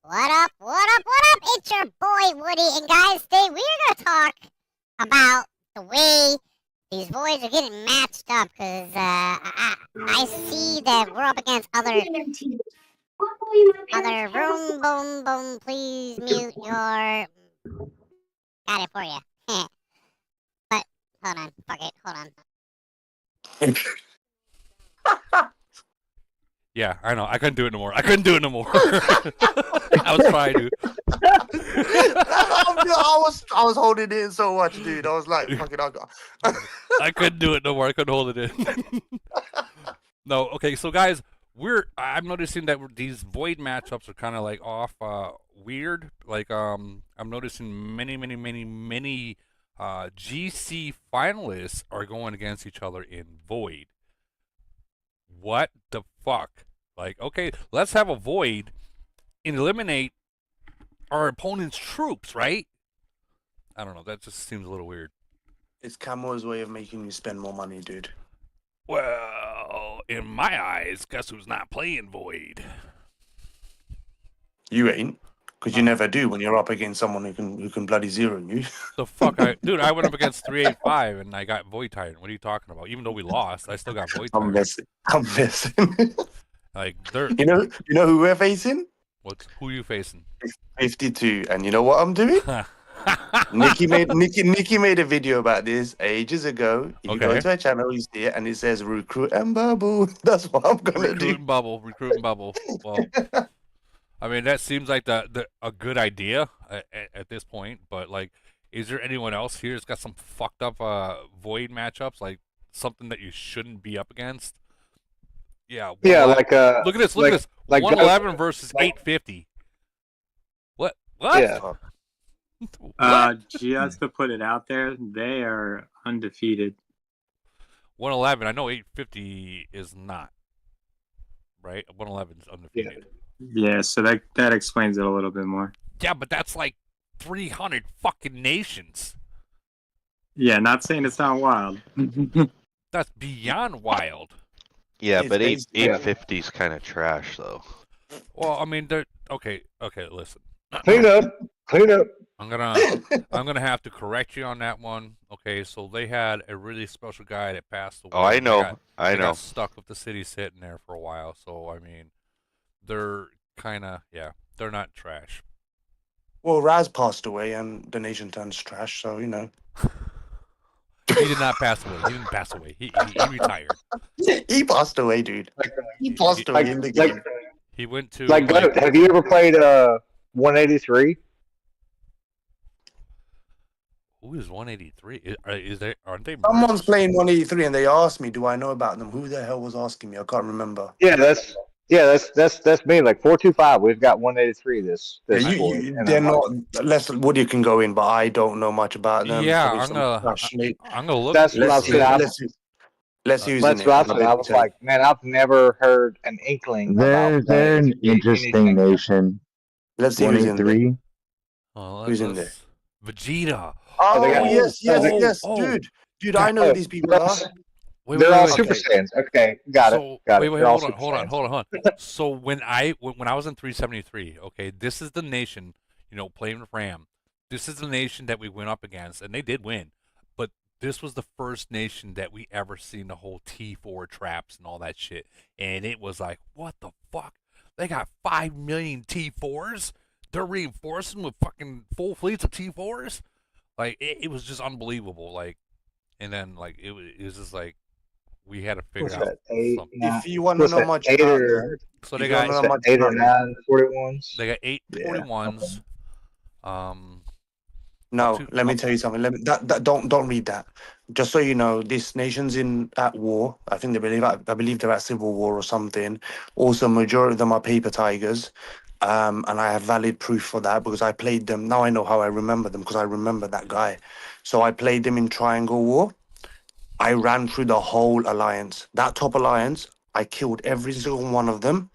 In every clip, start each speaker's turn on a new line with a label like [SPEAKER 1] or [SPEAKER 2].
[SPEAKER 1] What up? What up? What up? It's your boy Woody, and guys, today we're gonna talk about the way these voids are getting matched up. Cause I see that we're up against other room. Boom, boom. Please mute your. Got it for you. But hold on. Fuck it. Hold on.
[SPEAKER 2] Yeah, I know. I couldn't do it no more. I was trying to.
[SPEAKER 3] I was holding it in so much, dude. I was like, fucking,
[SPEAKER 2] I couldn't do it no more. I couldn't hold it in. No, okay. So guys, I'm noticing that these void matchups are kind of like off weird. Like I'm noticing many GC finalists are going against each other in void. What the fuck? Like, okay, let's have a void and eliminate our opponent's troops, right? I don't know. That just seems a little weird.
[SPEAKER 3] It's Camo's way of making you spend more money, dude.
[SPEAKER 2] Well, in my eyes, guess who's not playing void?
[SPEAKER 3] You ain't, because you never do when you're up against someone who can bloody zero you.
[SPEAKER 2] The fuck, dude! I went up against 385 and I got void tyrant. What are you talking about? Even though we lost, I still got void tyrant.
[SPEAKER 3] I'm messing.
[SPEAKER 2] Like they're.
[SPEAKER 3] You know who we're facing?
[SPEAKER 2] Who are you facing?
[SPEAKER 3] 52, and you know what I'm doing? Nikki made a video about this ages ago. If you go to her channel, you see it, and it says recruit and bubble. That's what I'm gonna do.
[SPEAKER 2] Recruit and bubble. Well, I mean that seems like a good idea at this point. But like, is there anyone else here that's got some fucked up void matchups, like something that you shouldn't be up against? Yeah.
[SPEAKER 4] Yeah,
[SPEAKER 2] look at this. Look at this. 111 versus 850. What?
[SPEAKER 4] Yeah.
[SPEAKER 5] Just to put it out there, they are undefeated.
[SPEAKER 2] 111. I know 850 is not. Right? 111 is undefeated.
[SPEAKER 5] Yeah, so that explains it a little bit more.
[SPEAKER 2] Yeah, but that's like 300 fucking nations.
[SPEAKER 5] Yeah, not saying it's not wild.
[SPEAKER 2] That's beyond wild.
[SPEAKER 6] Yeah, but 850 is kind of trash, though.
[SPEAKER 2] Well, I mean, they're okay. Listen.
[SPEAKER 4] Clean up.
[SPEAKER 2] I'm gonna have to correct you on that one. Okay, so they had a really special guy that passed away.
[SPEAKER 6] Oh, I know.
[SPEAKER 2] I got stuck with the city sitting there for a while. So I mean, they're kind of they're not trash.
[SPEAKER 3] Well, Raz passed away, and the nation turns trash. So you know.
[SPEAKER 2] He did not pass away. He didn't pass away. He retired.
[SPEAKER 3] He passed away, dude. He passed away in the game.
[SPEAKER 2] He went to
[SPEAKER 4] have you ever played 183?
[SPEAKER 2] Who is 183? Aren't they?
[SPEAKER 3] Someone's playing 183, and they asked me, "Do I know about them?" Who the hell was asking me? I can't remember.
[SPEAKER 4] Yeah, that's me. Like 425. We've got 183. This
[SPEAKER 3] they're not. Woody can go in, but I don't know much about them.
[SPEAKER 2] Yeah, I'm gonna look.
[SPEAKER 4] That's what I said.
[SPEAKER 3] Let's use
[SPEAKER 4] it. I was like, man, I've never heard an inkling.
[SPEAKER 7] They're an interesting nation.
[SPEAKER 3] Let's see who's in there.
[SPEAKER 2] Who's in there? Vegeta.
[SPEAKER 3] Oh, yes, dude, I know who these people are.
[SPEAKER 4] They're all Super Saiyans. Okay, got it.
[SPEAKER 2] Wait, hold on. So when I was in 373, okay, this is the nation, playing with Ram. This is the nation that we went up against, and they did win. But this was the first nation that we ever seen the whole T4 traps and all that shit. And it was like, what the fuck? They got 5 million T4s? They're reinforcing with fucking full fleets of T4s? Like, it was just unbelievable. Like, and then, like, it was just like, we had to figure out something.
[SPEAKER 3] If you want to know much about
[SPEAKER 2] so they got
[SPEAKER 4] 8 or 9 41s.
[SPEAKER 2] They got 8 41s.
[SPEAKER 3] No, let me tell you something. Don't read that. Just so you know, this nation's at war. I believe they're at civil war or something. Also, majority of them are paper tigers. And I have valid proof for that because I played them. Now I know how I remember them because I remember that guy. So I played them in Triangle War. I ran through the whole alliance. That top alliance, I killed every single one of them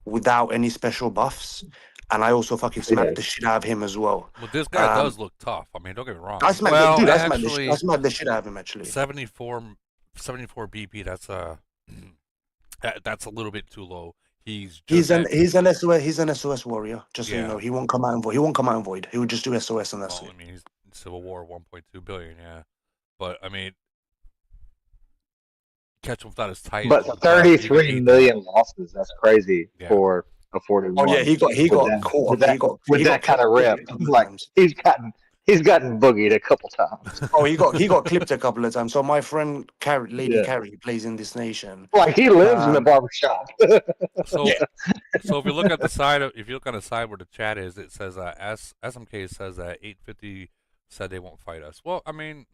[SPEAKER 3] without any special buffs. And I also fucking smacked the shit out of him as well.
[SPEAKER 2] Well, this guy does look tough. I mean, don't get me wrong.
[SPEAKER 3] I smacked the shit out of him, actually.
[SPEAKER 2] 74 BP, that's a little bit too low. He's
[SPEAKER 3] He's
[SPEAKER 2] just
[SPEAKER 3] an SOS. He's an SOS warrior. Just so you
[SPEAKER 2] Yeah.
[SPEAKER 3] know, he won't come out and void. He won't come out and void. He would just do SOS and that's
[SPEAKER 2] well,
[SPEAKER 3] it.
[SPEAKER 2] I mean, he's Civil War 1.2 billion, yeah. But I mean, catch him without his Titans.
[SPEAKER 4] But
[SPEAKER 2] you can
[SPEAKER 4] 33
[SPEAKER 2] eat
[SPEAKER 4] million losses, that's crazy
[SPEAKER 2] Yeah.
[SPEAKER 4] for a 41.
[SPEAKER 3] Oh yeah, he got
[SPEAKER 4] that-
[SPEAKER 3] caught.
[SPEAKER 4] with that-
[SPEAKER 3] He got
[SPEAKER 4] with
[SPEAKER 3] he
[SPEAKER 4] that
[SPEAKER 3] got
[SPEAKER 4] kind of
[SPEAKER 3] clipped
[SPEAKER 4] rep.
[SPEAKER 3] a couple of
[SPEAKER 4] Like
[SPEAKER 3] times.
[SPEAKER 4] he's gotten boogied a couple times.
[SPEAKER 3] Oh, he got clipped a couple of times. So my friend Lady
[SPEAKER 4] Yeah.
[SPEAKER 3] Carrie, plays in this nation.
[SPEAKER 4] Like he lives in the
[SPEAKER 3] Um,
[SPEAKER 4] barbershop.
[SPEAKER 2] So,
[SPEAKER 3] Yeah.
[SPEAKER 2] so if you look at the side of, if you look on the side where the chat is, it says SMK says that 850 said they won't fight us. Well, I mean,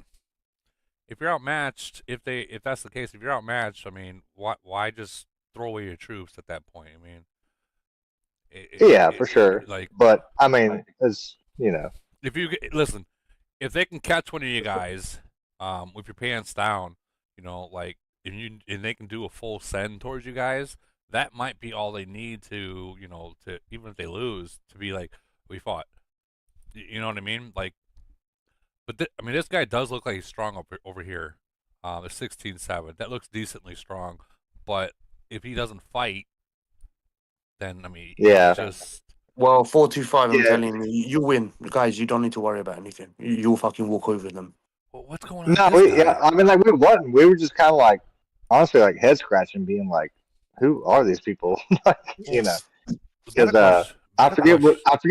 [SPEAKER 2] if you're outmatched, if that's the case, if you're outmatched, I mean, why just throw away your troops at that point? I mean,
[SPEAKER 4] Yeah, for sure.
[SPEAKER 2] Like,
[SPEAKER 4] But I mean, it's
[SPEAKER 2] if you listen, if they can catch one of you guys, with your pants down, like, and they can do a full send towards you guys, that might be all they need to, to, even if they lose, to be like, we fought. You know what I mean? Like, but I mean, this guy does look like he's strong over here. A 16-7. That looks decently strong. But if he doesn't fight, then I mean,
[SPEAKER 4] Yeah.
[SPEAKER 2] just
[SPEAKER 3] Well, 425. I'm
[SPEAKER 4] Yeah.
[SPEAKER 3] telling you, you win, guys. You don't need to worry about anything. You'll fucking walk over them.
[SPEAKER 2] what's going on?
[SPEAKER 4] No,
[SPEAKER 2] with this guy?
[SPEAKER 4] yeah. I mean, like we wasn't. We were just kind of like, honestly, like head scratching, being like, who are these people? Like,
[SPEAKER 2] Better
[SPEAKER 4] because I forget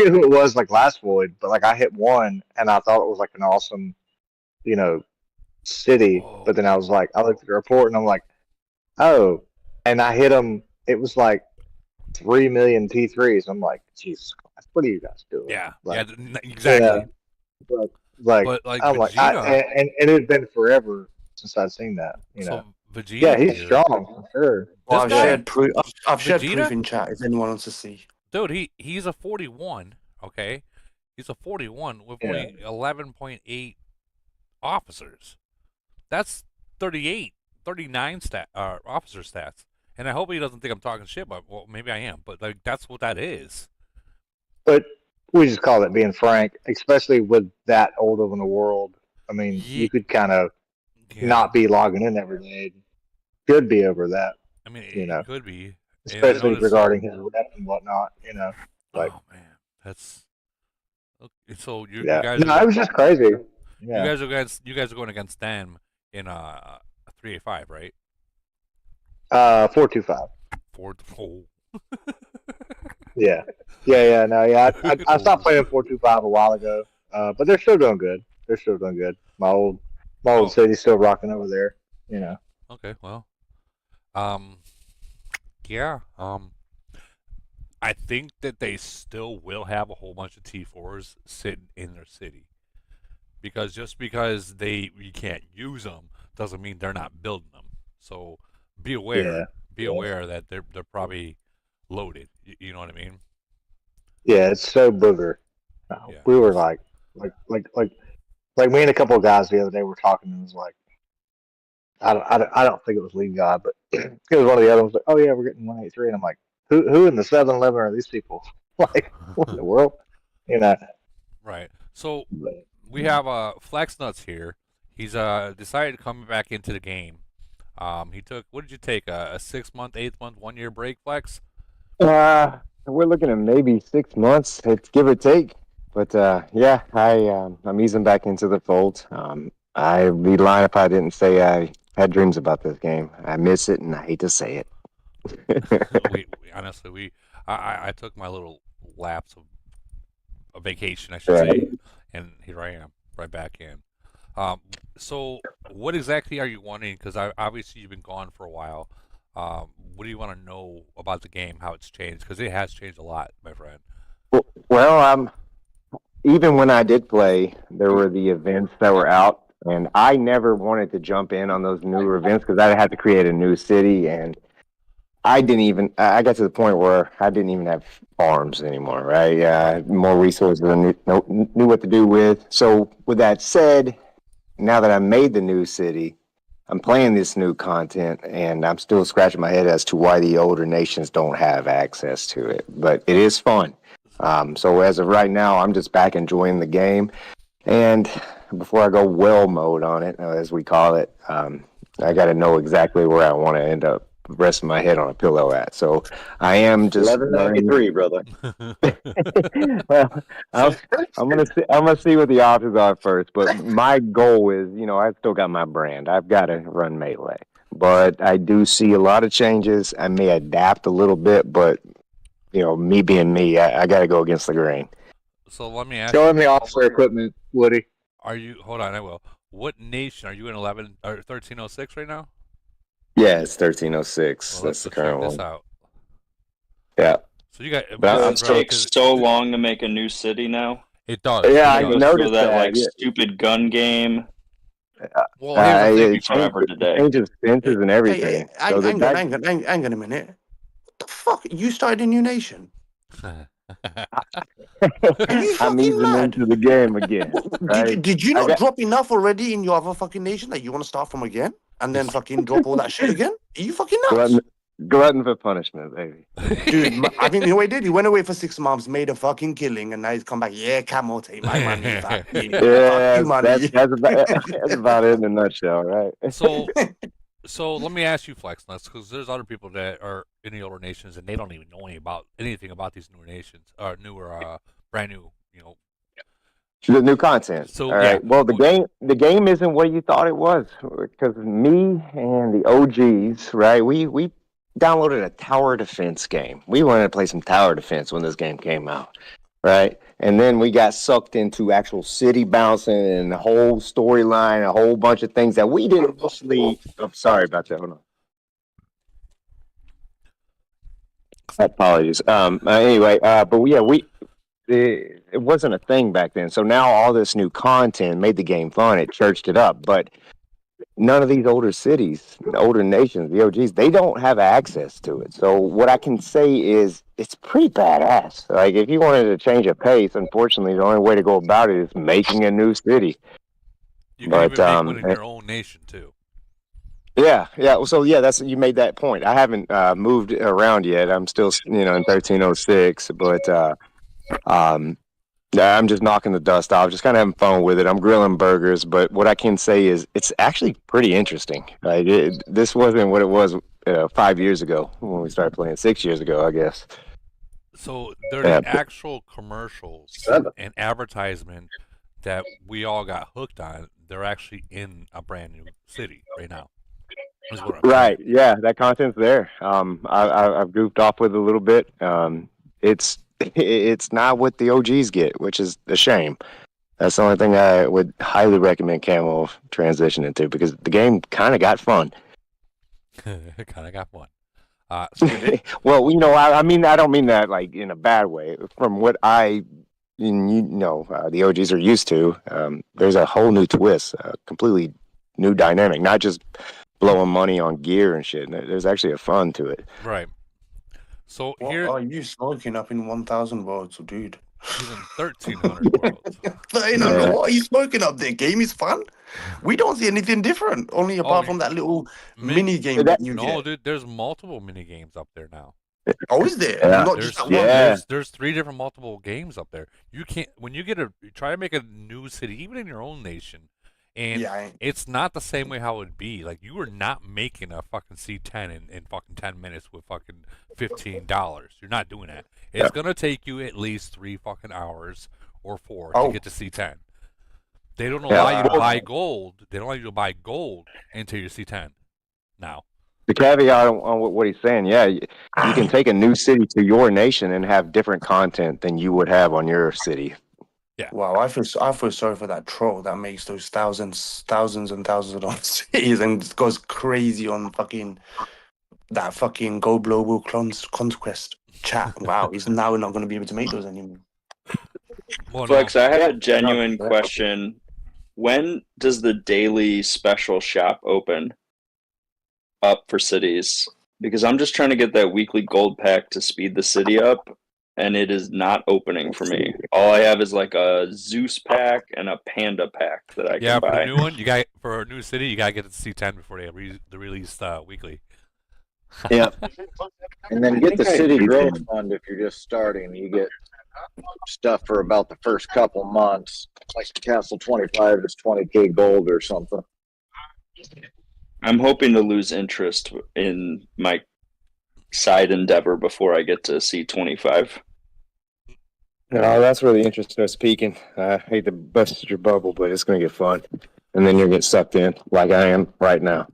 [SPEAKER 4] who it was like last void, but like I hit one and I thought it was like an awesome, city.
[SPEAKER 2] Whoa.
[SPEAKER 4] But then I was like, I looked at the report and I'm like, oh, and I hit him. It was like 3 million T3s. I'm like, Jesus Christ, what are you guys doing?
[SPEAKER 2] Yeah,
[SPEAKER 4] Like,
[SPEAKER 2] exactly.
[SPEAKER 4] But like, I'm like,
[SPEAKER 2] Vegeta,
[SPEAKER 4] and it had been forever since I'd seen that.
[SPEAKER 2] so Vegeta,
[SPEAKER 4] Yeah, he's
[SPEAKER 2] here,
[SPEAKER 4] strong for sure.
[SPEAKER 3] Well, I've
[SPEAKER 2] This guy-
[SPEAKER 3] shared proof. I've shared
[SPEAKER 2] Vegeta?
[SPEAKER 3] proof in chat if anyone wants to see.
[SPEAKER 2] dude. He's a 41. Okay, he's a 41 with
[SPEAKER 4] Yeah.
[SPEAKER 2] only 11.8 officers. That's 39 officer stats. And I hope he doesn't think I'm talking shit, but well, maybe I am. But like, that's what that is.
[SPEAKER 4] But we just call it being frank, especially with that old of in the world. I mean, you could kind of
[SPEAKER 2] Yeah.
[SPEAKER 4] not be logging in every day. Could be over that,
[SPEAKER 2] I mean,
[SPEAKER 4] you know,
[SPEAKER 2] it could be, And I
[SPEAKER 4] especially
[SPEAKER 2] noticed-
[SPEAKER 4] regarding his rep and whatnot. like-
[SPEAKER 2] oh man, that's okay. So you
[SPEAKER 4] Yeah,
[SPEAKER 2] guys,
[SPEAKER 4] no, it was just crazy. Yeah,
[SPEAKER 2] you guys are going against them in 385, right?
[SPEAKER 4] 425.
[SPEAKER 2] Oh.
[SPEAKER 4] Yeah. I stopped playing 425 a while ago, but they're still doing good. My old
[SPEAKER 2] Oh.
[SPEAKER 4] city's still rocking over there.
[SPEAKER 2] Okay, well, yeah, I think that they still will have a whole bunch of T4s sitting in their city, because just because you can't use them doesn't mean they're not building them. So be aware, aware that they're probably loaded. You know what I mean?
[SPEAKER 4] Yeah, it's so booger.
[SPEAKER 2] Yeah.
[SPEAKER 4] We were like me and a couple of guys the other day were talking, and it was like, I don't think it was League God, but it was one of the other ones. Like, oh yeah, we're getting 183, and I'm like, who in the 7-Eleven are these people? Like, what in the world?
[SPEAKER 2] Right. So we have Flex Nuts here. He's decided to come back into the game. He took, what did you take? A 6-month, 8-month, 1-year break, Flex?
[SPEAKER 8] We're looking at maybe 6 months. It's give or take. But yeah, I'm easing back into the fold. I'd be lying if I didn't say I had dreams about this game. I miss it, and I hate to say it.
[SPEAKER 2] Honestly, I took my little lapse of a vacation, I should say, and here I am, right back in. So what exactly are you wanting? Because obviously you've been gone for a while. What do you want to know about the game, how it's changed? Because it has changed a lot, my friend.
[SPEAKER 8] Well, even when I did play, there were the events that were out, and I never wanted to jump in on those newer events because I had to create a new city, and I got to the point where I didn't even have farms anymore, right? More resources and knew what to do with. So with that said, now that I made the new city, I'm playing this new content, and I'm still scratching my head as to why the older nations don't have access to it. But it is fun. So as of right now, I'm just back enjoying the game. And before I go well mode on it, as we call it, I got to know exactly where I want to end up rest my head on a pillow at. So I am just
[SPEAKER 7] 1193, brother.
[SPEAKER 8] well, I'm,
[SPEAKER 2] So-
[SPEAKER 8] I'm gonna see. I'm gonna see what the options are first. But my goal is, I've still got my brand. I've got to run melee, but I do see a lot of changes. I may adapt a little bit, but me being me, I got to go against the grain.
[SPEAKER 2] So let me ask
[SPEAKER 4] Show
[SPEAKER 2] you,
[SPEAKER 4] him the officer equipment, Woody.
[SPEAKER 2] hold on, I will. What nation are you in 11 or 1306 right now?
[SPEAKER 8] Yeah, it's 1306.
[SPEAKER 2] Well,
[SPEAKER 8] That's the
[SPEAKER 2] let's
[SPEAKER 8] current
[SPEAKER 2] check
[SPEAKER 8] one.
[SPEAKER 2] this out.
[SPEAKER 8] Yeah.
[SPEAKER 2] So you got
[SPEAKER 8] But
[SPEAKER 2] this
[SPEAKER 8] I'm
[SPEAKER 2] is
[SPEAKER 9] It
[SPEAKER 2] rough
[SPEAKER 9] takes
[SPEAKER 2] 'cause
[SPEAKER 9] so long to make a new city now.
[SPEAKER 2] it does.
[SPEAKER 8] Yeah,
[SPEAKER 2] It
[SPEAKER 8] I
[SPEAKER 9] It
[SPEAKER 2] does.
[SPEAKER 9] goes through
[SPEAKER 8] noticed
[SPEAKER 9] that
[SPEAKER 8] that.
[SPEAKER 9] like
[SPEAKER 8] Yeah.
[SPEAKER 9] stupid gun game.
[SPEAKER 2] Well, here's the thing.
[SPEAKER 8] It
[SPEAKER 9] Forever today.
[SPEAKER 8] changes fences and
[SPEAKER 3] Hey,
[SPEAKER 8] everything. So
[SPEAKER 3] hang
[SPEAKER 8] that
[SPEAKER 3] on a minute. What the fuck? You started a new nation? Are you
[SPEAKER 8] I'm
[SPEAKER 3] fucking
[SPEAKER 8] easing
[SPEAKER 3] mad?
[SPEAKER 8] into the game again. Right?
[SPEAKER 3] Did you
[SPEAKER 8] I
[SPEAKER 3] not
[SPEAKER 8] got-
[SPEAKER 3] drop enough already in your other fucking nation that you want to start from again and then fucking drop all that shit again? Are you fucking nuts?
[SPEAKER 8] glutton for punishment, baby.
[SPEAKER 3] Dude, I think you know what he did? He went away for 6 months, made a fucking killing, and now he's come back. Yeah, Camel, take my money. Fuck you.
[SPEAKER 8] Yeah,
[SPEAKER 3] Fuck you, money.
[SPEAKER 8] that's about it in a nutshell, right?
[SPEAKER 2] So let me ask you, Flexnuts, because there's other people that are in the older nations and they don't even know anything about these newer nations, or newer, brand new,
[SPEAKER 8] The new content.
[SPEAKER 2] So,
[SPEAKER 8] all right.
[SPEAKER 2] yeah.
[SPEAKER 8] Well, the game isn't what you thought it was, because me and the OGs, right? We downloaded a tower defense game. We wanted to play some tower defense when this game came out, right? And then we got sucked into actual city bouncing and the whole storyline, a whole bunch of things that we didn't initially. I'm sorry about that. Hold on. Apologies. Anyway, but yeah, it wasn't a thing back then. So now all this new content made the game fun. It churched it up. But none of these older cities, the older nations, the OGs, they don't have access to it. So what I can say is it's pretty badass. Like if you wanted to change a pace, unfortunately, the only way to go about it is making a new city.
[SPEAKER 2] You can even make one in your own nation too.
[SPEAKER 8] Yeah. So that's you made that point. I haven't moved around yet. I'm still in 1306, but I'm just knocking the dust off, just kind of having fun with it. I'm grilling burgers, but what I can say is it's actually pretty interesting. Like this wasn't what it was 5 years ago when we started playing. 6 years ago, I guess.
[SPEAKER 2] So they're the actual commercials and advertisement that we all got hooked on. They're actually in a brand new city right now.
[SPEAKER 8] Right. Yeah, that content's there. I've goofed off with it a little bit. It's not what the OGs get, which is a shame. That's the only thing I would highly recommend Camo transition into, because the game kind of got fun.
[SPEAKER 2] It kind of got fun.
[SPEAKER 8] Well, I mean, I don't mean that like in a bad way. From what the OGs are used to, there's a whole new twist, a completely new dynamic, not just blowing money on gear and shit. There's actually a fun to it.
[SPEAKER 2] Right. So
[SPEAKER 3] What
[SPEAKER 2] here
[SPEAKER 3] are you smoking up in 1,000 worlds, dude?
[SPEAKER 2] he's in 1,300 worlds.
[SPEAKER 3] 1,300. What are you smoking up there? Game is fun. We don't see anything different, only apart from that little mini game that you get.
[SPEAKER 2] Dude, there's multiple mini games up there now.
[SPEAKER 3] Oh, is there?
[SPEAKER 8] Yeah.
[SPEAKER 3] Not just that one.
[SPEAKER 2] There's 3 different multiple games up there. You can't when you try to make a new city, even in your own nation. And it's not the same way how it would be. Like, you are not making a fucking C10 in fucking 10 minutes with fucking $15. You're not doing that. It's going to take you at least 3 fucking hours or 4 to get to C10. They don't allow you to buy gold. They don't allow you to buy gold until you're C10 now.
[SPEAKER 8] The caveat on what he's saying, you can take a new city to your nation and have different content than you would have on your city.
[SPEAKER 2] Yeah.
[SPEAKER 3] Wow, I feel sorry for that troll that makes those thousands and thousands of dollars cities and goes crazy on that fucking Go Global Conquest chat. Wow, he's now not going to be able to make those anymore.
[SPEAKER 2] Well,
[SPEAKER 9] Flex, I have a genuine question. When does the daily special shop open up for cities? Because I'm just trying to get that weekly gold pack to speed the city up, and it is not opening for me. All I have is like a Zeus pack and a Panda pack that I can buy.
[SPEAKER 2] Yeah, for a new one, for a new city, you gotta get it to C10 before they release weekly.
[SPEAKER 7] Yeah, and then get the city growth fund if you're just starting. You get stuff for about the first couple months, like Castle 25 is 20K gold or something.
[SPEAKER 9] I'm hoping to lose interest in my side endeavor before I get to C25.
[SPEAKER 8] No, that's where the interest starts peaking. I hate to bust your bubble, but it's going to get fun. And then you'll get sucked in like I am right now.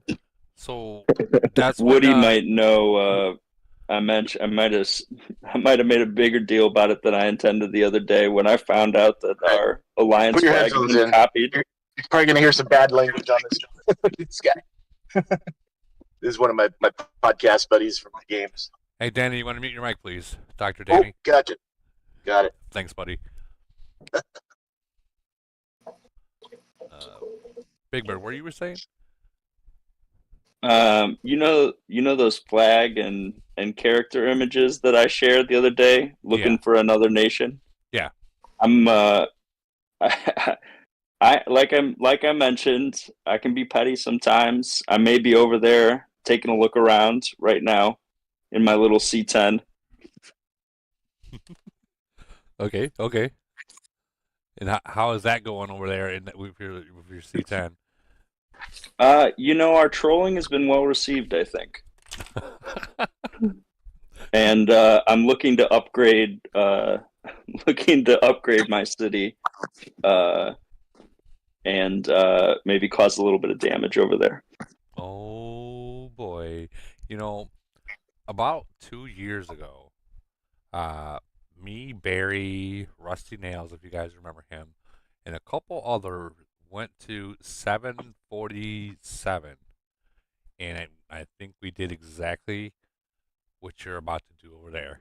[SPEAKER 2] So that's
[SPEAKER 9] Woody
[SPEAKER 2] when,
[SPEAKER 9] might know. I might have made a bigger deal about it than I intended the other day when I found out that our alliance
[SPEAKER 3] Put your
[SPEAKER 9] flag had
[SPEAKER 3] headphones
[SPEAKER 9] been
[SPEAKER 3] in.
[SPEAKER 9] copied.
[SPEAKER 3] You're probably gonna hear some bad language on this this guy. This is one of my podcast buddies from the games.
[SPEAKER 2] Hey, Danny, you want to mute your mic, please? Dr. Danny?
[SPEAKER 3] Oh, gotcha. Got it.
[SPEAKER 2] Thanks, buddy. Big Bird, what you were saying?
[SPEAKER 9] You know those flag and character images that I shared the other day, looking for another nation.
[SPEAKER 2] Yeah.
[SPEAKER 9] I'm like I mentioned, I can be petty sometimes. I may be over there taking a look around right now in my little C10.
[SPEAKER 2] Okay. And how is that going over there with your C10?
[SPEAKER 9] Our trolling has been well received, I think. And I'm looking to upgrade my city and maybe cause a little bit of damage over there.
[SPEAKER 2] Oh boy. About 2 years ago, me, Barry, Rusty Nails, if you guys remember him, and a couple other went to 747, and I think we did exactly what you're about to do over there.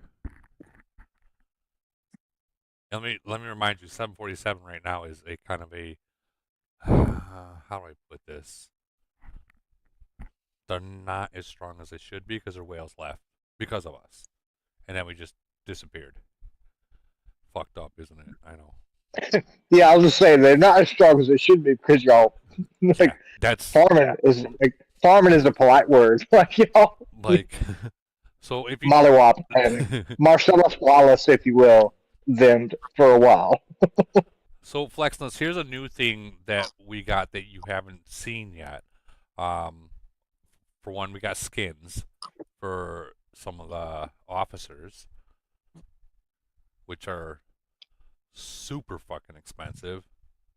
[SPEAKER 2] Let me remind you, 747 right now is a kind of a how do I put this? They're not as strong as they should be because their whales left because of us, and then we just disappeared. Fucked up, isn't it? I know.
[SPEAKER 4] Yeah, I was just saying they're not as strong as they should be because y'all like
[SPEAKER 2] That's
[SPEAKER 4] farming is a polite word. Like y'all
[SPEAKER 2] like so if you
[SPEAKER 4] mollywop and Marcellus Wallace, if you will, them for a while.
[SPEAKER 2] So Flexness, here's a new thing that we got that you haven't seen yet. For one, we got skins for some of the officers, which are super fucking expensive.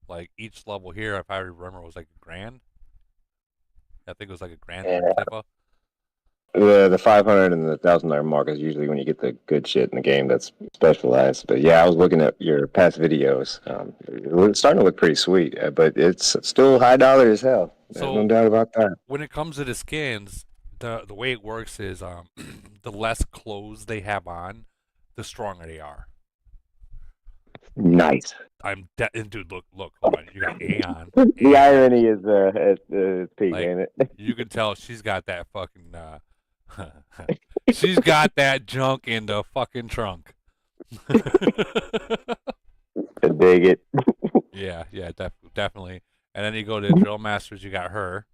[SPEAKER 2] Like each level here, if I remember, was like $1,000. I think it was like $1,000
[SPEAKER 8] Yeah.
[SPEAKER 2] Tifa.
[SPEAKER 8] The $500 and the $1,000 mark is usually when you get the good shit in the game that's specialized. But yeah, I was looking at your past videos. It's starting to look pretty sweet, but it's still high dollar as hell. There's no doubt about that.
[SPEAKER 2] When it comes to the skins, the way it works is the less clothes they have on, the stronger they are.
[SPEAKER 8] Nice.
[SPEAKER 2] Dude, look, hold on. You got Aeon.
[SPEAKER 8] The irony is at peak,
[SPEAKER 2] Like,
[SPEAKER 8] ain't it?
[SPEAKER 2] You can tell she's got that fucking she's got that junk in the fucking trunk.
[SPEAKER 8] I dig it.
[SPEAKER 2] Yeah, definitely. And then you go to Drill Masters, you got her.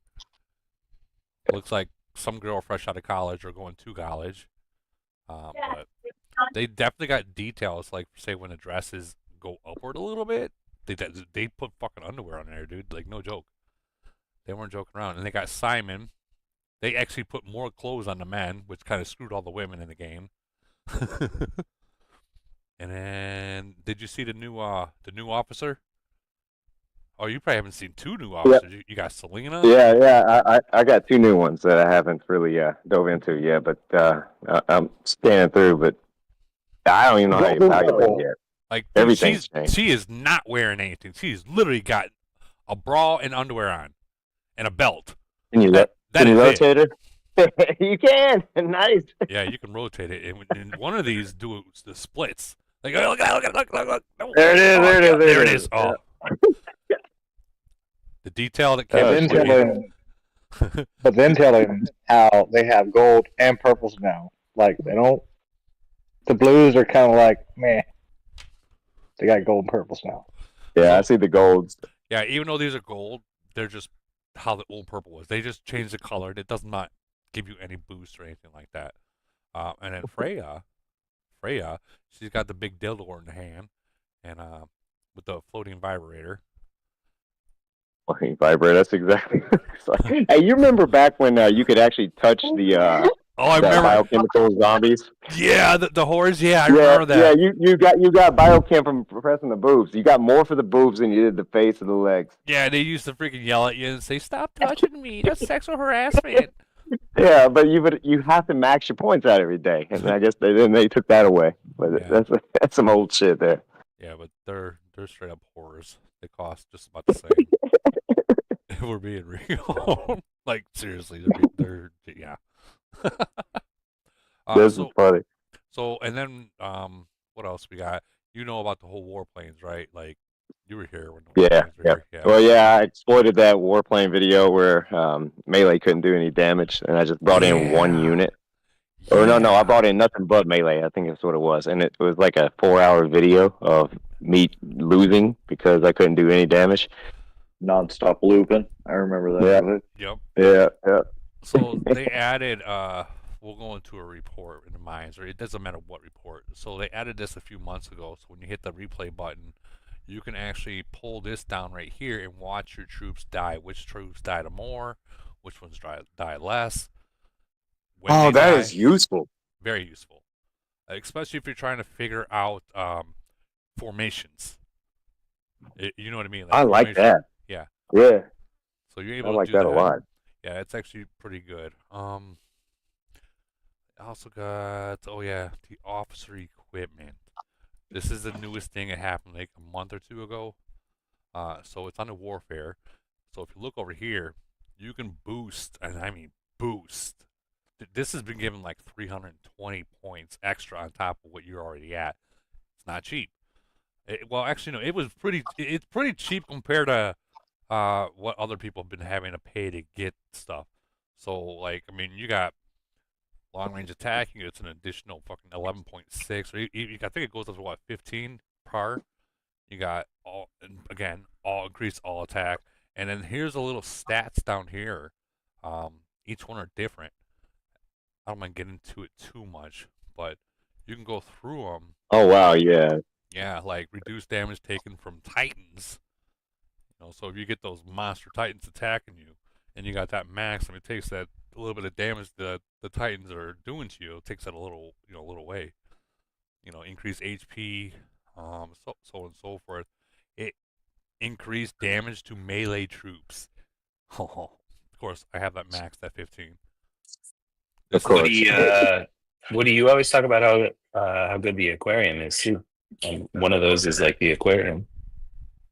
[SPEAKER 2] Looks like some girl fresh out of college or going to college. But they definitely got details, like say when the dresses go upward a little bit, they put fucking underwear on there, dude. Like no joke. They weren't joking around. And they got Simon. They actually put more clothes on the men, which kind of screwed all the women in the game. And then, did you see the new officer? Oh, you probably haven't seen two new officers. Yep. You got Selena.
[SPEAKER 8] Yeah. I got two new ones that I haven't really dove into yet, but I'm scanning through. But I don't even know how you evaluate yet.
[SPEAKER 2] Like
[SPEAKER 8] everything's changed.
[SPEAKER 2] She is not wearing anything. She's literally got a bra and underwear on, and a belt.
[SPEAKER 8] Can you rotate her? You can. Nice.
[SPEAKER 2] Yeah, you can rotate it, and one of these do the splits. Like look.
[SPEAKER 8] There it is.
[SPEAKER 2] There it is. Oh. The detail that came
[SPEAKER 4] but then tell him how they have gold and purples now. Like they don't. The blues are kind of like meh. They got gold and purples now.
[SPEAKER 8] Yeah, I see the golds.
[SPEAKER 2] Yeah, even though these are gold, they're just how the old purple was. They just changed the color. It does not give you any boost or anything like that. And then Freya, she's got the big dildo in the hand, and with the floating vibrator.
[SPEAKER 8] Vibrator. That's exactly. Hey, you remember back when you could actually touch the
[SPEAKER 2] Oh, I
[SPEAKER 8] the
[SPEAKER 2] remember.
[SPEAKER 8] biochemical zombies?
[SPEAKER 2] Yeah, the hordes. Yeah, I
[SPEAKER 8] Yeah,
[SPEAKER 2] remember that.
[SPEAKER 8] yeah. You got biochem from pressing the boobs. You got more for the boobs than you did the face or the legs.
[SPEAKER 2] Yeah, they used to freaking yell at you and say, "Stop touching me! That's sexual harassment."
[SPEAKER 8] Yeah, but you have to max your points out every day, and I guess they took that away. But
[SPEAKER 2] Yeah.
[SPEAKER 8] that's some old shit there.
[SPEAKER 2] Yeah, but they're straight up horrors. They cost just about the same. If we're being real, like seriously, they're yeah.
[SPEAKER 8] This is
[SPEAKER 2] So
[SPEAKER 8] funny.
[SPEAKER 2] and then what else we got? You know about the whole warplanes, right? Like you were here when the
[SPEAKER 8] Yeah,
[SPEAKER 2] warplanes were
[SPEAKER 8] yeah.
[SPEAKER 2] here. Yeah.
[SPEAKER 8] Well, yeah, I exploited that warplane video where melee couldn't do any damage, and I just brought in one
[SPEAKER 2] Yeah.
[SPEAKER 8] unit. Or no, I
[SPEAKER 2] Yeah.
[SPEAKER 8] brought in nothing but melee. I think that's what it was, and it was like a 4-hour video of me losing because I couldn't do any damage.
[SPEAKER 7] Non-stop looping. I remember that.
[SPEAKER 2] Yep.
[SPEAKER 8] Yeah.
[SPEAKER 2] So they added we'll go into a report in the mines, or it doesn't matter what report. So they added this a few months ago. So when you hit the replay button, you can actually pull this down right here and watch your troops die. Which troops die more, which ones die less. When
[SPEAKER 8] Oh,
[SPEAKER 2] they
[SPEAKER 8] that
[SPEAKER 2] die.
[SPEAKER 8] is useful.
[SPEAKER 2] Very useful, especially if you're trying to figure out formations. You know what I mean?
[SPEAKER 8] I like
[SPEAKER 2] formation.
[SPEAKER 8] that.
[SPEAKER 2] Yeah.
[SPEAKER 8] Yeah,
[SPEAKER 2] So you're
[SPEAKER 8] I
[SPEAKER 2] able
[SPEAKER 8] like
[SPEAKER 2] to do
[SPEAKER 8] that a lot.
[SPEAKER 2] Yeah, it's actually pretty good. I also got the officer equipment. This is the newest thing that happened like a month or two ago. So it's on the warfare. So if you look over here, you can boost, and I mean boost. This has been given like 320 points extra on top of what you're already at. It's not cheap. Well, actually, no, it's pretty cheap compared to what other people have been having to pay to get stuff. So, like, I mean, you got long range attacking, it's an additional fucking 11.6, or I think it goes up to what, 15 per. You got all increase all attack, and then here's a little stats down here. Each one are different. I don't mind getting into it too much, but you can go through them.
[SPEAKER 8] Oh wow, yeah.
[SPEAKER 2] Yeah, like reduced damage taken from Titans. So if you get those monster Titans attacking you, and you got that max, and it takes that a little bit of damage that the Titans are doing to you, it takes that a little away. Increase HP, so on and so forth. It increased damage to melee troops. Oh, of course, I have that maxed at 15.
[SPEAKER 8] Of course.
[SPEAKER 10] Woody, you always talk about how good the aquarium is too, and one of those is like the aquarium.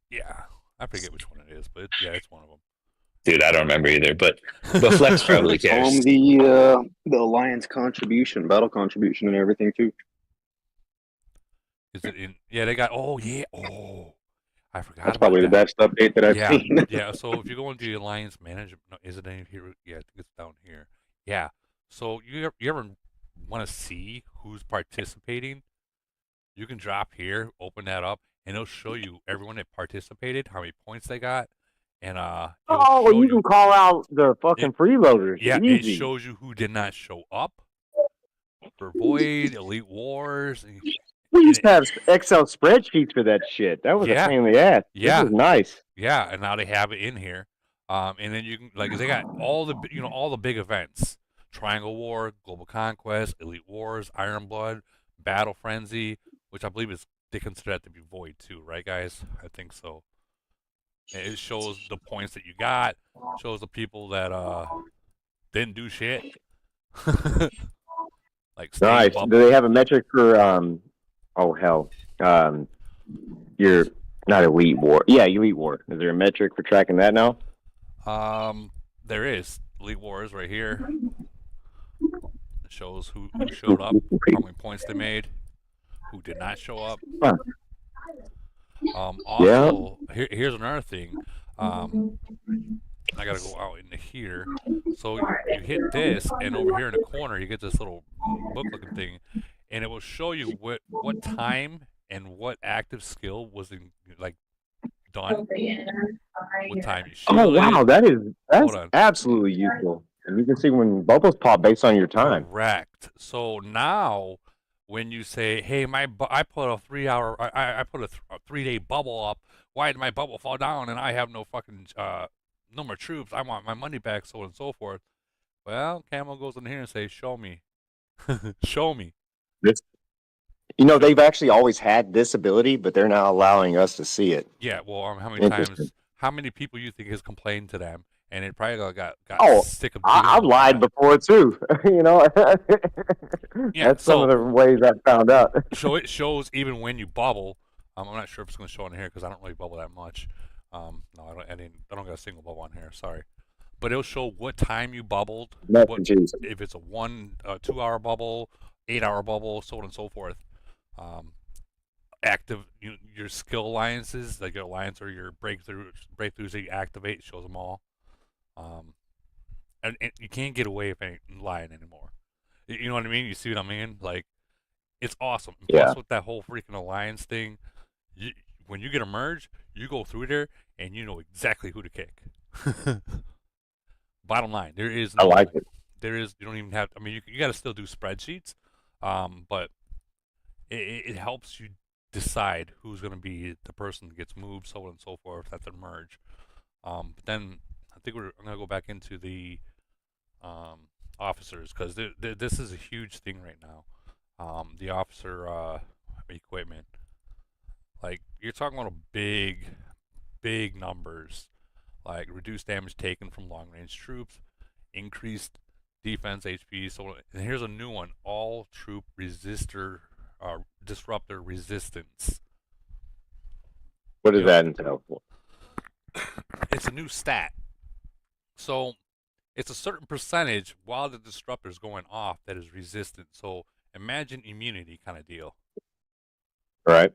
[SPEAKER 2] Yeah, I forget which one it is, but it's one of them.
[SPEAKER 10] Dude, I don't remember either, but Flex probably cares.
[SPEAKER 7] The alliance contribution, battle contribution, and everything too.
[SPEAKER 2] Is it in? Yeah, they got. Oh yeah. Oh, I forgot.
[SPEAKER 7] That's
[SPEAKER 2] about
[SPEAKER 7] probably
[SPEAKER 2] that.
[SPEAKER 7] the best update that I've seen.
[SPEAKER 2] Yeah. So if you go into the alliance management, no, is it in here? Yeah, I think it's down here. Yeah. So you ever want to see who's participating? You can drop here, open that up, and it'll show you everyone that participated, how many points they got, and
[SPEAKER 8] you can call out the fucking freeloaders.
[SPEAKER 2] Yeah,
[SPEAKER 8] Easy.
[SPEAKER 2] it shows you who did not show up for Void, Elite Wars.
[SPEAKER 8] We used to have Excel spreadsheets for that shit. That was a pain in the ass.
[SPEAKER 2] Yeah.
[SPEAKER 8] This is nice.
[SPEAKER 2] Yeah, and now they have it in here. And then you can they got all the big events: Triangle War, Global Conquest, Elite Wars, Iron Blood, Battle Frenzy, which I believe they consider that to be Void too, right, guys? I think so. And it shows the points that you got, shows the people that didn't do shit. Like
[SPEAKER 8] nice. Do they have a metric for oh hell. You're not Elite War. Yeah, Elite War. Is there a metric for tracking that now?
[SPEAKER 2] There is. Elite Wars right here. It shows who showed up, how many points they made, who did not show up.
[SPEAKER 8] Huh.
[SPEAKER 2] Also, here's another thing. I gotta go out into here. So you hit this, and over here in the corner, you get this little book-looking thing, and it will show you what time and what active skill was done. What time you shielded.
[SPEAKER 8] Oh wow, that's absolutely useful. And you can see when bubbles pop based on your time.
[SPEAKER 2] Correct. So now, when you say, "Hey, I put a 3 hour, I put a 3 day bubble up. Why did my bubble fall down and I have no fucking no more troops? I want my money back, so on and so forth." Well, Camo goes in here and says, "Show me, show me."
[SPEAKER 8] This, they've actually always had this ability, but they're now allowing us to see it.
[SPEAKER 2] Yeah, well, how many
[SPEAKER 8] Interesting.
[SPEAKER 2] times, how many people you think has complained to them, and it probably got
[SPEAKER 8] Oh,
[SPEAKER 2] sick of
[SPEAKER 8] I've
[SPEAKER 2] dealing with
[SPEAKER 8] lied
[SPEAKER 2] that.
[SPEAKER 8] before too.
[SPEAKER 2] Yeah,
[SPEAKER 8] That's some of the ways I found out.
[SPEAKER 2] So it shows even when you bubble. I'm not sure if it's going to show on here because I don't really bubble that much. No, I don't got a single bubble on here. Sorry, but it'll show what time you bubbled. If it's a 2 hour bubble, 8 hour bubble, so on and so forth. Active your skill alliances, like your alliance or your breakthroughs that you activate, shows them all. And you can't get away with lying anymore. You know what I mean? You see what I mean? Like, it's awesome.
[SPEAKER 8] Yeah.
[SPEAKER 2] Plus, with that whole freaking alliance thing, when you get a merge, you go through there and you know exactly who to kick. Bottom line, there is no,
[SPEAKER 8] I like it.
[SPEAKER 2] There is, you don't even have, I mean, you got to still do spreadsheets, but it helps you decide who's going to be the person that gets moved, so on and so forth, at the merge. But then I think I'm going to go back into the officers, because this is a huge thing right now. The officer equipment. Like, you're talking about big numbers. Like, reduced damage taken from long-range troops, increased defense HP. So, and here's a new one: all troop disruptor resistance.
[SPEAKER 8] What does that entail?
[SPEAKER 2] It's a new stat. So, it's a certain percentage while the disruptor is going off that is resistant. So, imagine immunity kind of deal.
[SPEAKER 8] Right.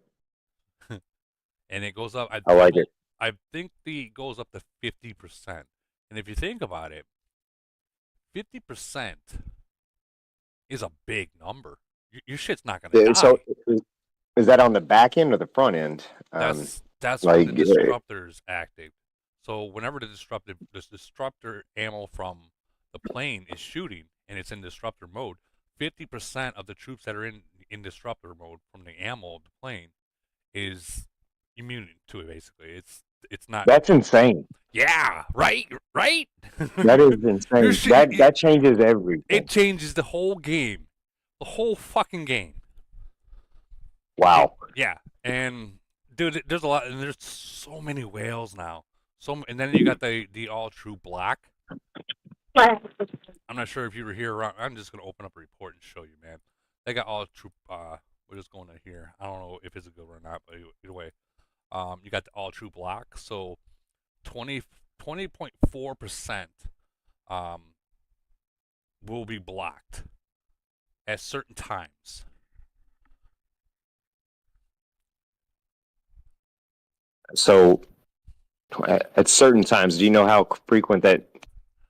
[SPEAKER 2] And it goes up.
[SPEAKER 8] I like it.
[SPEAKER 2] I think it goes up to 50%. And if you think about it, 50% is a big number. Your shit's not gonna die.
[SPEAKER 8] So, is that on the back end or the front end?
[SPEAKER 2] That's when the disruptor's active. So whenever the disruptor ammo from the plane is shooting and it's in disruptor mode, 50% of the troops that are in disruptor mode from the ammo of the plane is immune to it. Basically, it's not.
[SPEAKER 8] That's insane.
[SPEAKER 2] Yeah, right.
[SPEAKER 8] That is insane. That changes everything.
[SPEAKER 2] It changes the whole game, the whole fucking game.
[SPEAKER 8] Wow.
[SPEAKER 2] Yeah, and dude, there's a lot, and there's so many whales now. And then you got the all true black. I'm not sure if you were here around. I'm just gonna open up a report and show you, man. They got all true. We're just going to here. I don't know if it's a good one or not, but either way, you got the all true black. So 20.4% will be blocked at certain times.
[SPEAKER 8] So, at certain times, do you know how frequent that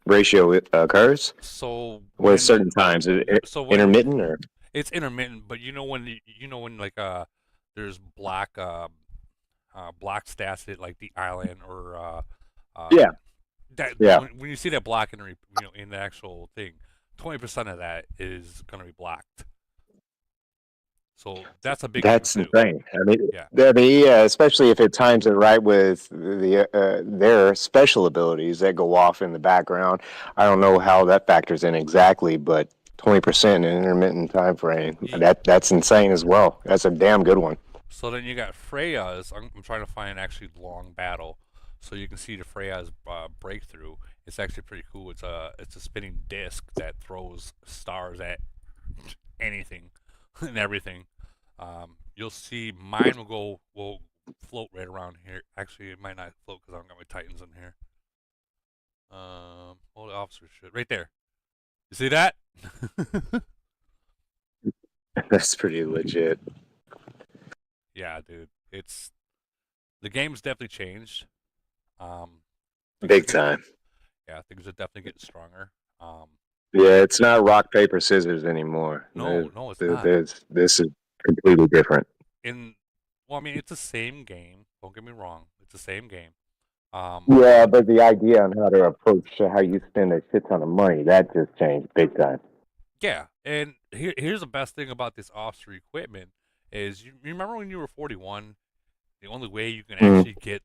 [SPEAKER 8] ratio occurs?
[SPEAKER 2] So,
[SPEAKER 8] with certain times, is it intermittent or?
[SPEAKER 2] It's intermittent, but you know when like there's black stats at like the island or
[SPEAKER 8] yeah.
[SPEAKER 2] When you see that black in the actual thing, 20% of that is gonna be blocked. So that's a big.
[SPEAKER 8] That's insane. I mean,
[SPEAKER 2] yeah,
[SPEAKER 8] especially if it times it right with their special abilities that go off in the background. I don't know how that factors in exactly, but 20% in an intermittent time frame. That's insane as well. That's a damn good one.
[SPEAKER 2] So then you got Freya's. I'm trying to find actually long battle, so you can see the Freya's breakthrough. It's actually pretty cool. It's a spinning disc that throws stars at anything and everything. You'll see mine will float right around here. Actually, it might not float because I don't got my Titans in here. All the officers should right there. You see that?
[SPEAKER 8] That's pretty legit.
[SPEAKER 2] Yeah, dude. The game's definitely changed.
[SPEAKER 8] Big time.
[SPEAKER 2] Yeah, things are definitely getting stronger.
[SPEAKER 8] Yeah, it's not rock, paper, scissors anymore.
[SPEAKER 2] No, it's not.
[SPEAKER 8] This is completely different.
[SPEAKER 2] Well, I mean, it's the same game. Don't get me wrong. It's the same game.
[SPEAKER 8] Yeah, but the idea on how to approach how you spend a shit ton of money, that just changed big time.
[SPEAKER 2] Yeah, and here's the best thing about this officer equipment is you remember when you were 41, the only way you can actually get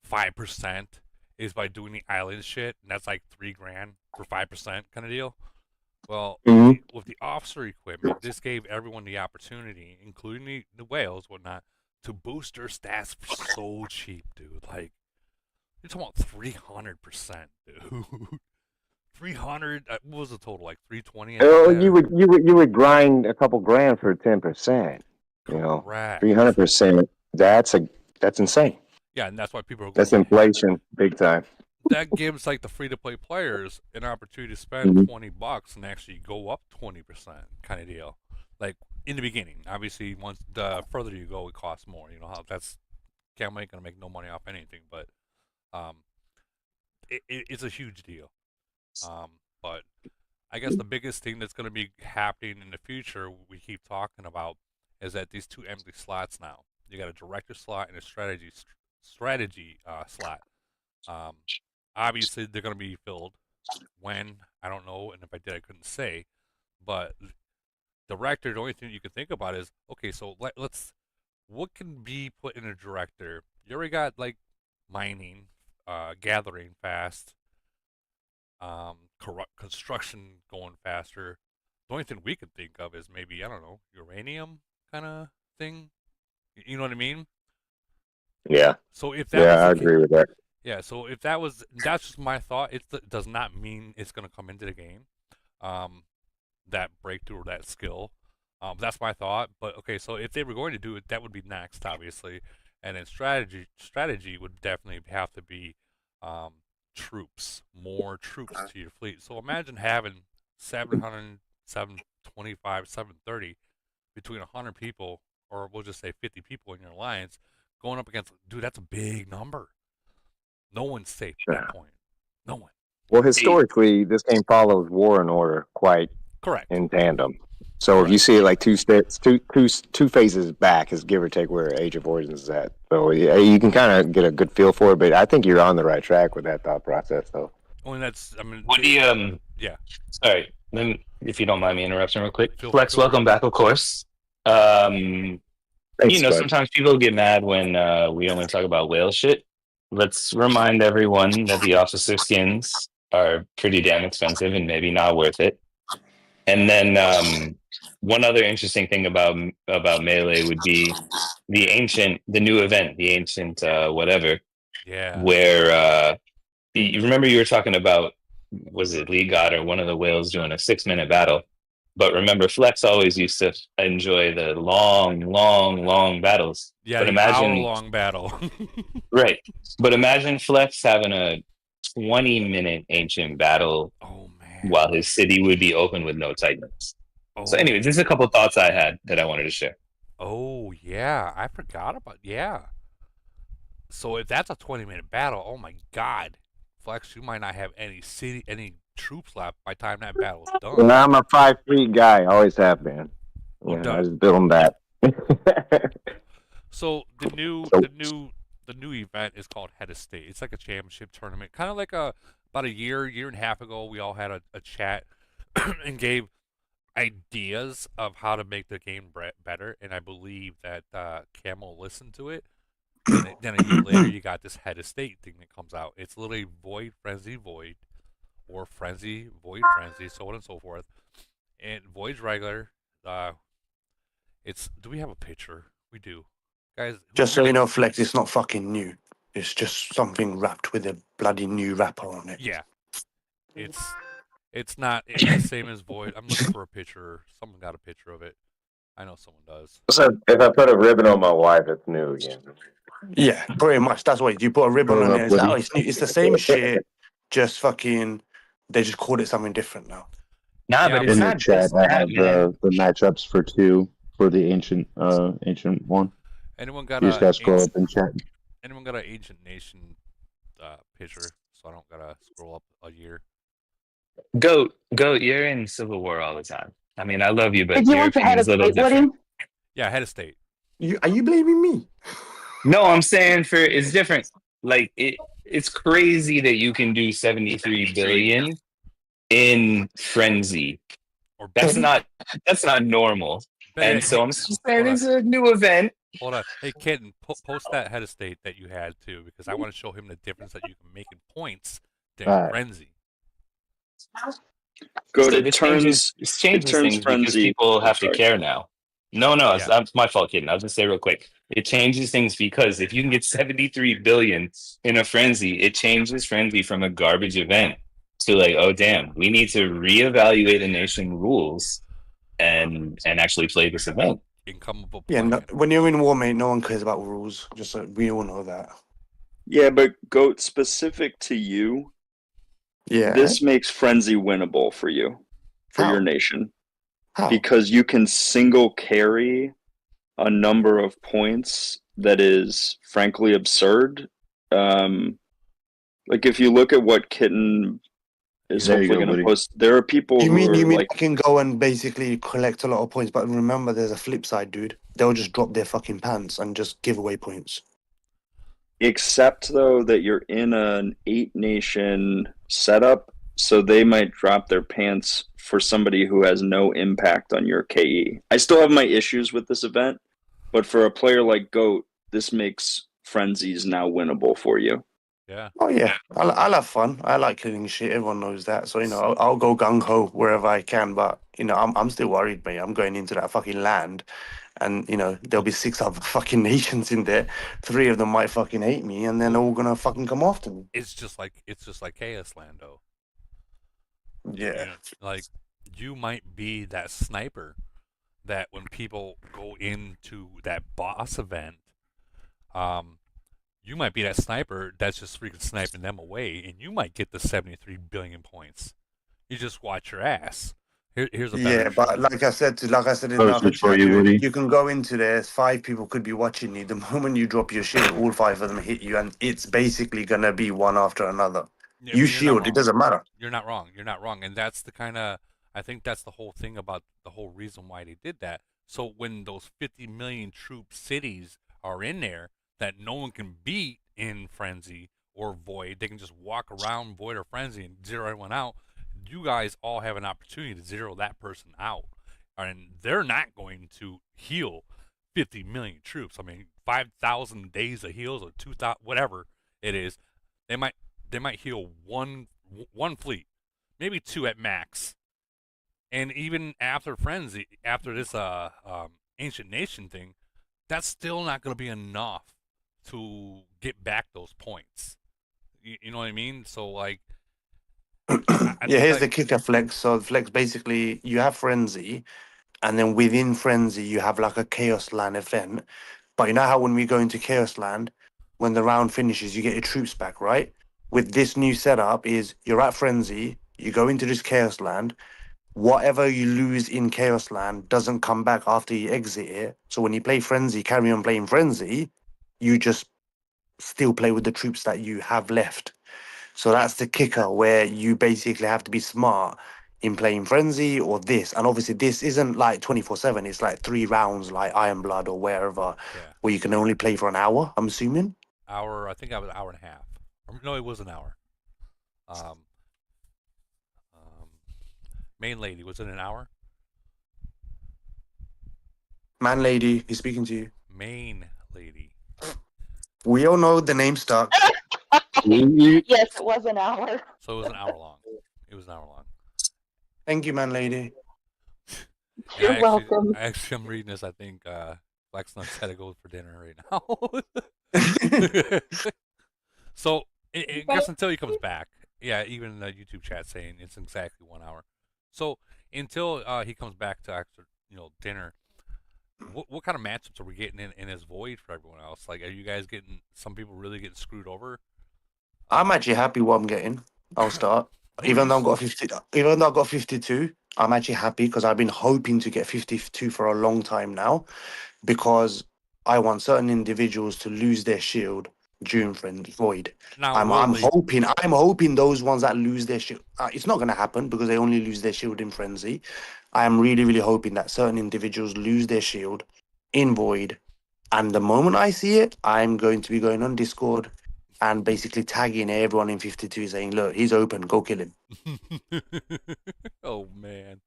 [SPEAKER 2] 5% is by doing the island shit, and that's like $3,000 for 5% kind of deal. Well, with the officer equipment, this gave everyone the opportunity, including the whales, whatnot, to boost their stats for so cheap, dude. Like, you're talking about 300%, dude. 300. What was the total? Like 320.
[SPEAKER 8] Oh, you would grind a couple grand for 10%. You know,
[SPEAKER 2] Correct.
[SPEAKER 8] 300%. That's insane.
[SPEAKER 2] Yeah, and that's why people are going.
[SPEAKER 8] That's inflation, big time.
[SPEAKER 2] That gives like the free to play players an opportunity to spend $20 and actually go up 20% kind of deal. Like in the beginning, obviously, once the further you go, it costs more. You know how that's Camel ain't gonna make no money off anything, but it's a huge deal. But I guess the biggest thing that's gonna be happening in the future, we keep talking about, is that these two empty slots now. You got a director slot and a strategy slot. Obviously, they're going to be filled. When, I don't know, and if I did, I couldn't say. But director, the only thing you can think about is, okay, so let's, what can be put in a director? You already got, like, mining, gathering fast, construction going faster. The only thing we could think of is maybe, I don't know, uranium kind of thing. You know what I mean?
[SPEAKER 8] Yeah.
[SPEAKER 2] So if that was
[SPEAKER 8] I agree with that.
[SPEAKER 2] Yeah, so if that's just my thought. It does not mean it's going to come into the game, that breakthrough or that skill. That's my thought. But okay, so if they were going to do it, that would be next, obviously, and then strategy would definitely have to be troops, more troops to your fleet. So imagine having 700, 725, 730 between 100 people, or we'll just say 50 people in your alliance, going up against, dude, that's a big number. No one's safe at that point. No one.
[SPEAKER 8] Well, historically, this game follows War and Order quite in tandem. So if you see it like two phases back, is give or take where Age of Origins is at. So yeah, you can kind of get a good feel for it. But I think you're on the right track with that thought process, though.
[SPEAKER 2] Well, and that's, I mean,
[SPEAKER 10] What do you
[SPEAKER 2] yeah.
[SPEAKER 10] Sorry, if you don't mind me interrupting real quick.
[SPEAKER 2] Feel
[SPEAKER 10] Flex,
[SPEAKER 2] free.
[SPEAKER 10] welcome back, of course.
[SPEAKER 8] Thanks, bud.
[SPEAKER 10] Sometimes people get mad when we only talk about whale shit. Let's remind everyone that the officer skins are pretty damn expensive and maybe not worth it. And then one other interesting thing about Melee would be the new event, the ancient whatever.
[SPEAKER 2] Yeah.
[SPEAKER 10] Where you remember you were talking about, was it Lee God or one of the whales doing a 6-minute battle? But remember, Flex always used to enjoy the long battles.
[SPEAKER 2] Yeah,
[SPEAKER 10] but imagine
[SPEAKER 2] hour-long battle.
[SPEAKER 10] Right. But imagine Flex having a 20-minute ancient battle while his city would be open with no Titans. So anyways, there's a couple thoughts I had that I wanted to share.
[SPEAKER 2] Oh, yeah. I forgot about, So if that's a 20-minute battle, oh my God. Flex, you might not have any troops left by the time that battle's done.
[SPEAKER 8] Well, I'm a 5'3" guy. Always have been. I just build them back.
[SPEAKER 2] So the new event is called Head of State. It's like a championship tournament, kind of like about a year and a half ago. We all had a chat and gave ideas of how to make the game better, and I believe that Camel listened to it. And then a year later, you got this Head of State thing that comes out. It's literally Void, Frenzy, Void, or Frenzy, Void, Frenzy, so on and so forth. And Void's regular. Do we have a picture? We do. Guys,
[SPEAKER 3] just so you know, Flex, it's not fucking new. It's just something wrapped with a bloody new wrapper on it.
[SPEAKER 2] Yeah. It's not the same as Void. I'm looking for a picture. Someone got a picture of it. I know someone does.
[SPEAKER 8] So if I put a ribbon on my wife, it's new again.
[SPEAKER 3] Yeah, pretty much. That's what you put a ribbon on it. It's the same shit. Just fucking. They just called it something different now.
[SPEAKER 10] Nah, but
[SPEAKER 11] in the chat, I have the matchups for the ancient one.
[SPEAKER 2] Anyone got
[SPEAKER 11] you just gotta scroll up and chat.
[SPEAKER 2] Anyone got an Ancient Nation picture? So I don't gotta scroll up a year.
[SPEAKER 10] Goat, you're in Civil War all the time. I mean, I love you, but your opinion's a little different.
[SPEAKER 2] Yeah, Head of State.
[SPEAKER 3] Are you blaming me?
[SPEAKER 10] No, I'm saying it's different. Like it's crazy that you can do 73 billion in Frenzy
[SPEAKER 2] or
[SPEAKER 10] That's not normal. And so I'm just saying
[SPEAKER 2] hold
[SPEAKER 10] it's a new event.
[SPEAKER 2] Hold on. Hey, Kitten, post that head of state that you had too, because I want to show him the difference that you can make in points during
[SPEAKER 4] Alright.
[SPEAKER 2] Frenzy.
[SPEAKER 9] Go
[SPEAKER 10] So
[SPEAKER 9] to
[SPEAKER 10] this changes things because
[SPEAKER 9] frenzy.
[SPEAKER 10] people have to
[SPEAKER 9] Sorry.
[SPEAKER 10] care now. No,
[SPEAKER 2] Yeah.
[SPEAKER 10] that's my fault, Kitten. I'll just say real quick. It changes things because if you can get 73 billion in a frenzy, it changes frenzy from a garbage event to like, oh damn, we need to reevaluate the nation rules and actually play this event.
[SPEAKER 2] Incomable
[SPEAKER 3] Yeah,
[SPEAKER 2] plan.
[SPEAKER 3] no, when you're in war, mate, no one cares about rules. Just so we all know that.
[SPEAKER 9] Yeah, but Goat, specific to you,
[SPEAKER 3] Yeah.
[SPEAKER 9] this makes frenzy winnable for you, for
[SPEAKER 3] How?
[SPEAKER 9] your nation,
[SPEAKER 3] How?
[SPEAKER 9] because you can single carry a number of points that is frankly absurd. Like if you look at what Kitten is
[SPEAKER 11] There you
[SPEAKER 9] hopefully
[SPEAKER 11] go,
[SPEAKER 9] going to
[SPEAKER 11] buddy.
[SPEAKER 9] post, there are people
[SPEAKER 3] You
[SPEAKER 9] who
[SPEAKER 3] mean
[SPEAKER 9] are like,
[SPEAKER 3] I can go and basically collect a lot of points, but remember, there's a flip side, dude. They'll just drop their fucking pants and just give away points.
[SPEAKER 9] except though that you're in an 8-nation setup, so they might drop their pants for somebody who has no impact on your KE. I still have my issues with this event, but for a player like Goat, this makes frenzies now winnable for you.
[SPEAKER 2] Yeah.
[SPEAKER 3] Oh yeah, I'll have fun. I like killing shit. Everyone knows that. So I'll go gung ho wherever I can. But I'm still worried, mate. I'm going into that fucking land, and there'll be 6 other fucking nations in there. 3 of them might fucking hate me, and then they're all gonna fucking come after me.
[SPEAKER 2] It's just like Chaos Land, though.
[SPEAKER 3] Yeah.
[SPEAKER 2] Like you might be that sniper that when people go into that boss event, you might be that sniper that's just freaking sniping them away, and you might get the 73 billion points. You just watch your ass. Here's a better
[SPEAKER 3] But like I said in
[SPEAKER 11] Perfect for
[SPEAKER 3] chat,
[SPEAKER 11] you, Woody.
[SPEAKER 3] you can go into there. 5 people could be watching you. The moment you drop your shield, all 5 of them hit you, and it's basically gonna be one after another.
[SPEAKER 2] Yeah,
[SPEAKER 3] You
[SPEAKER 2] you're not
[SPEAKER 3] shield, it
[SPEAKER 2] wrong.
[SPEAKER 3] doesn't matter.
[SPEAKER 2] You're not wrong. You're not wrong. And that's the kind of, I think that's the whole thing about the whole reason why they did that. So when those 50 million troop cities are in there that no one can beat in Frenzy or Void, they can just walk around Void or Frenzy and zero everyone out. You guys all have an opportunity to zero that person out. And they're not going to heal 50 million troops. I mean, 5,000 days of heals or 2,000, whatever it is. They might heal one fleet, maybe 2 at max. And even after Frenzy, after this Ancient Nation thing, that's still not going to be enough to get back those points. You know what I mean? So like,
[SPEAKER 3] Here's the kicker, Flex. So Flex, basically, you have Frenzy, and then within Frenzy, you have like a Chaos Land event. But you know how when we go into Chaos Land, when the round finishes, you get your troops back, right? With this new setup, is you're at Frenzy, you go into this Chaos Land, whatever you lose in Chaos Land doesn't come back after you exit it. So when you play Frenzy, carry on playing Frenzy, you just still play with the troops that you have left. So that's the kicker, where you basically have to be smart in playing Frenzy or this. And obviously, this isn't like 24/7. It's like 3 rounds, like Iron Blood or wherever, where you can only play for an hour, I'm assuming.
[SPEAKER 2] I think I was an hour and a half. No, it was an hour. Main lady, was it an hour?
[SPEAKER 3] Man lady, he's speaking to you.
[SPEAKER 2] Main lady.
[SPEAKER 3] We all know the name stuck.
[SPEAKER 12] Yes, it was an hour.
[SPEAKER 2] So it was an hour long. It was an hour long.
[SPEAKER 3] Thank you, man lady.
[SPEAKER 12] You're welcome.
[SPEAKER 2] I'm reading this. I think Black Snugs had to go for dinner right now. So I guess until he comes back, yeah, even the YouTube chat saying it's exactly 1 hour. So until he comes back to actual, dinner, what kind of matchups are we getting in his Void for everyone else? Like, are you guys getting some people really getting screwed over?
[SPEAKER 3] I'm actually happy what I'm getting. I'll start. Even though I've got 50, even though I've got 52, I'm actually happy because I've been hoping to get 52 for a long time now, because I want certain individuals to lose their shield during Void.
[SPEAKER 2] Now,
[SPEAKER 3] I'm hoping those ones that lose their shield. It's not going to happen because they only lose their shield in Frenzy. I am really, really hoping that certain individuals lose their shield in Void, and the moment I see it, I'm going to be going on Discord and basically tagging everyone in 52 saying, look, he's open, go kill him.
[SPEAKER 2] Oh, man.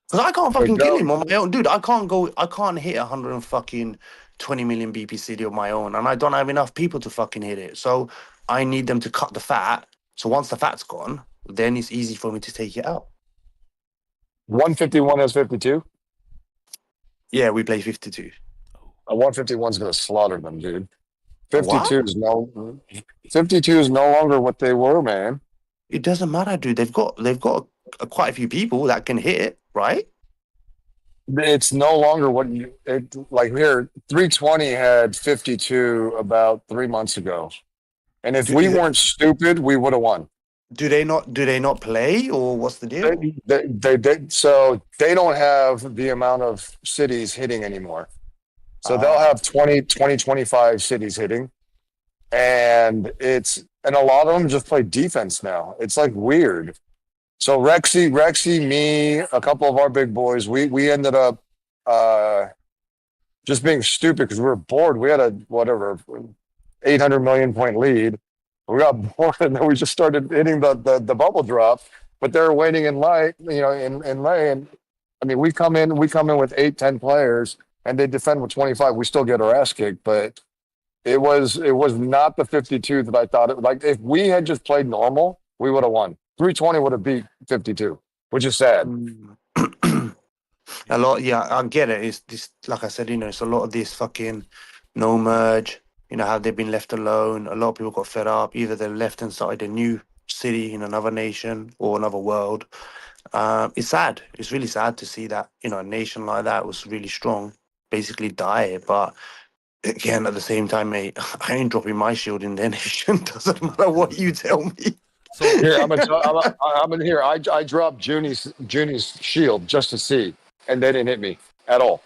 [SPEAKER 3] Because I can't fucking kill
[SPEAKER 13] Joe.
[SPEAKER 3] him on my own, dude. I can't hit 120 million BP city on my own, and I don't have enough people to fucking hit it. So I need them to cut the fat. So once the fat's gone, then it's easy for me to take it out.
[SPEAKER 13] 151 has 52.
[SPEAKER 3] Yeah, we play 52.
[SPEAKER 13] A 151 is going to slaughter them, dude.
[SPEAKER 3] A
[SPEAKER 13] 52 is 52 is no longer what they were, man.
[SPEAKER 3] It doesn't matter, dude. They've got quite a few people that can hit it, right?
[SPEAKER 13] It's no longer what you like here. 320 had 52 about 3 months ago, and if we weren't stupid, we would have won.
[SPEAKER 3] Do they not play, or what's the deal?
[SPEAKER 13] So they don't have the amount of cities hitting anymore. So they'll have 20, 25 cities hitting, and a lot of them just play defense now. It's like weird. So Rexy, me, a couple of our big boys, we ended up just being stupid because we were bored. We had a 800 million point lead. We got bored, and then we just started hitting the bubble drop. But they're waiting in line, in lane. I mean, we come in with 8-10 players, and they defend with 25. We still get our ass kicked, but it was not the 52 that I thought it. Like if we had just played normal, we would have won. 320 would have beat 52, which is sad.
[SPEAKER 3] A lot, yeah, I get it. It's this, like I said, it's a lot of this fucking no merge. How they've been left alone. A lot of people got fed up. Either they left and started a new city in another nation or another world. It's sad. It's really sad to see that a nation like that was really strong, basically die. But again, at the same time, mate, I ain't dropping my shield in their nation. Doesn't matter what you tell me.
[SPEAKER 13] So here, I'm in here. I dropped Junie's shield just to see, and they didn't hit me at all.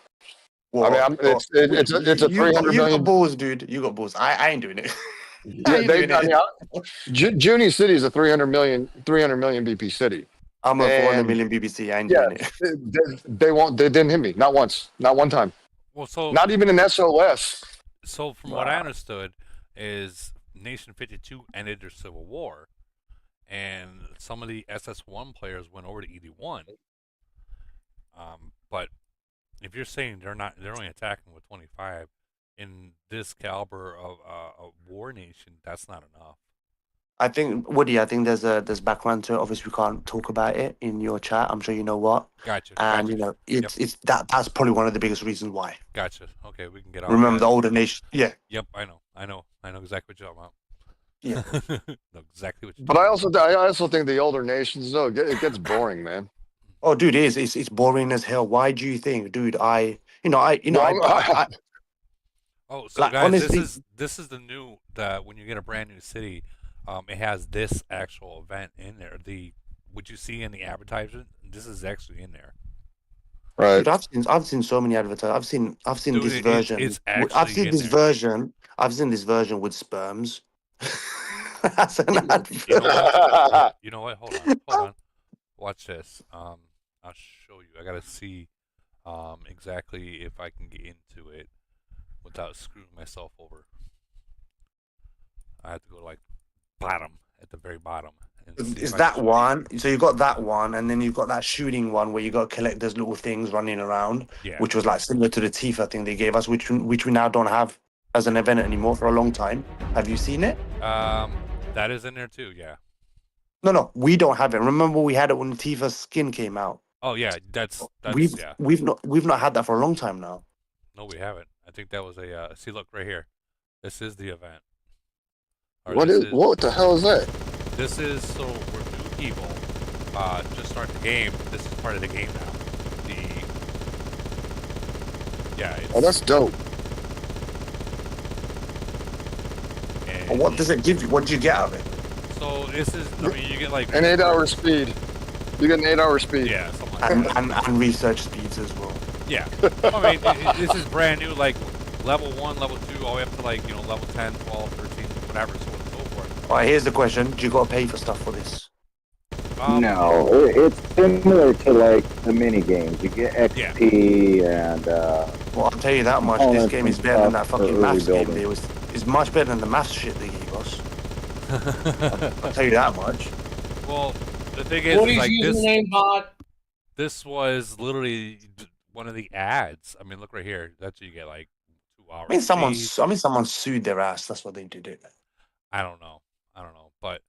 [SPEAKER 3] Well,
[SPEAKER 13] I mean, it's a 300 million.
[SPEAKER 3] You got balls, dude. You got balls. I ain't doing it.
[SPEAKER 13] Junie City is a 300 million BP city.
[SPEAKER 3] I'm a 400 million BBC. I ain't doing
[SPEAKER 13] it. They didn't hit me. Not once. Not one time.
[SPEAKER 2] Well, so
[SPEAKER 13] not even an SOS.
[SPEAKER 2] So from what I understood is Nation 52 ended their civil war, and some of the SS1 players went over to ED1. But if you're saying they're only attacking with 25 in this caliber of a war nation, that's not enough.
[SPEAKER 3] I think, Woody, there's background to it. Obviously, we can't talk about it in your chat. I'm sure you know what.
[SPEAKER 2] Gotcha.
[SPEAKER 3] And it's that's probably one of the biggest reasons why.
[SPEAKER 2] Gotcha. Okay, we can get on.
[SPEAKER 3] Remember the older nation? Yeah.
[SPEAKER 2] Yep, I know exactly what you're talking about.
[SPEAKER 3] Yeah.
[SPEAKER 2] Know exactly what.
[SPEAKER 13] But I also think the older nations, though, it gets boring, man.
[SPEAKER 3] Oh, dude, it's boring as hell. Why do you think, dude? Oh,
[SPEAKER 2] so guys, honestly, this is the new when you get a brand new city, it has this actual event in there. What you see in the advertisement, this is actually in there.
[SPEAKER 13] Right.
[SPEAKER 3] Dude, I've seen so many advertisements. I've seen
[SPEAKER 2] Dude,
[SPEAKER 3] this version. I've seen this version. I've seen this version with sperms. That's an advert.
[SPEAKER 2] You know what? Hold on. Watch this. I'll show you. I gotta see exactly if I can get into it without screwing myself over. I have to go to bottom, at the very bottom.
[SPEAKER 3] Is that one? So you got that one, and then you've got that shooting one where you got to collect those little things running around, which was similar to the Tifa thing they gave us, which we now don't have as an event anymore for a long time. Have you seen it?
[SPEAKER 2] That is in there too, yeah.
[SPEAKER 3] No, we don't have it. Remember we had it when the Tifa skin came out.
[SPEAKER 2] Oh yeah, that's
[SPEAKER 3] we've not had that for a long time now.
[SPEAKER 2] No, we haven't. I think that was a see. Look right here. This is the event.
[SPEAKER 13] What the hell is that?
[SPEAKER 2] This is so we're new people. Just start the game. This is part of the game now.
[SPEAKER 13] Oh, that's dope.
[SPEAKER 3] And what does it give you? What do you get out of it?
[SPEAKER 2] So this is. I mean, you get
[SPEAKER 13] an 8-hour speed. You get an 8-hour speed.
[SPEAKER 2] Yeah, something like that.
[SPEAKER 3] And research speeds as well.
[SPEAKER 2] Yeah. I mean, this is brand new, level 1, level 2, all the way up to level 10, 12, 13, whatever, so on and so forth.
[SPEAKER 3] All right, here's the question: do you got to pay for stuff for this?
[SPEAKER 7] No, it's similar to the mini games. You get XP and.
[SPEAKER 3] Well, I'll tell you that much. This game is better than that fucking maths game. It's much better than the maths shit they gave us. I'll tell you that much.
[SPEAKER 2] Well, the thing is,
[SPEAKER 14] Woody's username bot.
[SPEAKER 2] This was literally one of the ads. I mean, look right here. That's what you get like 2 hours.
[SPEAKER 3] I mean, someone sued their ass. That's what they did it.
[SPEAKER 2] I don't know. But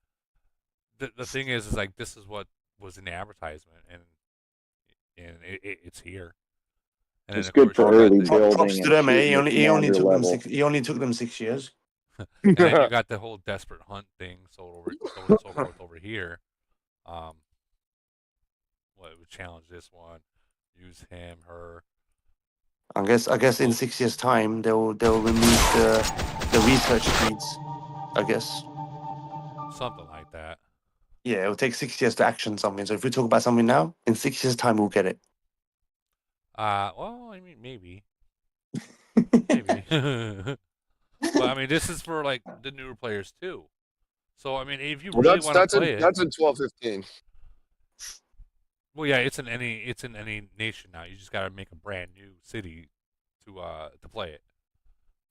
[SPEAKER 2] the thing is like this is what was in the advertisement, and it's here. And
[SPEAKER 7] It's
[SPEAKER 2] then,
[SPEAKER 7] good for early
[SPEAKER 2] the,
[SPEAKER 7] building.
[SPEAKER 3] Props to
[SPEAKER 7] and
[SPEAKER 3] them, eh?
[SPEAKER 7] shooting
[SPEAKER 3] He only
[SPEAKER 7] at
[SPEAKER 3] took
[SPEAKER 7] commander
[SPEAKER 3] them
[SPEAKER 7] level.
[SPEAKER 3] he only took them 6 years.
[SPEAKER 2] and then you got the whole desperate hunt thing so forth over here. What would challenge this one? Use him, her.
[SPEAKER 3] I guess in 6 years' time they'll remove the research feeds. I guess.
[SPEAKER 2] Something like that.
[SPEAKER 3] Yeah, it'll take 6 years to action something. So if we talk about something now, in 6 years' time we'll get it.
[SPEAKER 2] Well, I mean, maybe. Maybe. But I mean, this is for like the newer players too. So I mean, if you really want to play it,
[SPEAKER 13] that's in 12-15.
[SPEAKER 2] well, yeah, it's in any nation now. You just got to make a brand new city to play it.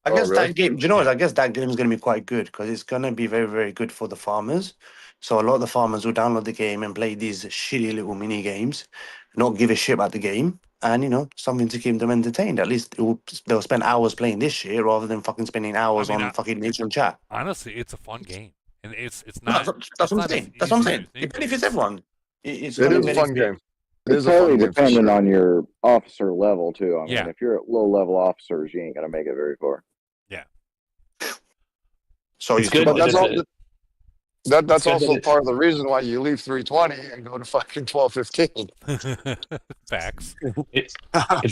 [SPEAKER 3] I guess
[SPEAKER 13] really?
[SPEAKER 3] that game. Do you know what? I guess that game is going to be quite good because it's going to be very, very good for the farmers. So a lot of the farmers will download the game and play these shitty little mini games, not give a shit about the game, and something to keep them entertained. At least they'll spend hours playing this shit rather than fucking spending hours on fucking nation chat.
[SPEAKER 2] Honestly, it's a fun game, and it's
[SPEAKER 3] No,
[SPEAKER 2] not.
[SPEAKER 3] that's what I'm saying. That's what I'm saying. It benefits everyone.
[SPEAKER 13] It is a fun game. It is
[SPEAKER 7] It's
[SPEAKER 13] a fun
[SPEAKER 7] totally
[SPEAKER 13] game for
[SPEAKER 7] dependent
[SPEAKER 13] sure.
[SPEAKER 7] on your officer level too. I mean,
[SPEAKER 2] Yeah.
[SPEAKER 7] if you're at low level officers, you ain't gonna make it very far.
[SPEAKER 2] Yeah.
[SPEAKER 3] So
[SPEAKER 10] It's good.
[SPEAKER 13] But that's
[SPEAKER 10] that
[SPEAKER 13] that's
[SPEAKER 10] good
[SPEAKER 13] also
[SPEAKER 10] that
[SPEAKER 13] part of the reason why you leave 320 and go to fucking 12-15.
[SPEAKER 2] Facts.
[SPEAKER 10] it's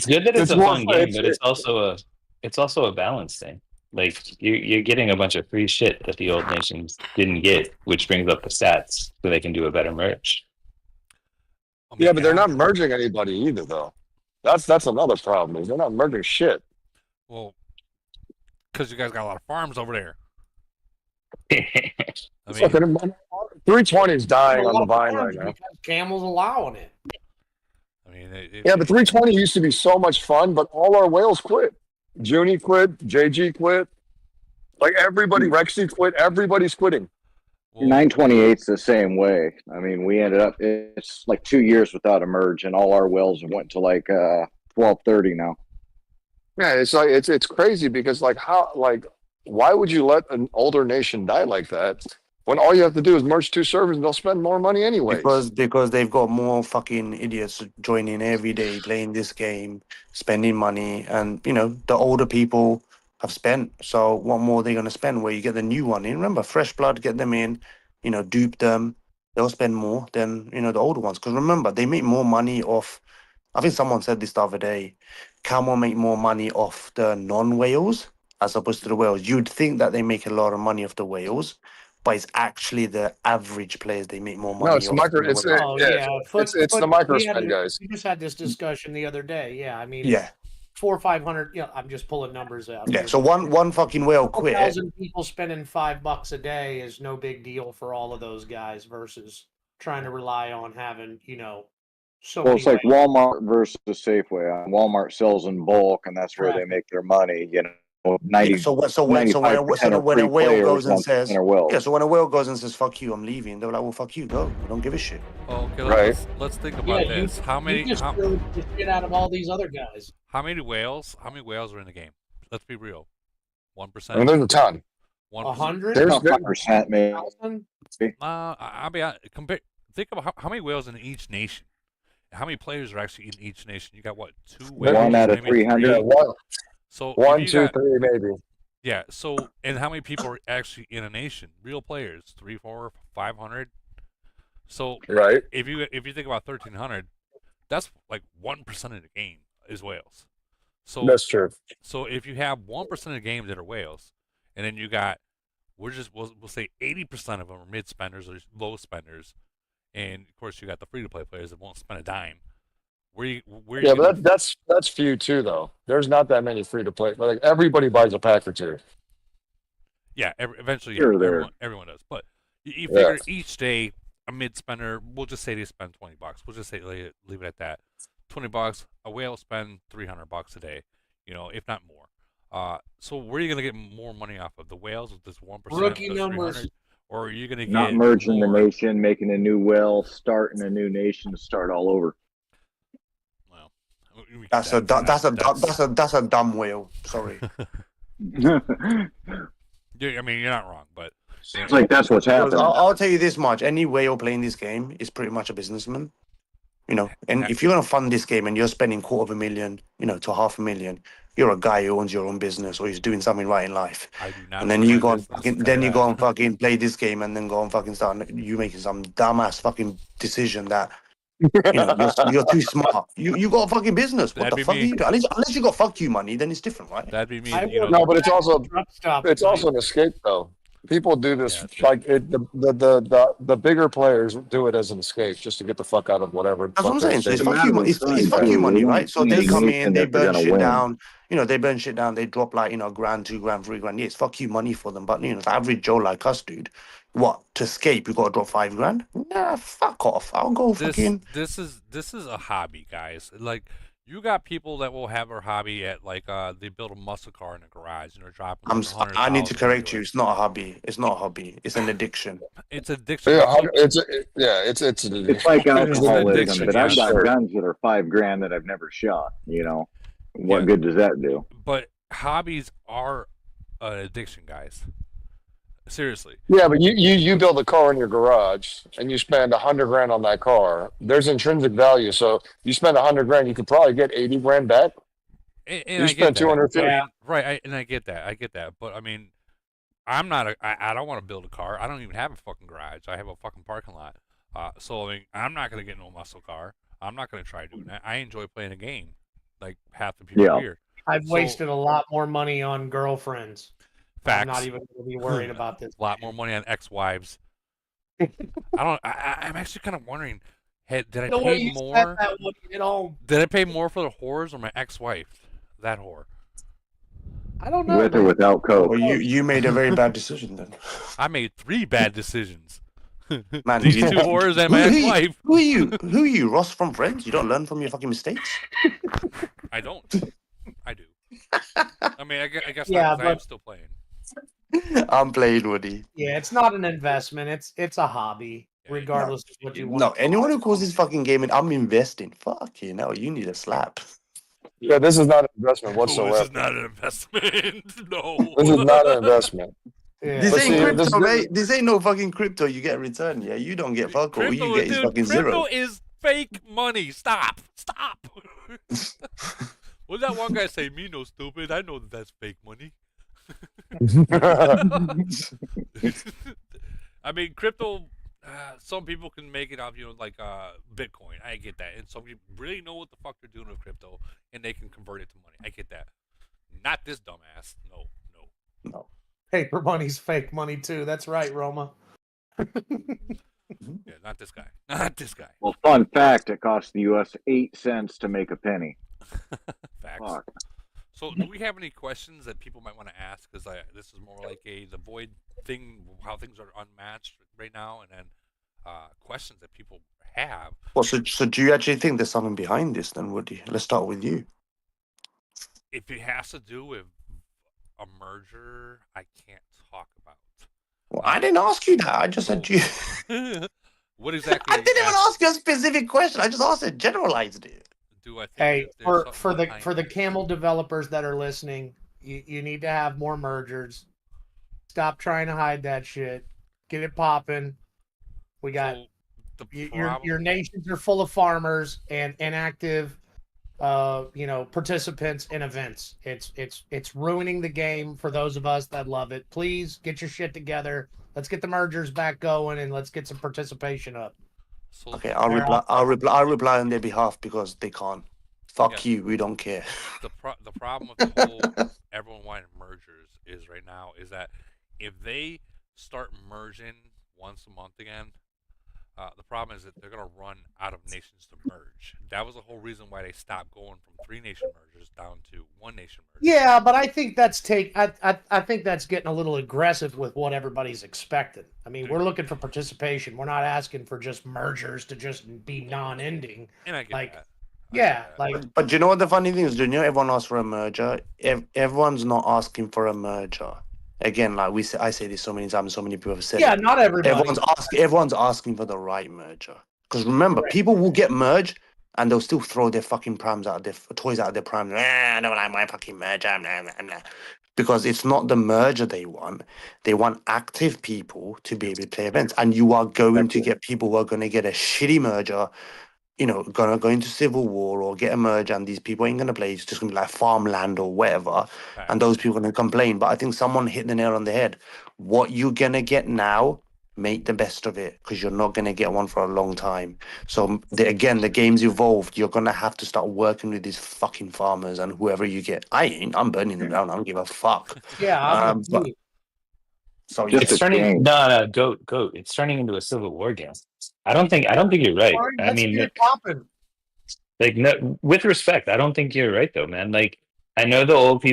[SPEAKER 10] good that it's a
[SPEAKER 13] more
[SPEAKER 10] fun
[SPEAKER 13] fun.
[SPEAKER 10] game, but it's also a balance thing. Like you're getting a bunch of free shit that the old nations didn't get, which brings up the stats so they can do a better merge.
[SPEAKER 2] I mean,
[SPEAKER 13] Yeah, but they're not merging anybody either, though. That's another problem. Is they're not merging shit.
[SPEAKER 2] Well, because you guys got a lot of farms over there. I mean,
[SPEAKER 13] Fucking 320 is dying on the vine right now.
[SPEAKER 14] Because Camel's allowing it.
[SPEAKER 2] I mean,
[SPEAKER 13] Yeah, but 320 used to be so much fun, but all our whales quit. Junie quit, JG quit. Like everybody, Rexy quit. Everybody's quitting.
[SPEAKER 7] 928's the same way. I mean, we ended up, it's like 2 years without a merge, and all our wells went to like 1230 now.
[SPEAKER 13] Yeah, it's like it's crazy because why would you let an older nation die like that when all you have to do is merge 2 servers and they'll spend more money anyway?
[SPEAKER 3] Because they've got more fucking idiots joining every day, playing this game, spending money, and the older people have spent. So what more are they going to spend? Where you get the new one in? Remember, fresh blood, get them in, dupe them. They'll spend more than the older ones. Because remember, they make more money off. I think someone said this the other day. Camel make more money off the non-whales as opposed to the whales. You'd think that they make a lot of money off the whales, but it's actually the average players they make more money.
[SPEAKER 13] No, it's the micro. It's the micro spend guys.
[SPEAKER 14] We just had this discussion the other day. Yeah, I mean,
[SPEAKER 3] Yeah.
[SPEAKER 14] 400 or 500. I'm just pulling numbers out.
[SPEAKER 3] Yeah. So one fucking whale quit.
[SPEAKER 14] 1,000 people spending $5 a day is no big deal for all of those guys versus trying to rely on having so.
[SPEAKER 7] Well,
[SPEAKER 14] many
[SPEAKER 7] it's like
[SPEAKER 14] ways.
[SPEAKER 7] Walmart versus Safeway. Walmart sells in bulk, and that's where they make their money. 90.
[SPEAKER 3] So when a whale goes and says, so when a whale goes and says, "Fuck you, I'm leaving," they're like, "Well, fuck you, go. I don't give a shit."
[SPEAKER 2] Okay,
[SPEAKER 3] Right.
[SPEAKER 2] let's think about this. How many?
[SPEAKER 14] You just killed the shit out of all these other guys.
[SPEAKER 2] How many whales? How many whales are in the game? Let's be real. 1%.
[SPEAKER 13] I mean, there's a ton.
[SPEAKER 2] 100.
[SPEAKER 7] There's 5%, maybe.
[SPEAKER 2] I'll be honest. Think about how many whales in each nation. How many players are actually in each nation? You got what? 2 whales.
[SPEAKER 7] One out of
[SPEAKER 2] maybe
[SPEAKER 7] 300.
[SPEAKER 2] 3?
[SPEAKER 13] One.
[SPEAKER 2] So
[SPEAKER 13] 1,
[SPEAKER 2] if
[SPEAKER 13] 2,
[SPEAKER 2] you got-
[SPEAKER 13] 3, maybe.
[SPEAKER 2] Yeah. So and how many people are actually in a nation? Real players, 3, 4, 500. So
[SPEAKER 13] right.
[SPEAKER 2] If you think about 1,300, that's like 1% of the game is whales. So
[SPEAKER 13] That's true.
[SPEAKER 2] So if you have 1% of the game that are whales, and then you got we'll say 80% of them are mid spenders or low spenders, and of course you got the free to play players that won't spend a dime.
[SPEAKER 13] Yeah, but that's few too, though. There's not that many free to play. Like everybody buys a pack or two.
[SPEAKER 2] Yeah, eventually,
[SPEAKER 13] Sure,
[SPEAKER 2] everyone does. But you figure each day a mid spender, we'll just say they spend $20. We'll just say leave it at that. $20. A whale spend $300 a day, if not more. So where are you gonna get more money off of? The whales with this 1%?
[SPEAKER 14] Rookie numbers.
[SPEAKER 2] Or are you gonna
[SPEAKER 7] Not
[SPEAKER 2] get
[SPEAKER 7] merging
[SPEAKER 2] more?
[SPEAKER 7] the nation, making a new well, starting a new nation to start all over.
[SPEAKER 3] That's a dumb whale. Sorry.
[SPEAKER 2] I mean, you're not wrong, but
[SPEAKER 7] Seems like that's what's
[SPEAKER 3] Because
[SPEAKER 7] happening.
[SPEAKER 3] I'll tell you this much: any whale playing this game is pretty much a businessman. You know, and if you're gonna fund this game and you're spending $250,000, to $500,000, you're a guy who owns your own business or he's doing something right in life.
[SPEAKER 2] I do not.
[SPEAKER 3] And then you go and go and fucking play this game and then go and fucking start you making some dumbass fucking decision that you're too smart. You got a fucking business. What
[SPEAKER 2] That'd
[SPEAKER 3] the
[SPEAKER 2] be
[SPEAKER 3] fuck
[SPEAKER 2] me.
[SPEAKER 3] are you doing? Unless you got fuck you money, then it's different, right?
[SPEAKER 2] That'd be me.
[SPEAKER 13] No, but it's also an escape though. People do this like the bigger players do it as an escape just to get the fuck out of whatever.
[SPEAKER 3] That's what I'm
[SPEAKER 13] fuck
[SPEAKER 3] saying. So
[SPEAKER 13] they're
[SPEAKER 3] it's
[SPEAKER 13] doing.
[SPEAKER 3] fuck you. It's fuck you money, right? So they come in, they burn shit down. They burn shit down. They drop like $1,000, $2,000, $3,000. Yeah, it's fuck you money for them. But the average Joe like us, dude, what to escape? You got to drop $5,000? Nah, fuck off. I'll go fucking.
[SPEAKER 2] This is a hobby, guys. Like you got people that will have their hobby at like they build a muscle car in a garage and they're dropping.
[SPEAKER 3] I need to correct you. It's not a hobby. It's not a hobby. It's an addiction.
[SPEAKER 2] It's addiction.
[SPEAKER 13] Yeah, it's an addiction.
[SPEAKER 7] It's like alcoholism,
[SPEAKER 13] addiction,
[SPEAKER 7] but I've got
[SPEAKER 13] sure.
[SPEAKER 7] guns that are $5,000 that I've never shot. What good does that do?
[SPEAKER 2] But hobbies are an addiction, guys. Seriously.
[SPEAKER 13] Yeah, but you build a car in your garage and you spend $100,000 on that car. There's intrinsic value, so you spend $100,000, you could probably get $80,000 back.
[SPEAKER 2] And
[SPEAKER 13] you spend $250,000.
[SPEAKER 2] Right, and I get that. But I mean, I'm not. I don't want to build a car. I don't even have a fucking garage. I have a fucking parking lot. So I mean, I'm not gonna get no muscle car. I'm not gonna try doing that. I enjoy playing a game, like half the people here.
[SPEAKER 14] I've wasted a lot more money on girlfriends.
[SPEAKER 2] Facts.
[SPEAKER 14] I'm not even going to be worried about this.
[SPEAKER 2] A lot more money on ex-wives. I'm actually kind of wondering. Did I pay more? Did I pay more for the whores or my ex-wife? That whore.
[SPEAKER 14] I don't know.
[SPEAKER 7] With or without coke.
[SPEAKER 3] Well, you made a very bad decision then.
[SPEAKER 2] I made 3 bad decisions.
[SPEAKER 3] Man,
[SPEAKER 2] These 2 whores and my ex-wife.
[SPEAKER 3] Who are you? Who are you? Ross from Friends? You don't learn from your fucking mistakes?
[SPEAKER 2] I don't. I do. I mean, I guess
[SPEAKER 14] Yeah,
[SPEAKER 2] not, 'cause I am
[SPEAKER 14] but-
[SPEAKER 2] still playing.
[SPEAKER 3] I'm playing Woody.
[SPEAKER 14] Yeah, it's not an investment. It's a hobby, regardless of what you want.
[SPEAKER 3] No, anyone who calls this fucking gaming, I'm investing. Fuck you. No, you need a slap.
[SPEAKER 13] Yeah, this is not an investment whatsoever.
[SPEAKER 2] This is not an investment. No.
[SPEAKER 13] This is not an investment.
[SPEAKER 3] This
[SPEAKER 13] But
[SPEAKER 3] ain't
[SPEAKER 13] see,
[SPEAKER 3] crypto,
[SPEAKER 13] this-
[SPEAKER 3] mate. This ain't no fucking crypto. You get a return. Yeah, you don't get fuck all.
[SPEAKER 2] Crypto,
[SPEAKER 3] You get is
[SPEAKER 2] dude,
[SPEAKER 3] fucking
[SPEAKER 2] crypto
[SPEAKER 3] zero.
[SPEAKER 2] is fake money. Stop. What did that one guy say? Me no stupid. I know that that's fake money. I mean, crypto. Some people can make it off, like Bitcoin. I get that, and some people really know what the fuck they're doing with crypto, and they can convert it to money. I get that. Not this dumbass. No.
[SPEAKER 14] Paper money's fake money too. That's right, Roma.
[SPEAKER 2] Yeah, not this guy. Not this guy.
[SPEAKER 7] Well, fun fact: it costs the U.S. 8 cents to make a penny.
[SPEAKER 2] Facts.
[SPEAKER 7] Fuck.
[SPEAKER 2] So, do we have any questions that people might want to ask? Because this is more like the void thing, how things are unmatched right now, and then questions that people have.
[SPEAKER 3] Well, so do you actually think there's something behind this then, Woody? Let's start with you.
[SPEAKER 2] If it has to do with a merger, I can't talk about.
[SPEAKER 3] Well, I didn't ask you that. I just said you.
[SPEAKER 2] What exactly?
[SPEAKER 3] I didn't even ask you a specific question. I just asked it, generalized it.
[SPEAKER 2] Do I think
[SPEAKER 14] Hey,
[SPEAKER 2] that there's
[SPEAKER 14] for
[SPEAKER 2] something
[SPEAKER 14] the camel developers that are listening, you need to have more mergers. Stop trying to hide that shit. Get it popping. We got your nations are full of farmers and inactive participants in events. It's ruining the game for those of us that love it. Please get your shit together. Let's get the mergers back going and let's get some participation up.
[SPEAKER 3] Okay, I'll reply on their behalf because they can't. Fuck you. We don't care.
[SPEAKER 2] The problem with the whole everyone wanting mergers is right now is that if they start merging once a month again, the problem is that they're going to run out of nations to merge. That was the whole reason why they stopped going from 3 nation mergers down to 1 nation merger.
[SPEAKER 14] Yeah, but I think that's I think that's getting a little aggressive with what everybody's expecting. I mean, we're looking for participation. We're not asking for just mergers to just be non-ending.
[SPEAKER 2] And I get that.
[SPEAKER 14] Yeah, like.
[SPEAKER 3] But you know what the funny thing is, Junior? Everyone asks for a merger. Everyone's not asking for a merger. Again, like I say this so many times, so many people have said.
[SPEAKER 14] Yeah,
[SPEAKER 3] it.
[SPEAKER 14] not everybody.
[SPEAKER 3] Everyone's asking for the right merger. Because remember, people will get merged and they'll still throw their fucking prams out of their toys out of their prams. I don't like my fucking merger, blah, blah, blah. Because it's not the merger they want. They want active people to be able to play events, and you are going to get people who are going to get a shitty merger. You know, gonna go into civil war or get a merge, and these people ain't gonna play. It's just gonna be like farmland or whatever, and those people are gonna complain. But I think someone hit the nail on the head. What you're gonna get now, make the best of it, because you're not gonna get one for a long time. So again, the game's evolved. You're gonna have to start working with these fucking farmers and whoever you get. I'm burning them down. I don't give a fuck.
[SPEAKER 14] Yeah,
[SPEAKER 3] but, so
[SPEAKER 10] It's turning goat. It's turning into a civil war game. I don't think you're right.
[SPEAKER 14] Fine,
[SPEAKER 10] I
[SPEAKER 14] let's
[SPEAKER 10] mean,
[SPEAKER 14] get it popping.
[SPEAKER 10] like, no, with respect, I don't think you're right though, man. Like, I know the old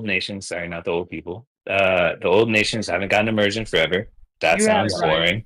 [SPEAKER 10] nations. Sorry, not the old people. The old nations haven't gotten emergent forever. That sounds boring.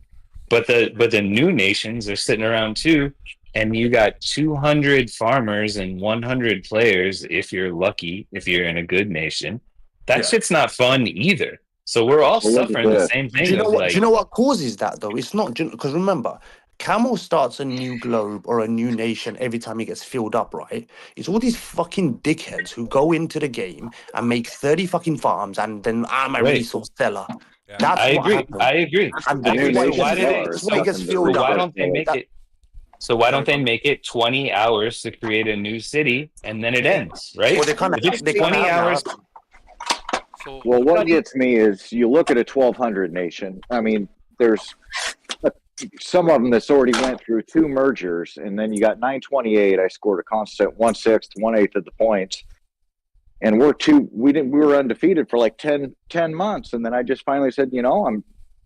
[SPEAKER 10] But the new nations are sitting around too, and you got 200 farmers and 100 players if you're lucky, if you're in a good nation. That shit's not fun either. So we're all suffering the same thing.
[SPEAKER 3] Do you know what causes that though? It's not because remember, Camel starts a new globe or a new nation every time he gets filled up, right? It's all these fucking dickheads who go into the game and make 30 fucking farms, and then I'm a resource seller. That's
[SPEAKER 10] I
[SPEAKER 3] what
[SPEAKER 10] agree.
[SPEAKER 3] happens.
[SPEAKER 10] I agree.
[SPEAKER 3] And
[SPEAKER 10] I agree.
[SPEAKER 3] that's why it gets filled up.
[SPEAKER 10] Why don't they make it? So why don't they make it 20 hours to create a new city and then it ends, right?
[SPEAKER 3] Well, they kind of
[SPEAKER 10] If it's 20 hours.
[SPEAKER 7] Well, what gets me is you look at a 1200 nation. I mean, there's some of them that's already went through 2 mergers, and then you got 928. I scored a constant 1/6, 1/8 of the points, and we were undefeated for like 10 months, and then I just finally said,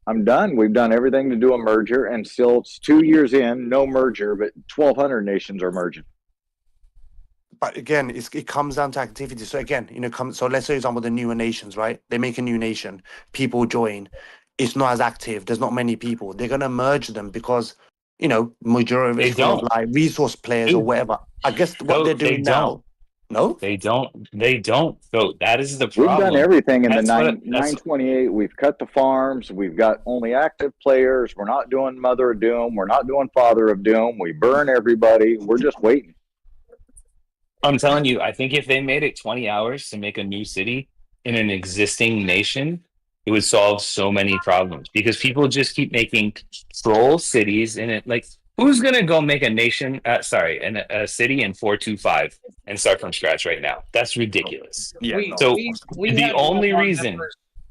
[SPEAKER 7] I'm done. We've done everything to do a merger, and still it's 2 years in, no merger, but 1200 nations are merging.
[SPEAKER 3] But again, it comes down to activity. So again, so let's say, for example, the newer nations, right? They make a new nation, people join. It's not as active. There's not many people. They're gonna merge them because, majority of it's full of like resource players or whatever. I guess what they're doing now. No,
[SPEAKER 10] they don't. So that is the problem.
[SPEAKER 7] We've done everything in the 928. We've cut the farms. We've got only active players. We're not doing Mother of Doom. We're not doing Father of Doom. We burn everybody. We're just waiting.
[SPEAKER 10] I'm telling you, I think if they made it 20 hours to make a new city in an existing nation, it would solve so many problems because people just keep making troll cities in it. Like, who's going to go make a a city in 425 and start from scratch right now? That's ridiculous.
[SPEAKER 14] Yeah. We
[SPEAKER 10] the
[SPEAKER 14] had
[SPEAKER 10] only
[SPEAKER 14] one
[SPEAKER 10] reason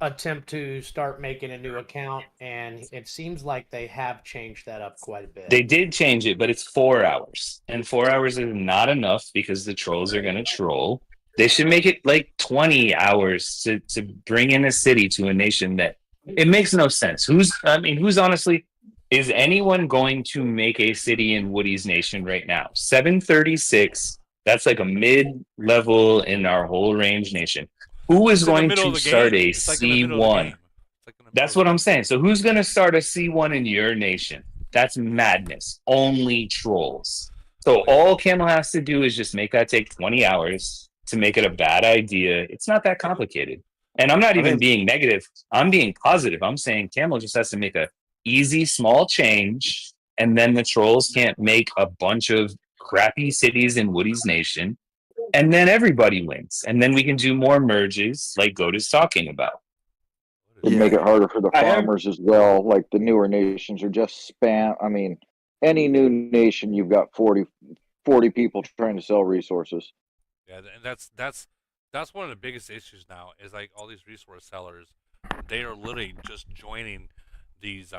[SPEAKER 14] attempt to start making a new account, and it seems like they have changed that up quite a bit.
[SPEAKER 10] They did change it, but it's 4 hours, and 4 hours is not enough because the trolls are going to troll. They should make it like 20 hours to bring in a city to a nation that it makes no sense. Who's honestly, is anyone going to make a city in Woody's nation right now? 736. That's like a mid-level in our whole range nation. Who is going to start a C1? That's what I'm saying. So who's going to start a C1 in your nation? That's madness. Only trolls. So all Camel has to do is just make that take 20 hours to make it a bad idea. It's not that complicated. And I'm not even being negative. I'm being positive. I'm saying Camel just has to make a easy, small change, and then the trolls can't make a bunch of crappy cities in Woody's nation. And then everybody wins. And then we can do more merges like Goat is talking about.
[SPEAKER 7] It'd make it harder for the farmers as well. Like the newer nations are just spam. I mean, any new nation, you've got 40 people trying to sell resources.
[SPEAKER 2] Yeah, and that's one of the biggest issues now is like all these resource sellers, they are literally just joining these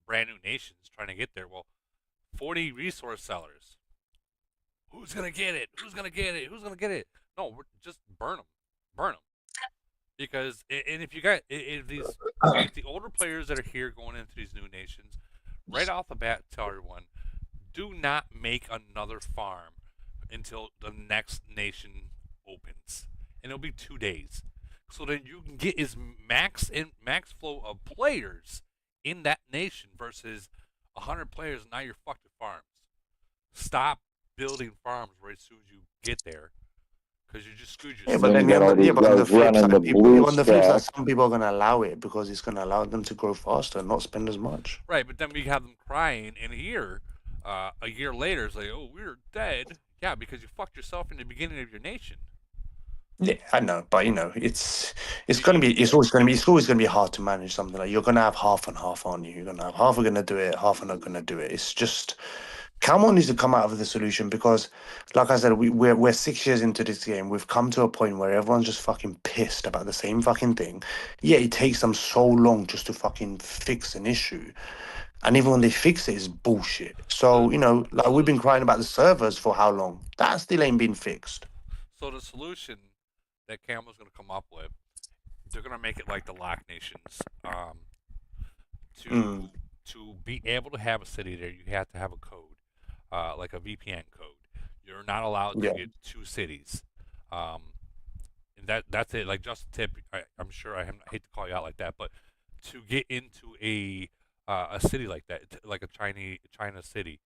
[SPEAKER 2] brand new nations trying to get there. Well, 40 resource sellers. Who's gonna get it? Who's gonna get it? Who's gonna get it? No, we're just burn them, because if the older players that are here going into these new nations, right off the bat, tell everyone, do not make another farm until the next nation opens, and it'll be 2 days, so that you can get as max flow of players in that nation versus 100 players. Now you're fucked with farms. Stop building farms right as soon as you get there, because you just screwed yourself.
[SPEAKER 3] Yeah, but then on the flip side, some people are going to allow it because it's going to allow them to grow faster and not spend as much.
[SPEAKER 2] Right, but then we have them crying, and here, A year later, it's like, oh, we're dead. Yeah, because you fucked yourself in the beginning of your nation.
[SPEAKER 3] Yeah, I know, but it's always gonna be hard to manage something like you're gonna have half and half, aren't you? You're gonna have half are gonna do it, half are not gonna do it. It's just Camel needs to come out of the solution because, like I said, we're 6 years into this game. We've come to a point where everyone's just fucking pissed about the same fucking thing. Yeah, it takes them so long just to fucking fix an issue. And even when they fix it, it's bullshit. So, like we've been crying about the servers for how long? That still ain't been fixed.
[SPEAKER 2] So the solution that Camel's going to come up with, they're going to make it like the Lock Nations. To be able to have a city there, you have to have a code, like a VPN code. You're not allowed to get 2 cities. And that's it. Like just a tip. I'm sure I hate to call you out like that, but to get into a city like that, like a China city,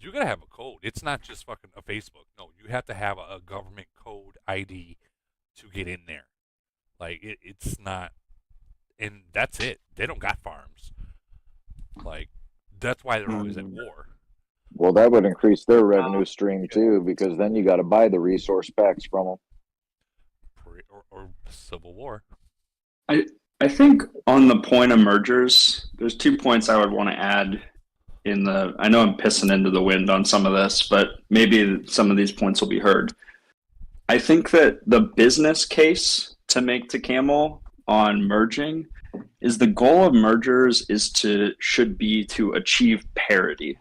[SPEAKER 2] you gotta have a code. It's not just fucking a Facebook. No, you have to have a government code ID to get in there. Like it's not, and that's it. They don't got farms. Like that's why they're always at war.
[SPEAKER 7] Well, that would increase their revenue stream too, because then you got to buy the resource packs from them.
[SPEAKER 2] Or Civil War.
[SPEAKER 9] I think on the point of mergers, there's 2 points I would want to add. I know I'm pissing into the wind on some of this, but maybe some of these points will be heard. I think that the business case to make to Camel on merging is the goal of mergers should be to achieve parity.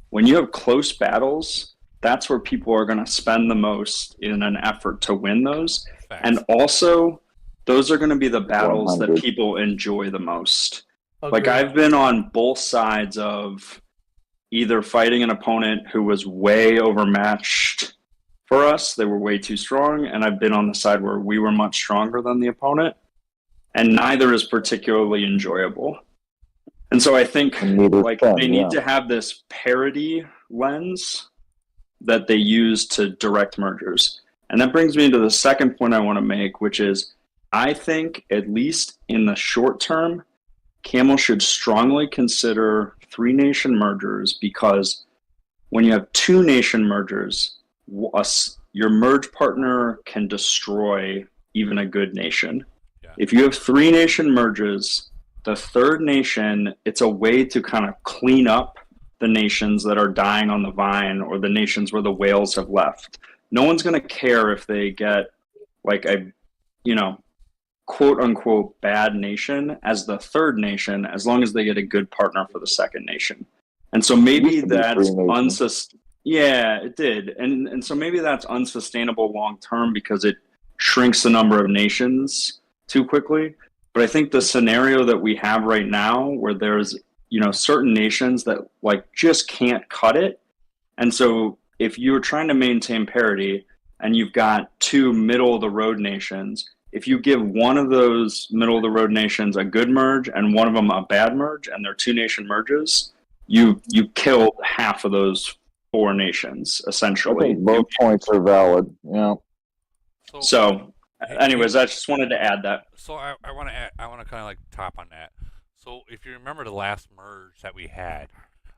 [SPEAKER 9] When you have close battles, that's where people are going to spend the most in an effort to win those. Facts. And also, those are going to be the battles 100. That people enjoy the most. Okay. Like I've been on both sides of either fighting an opponent who was way overmatched for us, they were way too strong, and I've been on the side where we were much stronger than the opponent, and neither is particularly enjoyable. And so I think they need to have this parity lens that they use to direct mergers. And that brings me to the second point I want to make, which is I think, at least in the short term, Camel should strongly consider 3 nation mergers, because when you have 2 nation mergers, your merge partner can destroy even a good nation. Yeah. If you have 3 nation merges, the 3rd nation, it's a way to kind of clean up the nations that are dying on the vine, or the nations where the whales have left. No one's going to care if they get like a, quote unquote bad nation as the 3rd nation, as long as they get a good partner for the 2nd nation. And so maybe that's yeah, it did. And so maybe that's unsustainable long term because it shrinks the number of nations too quickly. But I think the scenario that we have right now, where there's certain nations that just can't cut it, and so if you're trying to maintain parity and you've got 2 middle of the road nations, if you give one of those middle of the road nations a good merge and one of them a bad merge, and they're 2 nation merges, you killed half of those 4 nations essentially.
[SPEAKER 7] I think both points are valid. Yeah.
[SPEAKER 9] So anyways, I just wanted to add that.
[SPEAKER 2] So I want to kind of top on that. So if you remember the last merge that we had,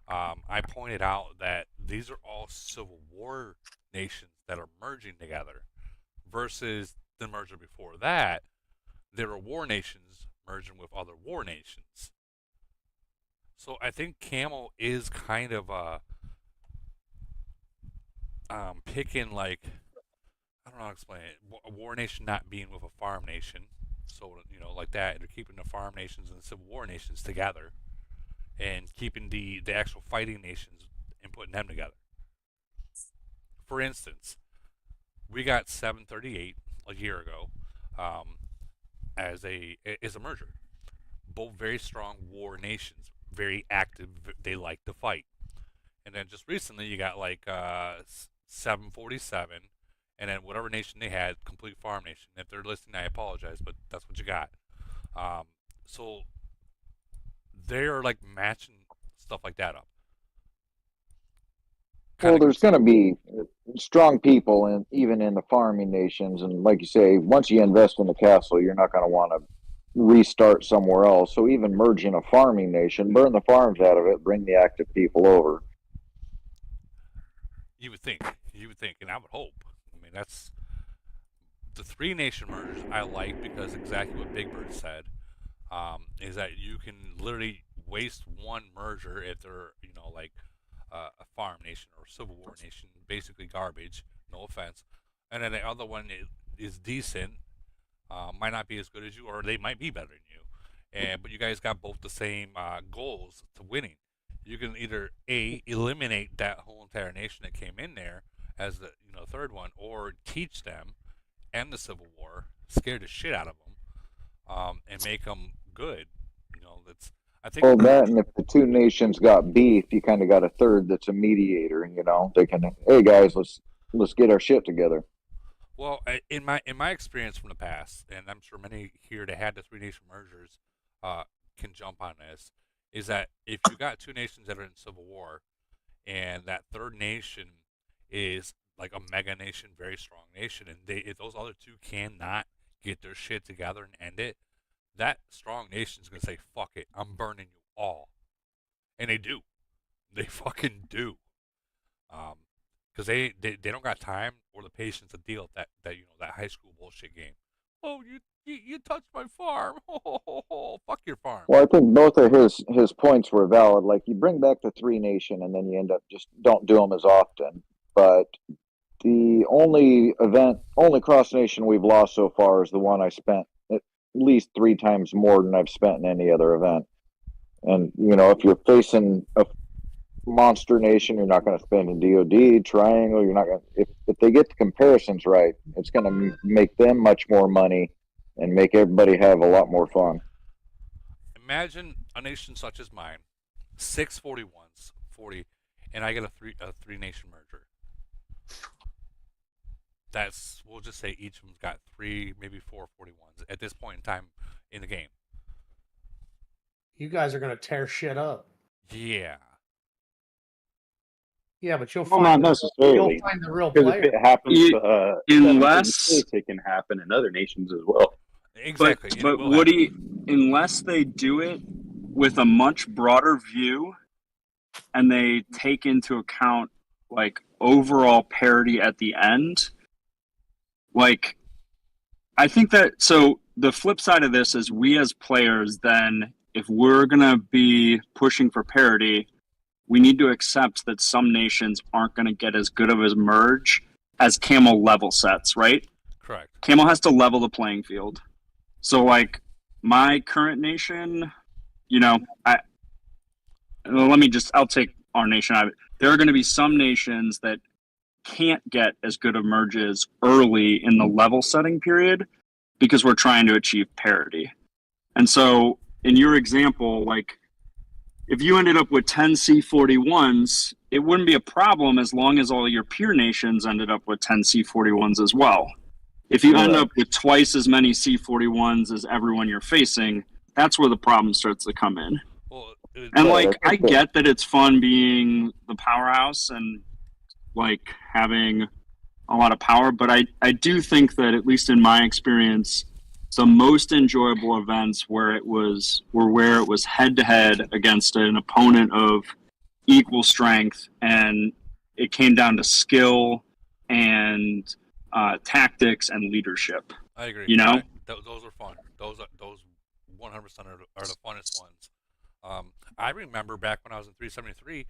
[SPEAKER 2] I pointed out that these are all Civil War nations that are merging together, versus the merger before that, there were war nations merging with other war nations. So I think Camel is kind of picking I don't know how to explain it. A war nation not being with a farm nation, so like that. They're keeping the farm nations and the Civil War nations together, and keeping the actual fighting nations and putting them together. For instance, we got 738 a year ago as a merger. Both very strong war nations, very active. They like to fight. And then just recently, you got 747, and then whatever nation they had, complete farm nation. If they're listening, I apologize, but that's what you got. So they're matching stuff like that up.
[SPEAKER 7] Well, there's going to be strong people even in the farming nations, and like you say, once you invest in the castle, you're not going to want to restart somewhere else. So even merging a farming nation, burn the farms out of it, bring the active people over.
[SPEAKER 2] You would think, and I would hope. I mean, that's the 3-nation mergers I like because exactly what Big Bird said is that you can literally waste one merger if they're, like a farm nation or a Civil War nation, basically garbage. No offense. And then the other one is decent, might not be as good as you, or they might be better than you. But you guys got both the same goals to winning. You can either eliminate that whole entire nation that came in there as the third one, or teach them, end the Civil War, scare the shit out of them, and make them good. I think.
[SPEAKER 7] Well, that, and if the two nations got beef, you kind of got a third that's a mediator, and they can, hey guys, let's get our shit together.
[SPEAKER 2] Well, in my experience from the past, and I'm sure many here that had the 3-nation mergers can jump on this, is that if you got two nations that are in civil war, and that third nation is like a mega nation, very strong nation, and if those other two cannot get their shit together and end it, that strong nation's gonna say, "Fuck it, I'm burning you all," and they do. They fucking do. Because they don't got time or the patience to deal with that high school bullshit game. Oh, you touched my farm. Fuck your farm.
[SPEAKER 7] Well, I think both of his points were valid. Like, you bring back the 3-nation, and then you end up just don't do them as often. But the only cross nation we've lost so far is the one I spent at least 3 times more than I've spent in any other event. And if you're facing a monster nation, you're not going to spend in DoD triangle. You're not going to, if they get the comparisons right, it's going to make them much more money and make everybody have a lot more fun.
[SPEAKER 2] Imagine a nation such as mine, 6 41s, 40, and I get a 3-nation merger. We'll just say each of them's got 3, maybe 4 41s at this point in time in the game.
[SPEAKER 14] You guys are going to tear shit up.
[SPEAKER 2] Yeah.
[SPEAKER 14] Yeah, but you'll
[SPEAKER 11] not
[SPEAKER 14] find
[SPEAKER 11] necessarily.
[SPEAKER 14] You'll find the real
[SPEAKER 11] Because
[SPEAKER 14] player.
[SPEAKER 11] if it happens to
[SPEAKER 5] unless
[SPEAKER 11] it can happen in other nations as well.
[SPEAKER 2] Exactly.
[SPEAKER 5] But Woody, unless they do it with a much broader view and they take into account like overall parity at the end, like I think that, so the flip side of this is we as players, then if we're going to be pushing for parity, we need to accept that some nations aren't going to get as good of a merge as Camel level sets, right?
[SPEAKER 2] Correct.
[SPEAKER 5] Camel has to level the playing field. So, like, my current nation, I'll take our nation out of it. There are going to be some nations that can't get as good of merges early in the level setting period because we're trying to achieve parity. And so, in your example, like, if you ended up with 10 C41s, it wouldn't be a problem as long as all your peer nations ended up with 10 C41s as well. If you end up with twice as many C41s as everyone you're facing, that's where the problem starts to come in. And I get that it's fun being the powerhouse and like having a lot of power, but I do think that, at least in my experience, the most enjoyable events were where it was head to head against an opponent of equal strength, and it came down to skill and tactics and leadership.
[SPEAKER 2] I agree. Those are fun. Those 100% are the funnest ones. I remember back when I was in 373,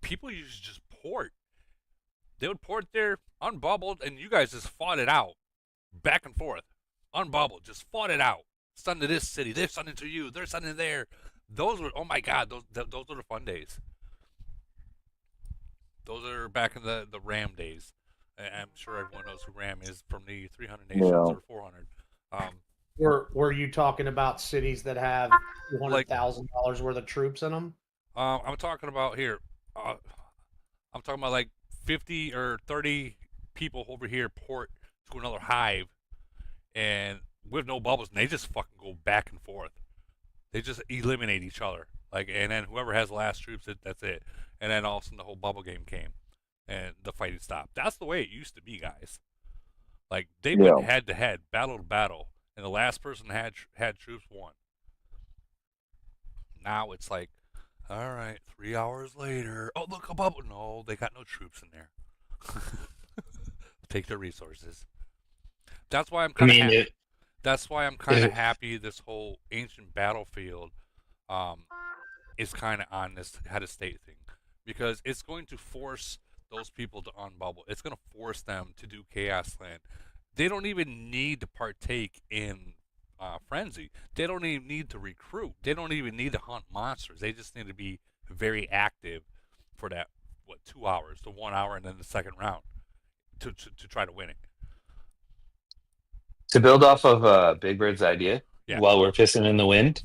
[SPEAKER 2] people used to just port. They would port there unbubbled, and you guys just fought it out, back and forth. Unbubbled, just fought it out. Send to this city, they're sending to you, they're sending there. Those were, oh my God, those were the fun days. Those are back in the RAM days. I'm sure everyone knows who RAM is from the 300 nations or 400.
[SPEAKER 14] Were you talking about cities that have $200,000 worth of troops in them?
[SPEAKER 2] I'm talking about here. I'm talking about like 50 or 30 people over here port to another hive, and with no bubbles, and they just fucking go back and forth. They just eliminate each other, and then whoever has the last troops, that's it. And then all of a sudden the whole bubble game came, and the fighting stopped. That's the way it used to be, guys. Like, they went head to head, battle to battle, and the last person had troops won. Now it's like, all right, 3 hours later. Oh, look, a bubble. No, they got no troops in there. Take their resources. That's why I'm kind of happy. That's why I'm kind of happy this whole ancient battlefield is kind of on this head of state thing, because it's going to force those people to unbubble. It's going to force them to do Chaos Land. They don't even need to partake in Frenzy. They don't even need to recruit. They don't even need to hunt monsters. They just need to be very active for that 2 hours, the 1 hour, and then the second round to try to win it.
[SPEAKER 10] To build off of Big Bird's idea, while we're pissing in the wind,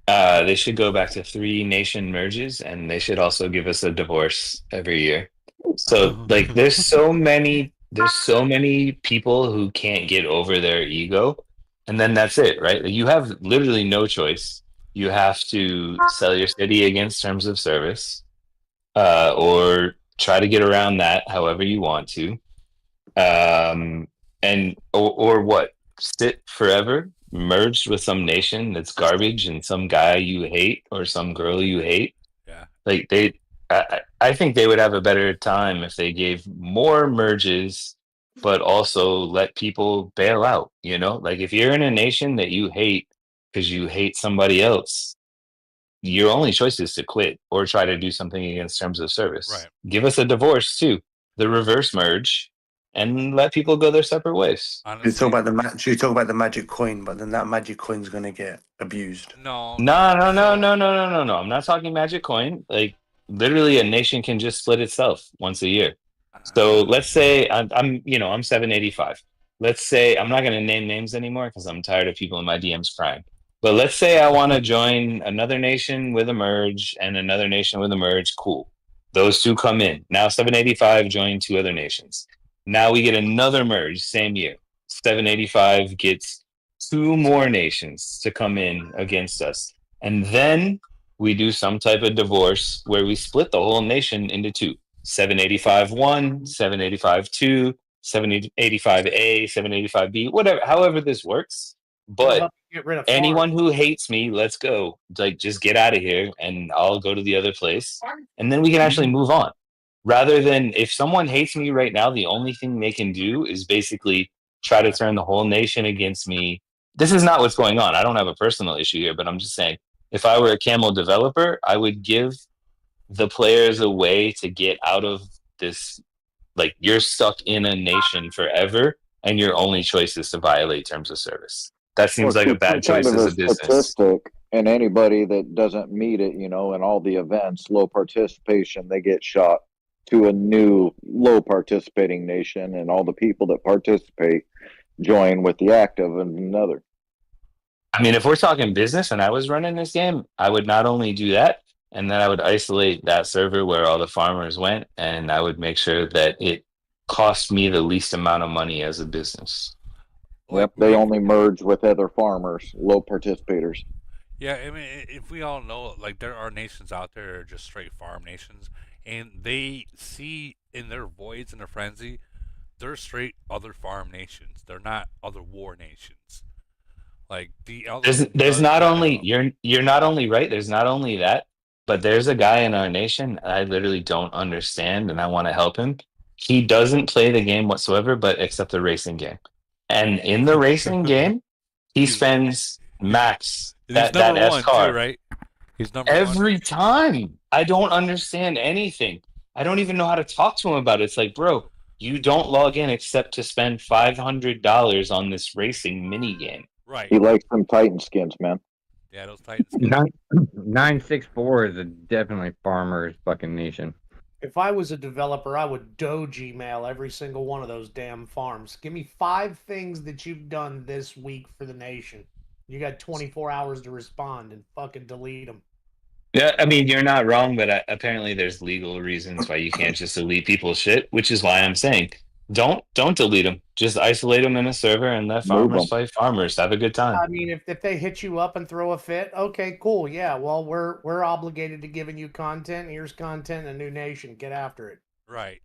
[SPEAKER 10] they should go back to 3 nation merges, and they should also give us a divorce every year. So like, there's so many people who can't get over their ego, and then that's it, right? You have literally no choice. You have to sell your city against terms of service, or try to get around that however you want to. And or what? Sit forever merged with some nation that's garbage and some guy you hate or some girl you hate.
[SPEAKER 2] Yeah.
[SPEAKER 10] Like I think they would have a better time if they gave more merges, but also let people bail out. You know, like if you're in a nation that you hate because you hate somebody else, your only choice is to quit or try to do something against terms of service.
[SPEAKER 2] Right.
[SPEAKER 10] Give us a divorce too, the reverse merge, and let people go their separate ways.
[SPEAKER 3] You talk about the magic coin, but then that magic coin's gonna get abused.
[SPEAKER 10] No. I'm not talking magic coin. Like literally, a nation can just split itself once a year. So let's say I'm 785. Let's say I'm not going to name names anymore because I'm tired of people in my DMs crying. But let's say I want to join another nation with a merge and another nation with a merge. Cool. Those two come in. Now 785 join 2 other nations. Now we get another merge same year. 785 gets 2 more nations to come in against us. And then we do some type of divorce where we split the whole nation into 2. 785 1, 785 2, 785A, 785B, whatever, however this works. But
[SPEAKER 14] get rid of
[SPEAKER 10] anyone who hates me, let's go. Like, just get out of here and I'll go to the other place. And then we can actually move on. Rather than, if someone hates me right now, the only thing they can do is basically try to turn the whole nation against me. This is not what's going on. I don't have a personal issue here, but I'm just saying, if I were a Camel developer, I would give the players a way to get out of this. Like, you're stuck in a nation forever, and your only choice is to violate terms of service. That seems like a bad choice as a business.
[SPEAKER 7] Statistic, and anybody that doesn't meet it, in all the events, low participation, they get shot to a new low participating nation, and all the people that participate join with the active and another.
[SPEAKER 10] I mean, if we're talking business and I was running this game, I would not only do that, and then I would isolate that server where all the farmers went, and I would make sure that it cost me the least amount of money as a business.
[SPEAKER 7] Yep, they only merge with other farmers, low participators.
[SPEAKER 2] Yeah, I mean, if we all know, like, there are nations out there that are just straight farm nations, and they see in their voids and their frenzy, they're straight other farm nations. They're not other war nations. Like the
[SPEAKER 10] there's not only you're not only right. There's not only that, but there's a guy in our nation I literally don't understand, and I want to help him. He doesn't play the game whatsoever, but except the racing game. And in the racing game, he spends max that S car,
[SPEAKER 2] right? He's number
[SPEAKER 10] every
[SPEAKER 2] 1.
[SPEAKER 10] time. I don't understand anything. I don't even know how to talk to him about it. It's like, bro, you don't log in except to spend $500 on this racing mini game.
[SPEAKER 2] Right.
[SPEAKER 7] He likes some Titan skins, man.
[SPEAKER 2] Yeah, those Titan skins.
[SPEAKER 15] 964 is definitely farmer's fucking nation.
[SPEAKER 14] If I was a developer, I would doji mail every single one of those damn farms. Give me 5 things that you've done this week for the nation. You got 24 hours to respond and fucking delete them.
[SPEAKER 10] Yeah, I mean, you're not wrong, but apparently there's legal reasons why you can't just delete people's shit, which is why I'm saying don't delete them. Just isolate them in a server and let farmers play farmers. Have a good time.
[SPEAKER 14] I mean, if they hit you up and throw a fit, okay, cool. Yeah, well, we're obligated to giving you content. Here's content, a new nation. Get after it.
[SPEAKER 2] Right.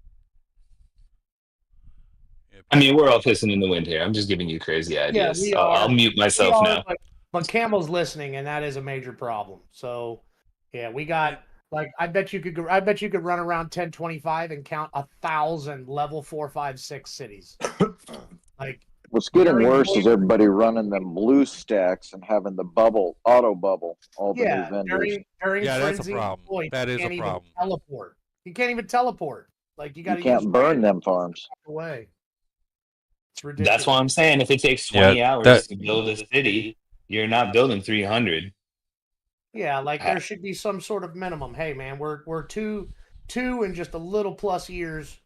[SPEAKER 10] I mean, we're all pissing in the wind here. I'm just giving you crazy ideas.
[SPEAKER 14] we
[SPEAKER 10] I'll
[SPEAKER 14] are.
[SPEAKER 10] mute myself
[SPEAKER 14] We are,
[SPEAKER 10] now.
[SPEAKER 14] but Camel's listening, and that is a major problem. So, yeah, we got like I bet you could run around 1025 and count 1,000 level 4, 5, 6 cities. Like
[SPEAKER 7] what's getting worse is everybody running them blue stacks and having the auto bubble, all the new vendors.
[SPEAKER 14] During
[SPEAKER 2] that's a
[SPEAKER 14] frenzy,
[SPEAKER 2] problem.
[SPEAKER 14] boy,
[SPEAKER 2] That is
[SPEAKER 14] you
[SPEAKER 2] a
[SPEAKER 14] can't
[SPEAKER 2] problem.
[SPEAKER 14] Even teleport. You can't even teleport. Like you got to
[SPEAKER 7] can't burn them farms.
[SPEAKER 14] Away. It's ridiculous.
[SPEAKER 10] That's why I'm saying if it takes 20 hours to build a city, you're not building 300.
[SPEAKER 14] Yeah, like there should be some sort of minimum. Hey, man, we're two and just a little plus years,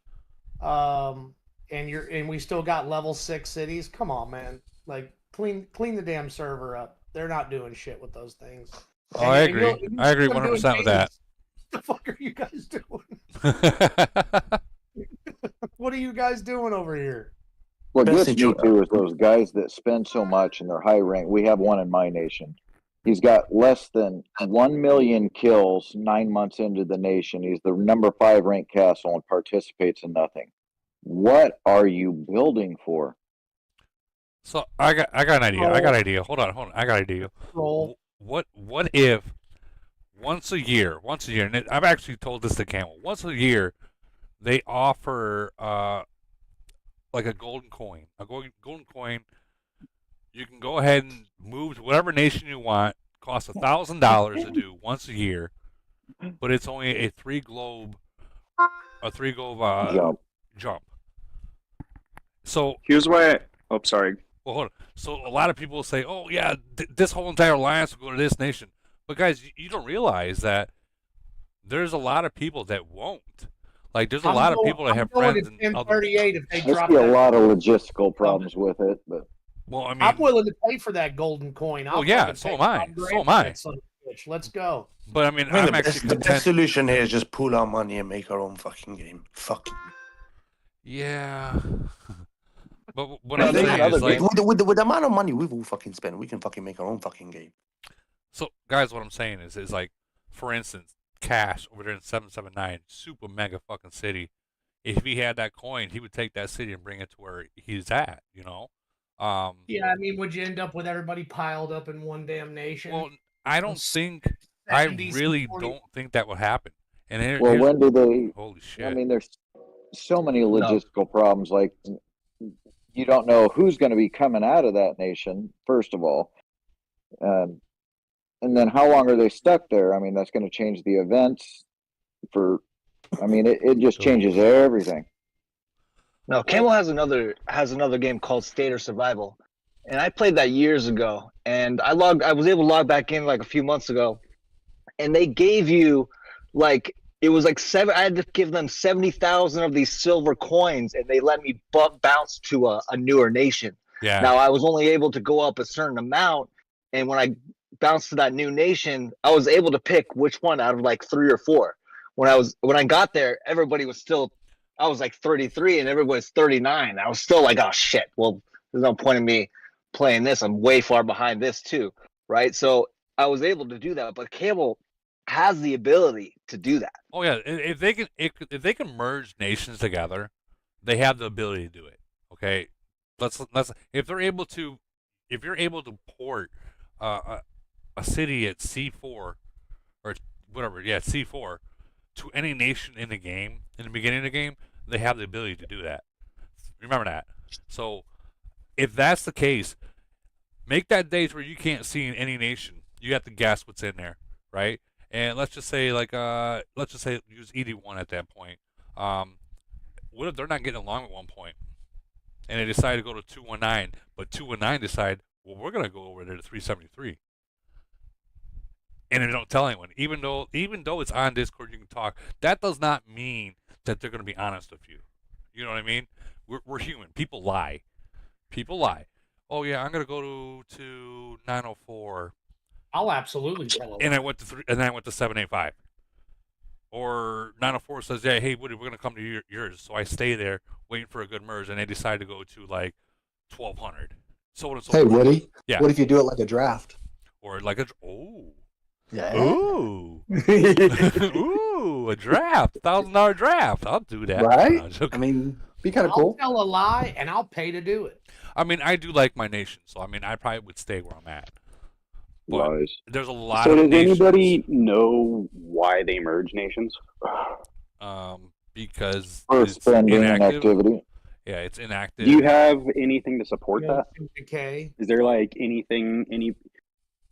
[SPEAKER 14] and we still got level 6 cities. Come on, man, like clean the damn server up. They're not doing shit with those things.
[SPEAKER 2] Oh, I agree. I agree 100% with that.
[SPEAKER 14] What the fuck are you guys doing? What are you guys doing over here?
[SPEAKER 7] What gets me too is those guys that spend so much and they're high rank. We have one in my nation. He's got less than 1 million kills 9 months into the nation. He's the number 5 ranked castle and participates in nothing. What are you building for?
[SPEAKER 2] So I got an idea. I got an idea. Hold on. I got an idea. What if once a year, and I've actually told this to Camel, once a year they offer like a golden coin. A golden coin. You can go ahead and move to whatever nation you want. Costs $1,000 to do once a year, but it's only a 3 globe jump. So
[SPEAKER 5] here's why. Sorry.
[SPEAKER 2] Well, hold on. So a lot of people will say, "Oh yeah, this whole entire alliance will go to this nation," but guys, you don't realize that there's a lot of people that won't. Like, there's a lot of people that have friends.
[SPEAKER 14] In 1038 if they drop
[SPEAKER 7] I see a lot of logistical problems with it, but
[SPEAKER 2] well, I mean,
[SPEAKER 14] I'm willing to pay for that golden coin.
[SPEAKER 2] Oh yeah, so am I. So am I.
[SPEAKER 14] Let's go.
[SPEAKER 2] But I mean, I'm actually
[SPEAKER 3] the best solution here is just pool our money and make our own fucking game. Fuck.
[SPEAKER 2] Yeah. But what I'm saying is, like,
[SPEAKER 3] with the amount of money we've all fucking spent, we can fucking make our own fucking game.
[SPEAKER 2] So, guys, what I'm saying is like, for instance, Cash over there in 779, super mega fucking city. If he had that coin, he would take that city and bring it to where he's at. You know.
[SPEAKER 14] Yeah, I mean, would you end up with everybody piled up in one damn nation?
[SPEAKER 2] Well, I don't think. I really don't think that would happen. And
[SPEAKER 7] well, when do they?
[SPEAKER 2] Holy shit!
[SPEAKER 7] I mean, there's so many logistical problems. Like, you don't know who's going to be coming out of that nation, first of all, and then how long are they stuck there? I mean, that's going to change the events. I mean, it just changes everything.
[SPEAKER 16] No, Camel has another game called State or Survival, and I played that years ago. And I was able to log back in like a few months ago, and they gave you like it was like I had to give them 70,000 of these silver coins, and they let me bounce to a newer nation.
[SPEAKER 2] Yeah.
[SPEAKER 16] Now I was only able to go up a certain amount, and when I bounced to that new nation, I was able to pick which one out of like 3 or 4. When I got there, everybody was still. I was like 33 and everybody's 39. I was still like, oh shit. Well, there's no point in me playing this. I'm way far behind this too, right? So I was able to do that, but Camel has the ability to do that.
[SPEAKER 2] Oh yeah, if they can merge nations together, they have the ability to do it. Okay, let's if you're able to port a city at C4 or whatever, C4 to any nation in the game in the beginning of the game, they have the ability to do that. Remember that. So if that's the case, make that days where you can't see in any nation. You have to guess what's in there, right? And let's just say use ED1 at that point. What if they're not getting along at one point, and they decide to go to 219, but 219 decide, well, we're gonna go over there to 373, and they don't tell anyone, even though it's on Discord, you can talk. That does not mean that they're gonna be honest with you. You know what I mean? We're human. People lie. Oh yeah, I'm gonna go to 904.
[SPEAKER 14] I'll absolutely tell them.
[SPEAKER 2] And I went to 785. Or 904 says, yeah, hey Woody, we're gonna come to yours. So I stay there waiting for a good merge, and they decide to go to like 1200. So on and so
[SPEAKER 17] Hey
[SPEAKER 2] forth.
[SPEAKER 17] Woody.
[SPEAKER 2] Yeah.
[SPEAKER 17] What if you do it like a draft?
[SPEAKER 2] Or like
[SPEAKER 17] Yeah.
[SPEAKER 2] Ooh. Ooh, a draft. $1,000 draft. I'll do that.
[SPEAKER 17] Right?
[SPEAKER 2] No, I'm joking.
[SPEAKER 17] I mean, Be kind of cool.
[SPEAKER 14] I'll tell a lie and I'll pay to do it.
[SPEAKER 2] I mean, I do like my nation, so I mean, I probably would stay where I'm at. But
[SPEAKER 18] Lies.
[SPEAKER 2] there's a lot
[SPEAKER 18] So
[SPEAKER 2] of
[SPEAKER 18] does
[SPEAKER 2] nations.
[SPEAKER 18] anybody know why they merge nations?
[SPEAKER 2] Because
[SPEAKER 7] For
[SPEAKER 2] it's
[SPEAKER 7] spending and
[SPEAKER 2] inactive.
[SPEAKER 7] activity.
[SPEAKER 2] Yeah, it's inactive.
[SPEAKER 18] Do you have anything to support that?
[SPEAKER 14] Decay.
[SPEAKER 18] Is there like anything, any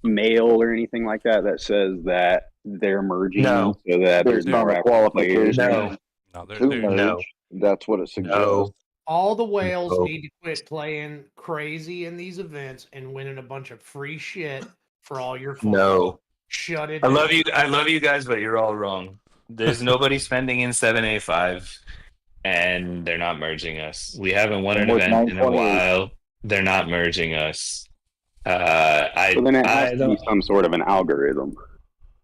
[SPEAKER 18] mail or anything like that that says that they're merging
[SPEAKER 4] No.
[SPEAKER 18] so that there's more active players?
[SPEAKER 4] No.
[SPEAKER 7] To merge.
[SPEAKER 4] No.
[SPEAKER 7] That's what it suggests.
[SPEAKER 4] No.
[SPEAKER 14] All the whales
[SPEAKER 4] No.
[SPEAKER 14] need to quit playing crazy in these events and winning a bunch of free shit for all your fun.
[SPEAKER 4] No.
[SPEAKER 14] Shut it
[SPEAKER 10] I
[SPEAKER 14] down.
[SPEAKER 10] love you guys, but you're all wrong. There's nobody spending in 7A5, and they're not merging us. We haven't won an
[SPEAKER 7] And with
[SPEAKER 10] event in a
[SPEAKER 7] 928.
[SPEAKER 10] while. They're not merging us.
[SPEAKER 18] So then it has to be
[SPEAKER 10] don't.
[SPEAKER 18] some sort of an algorithm.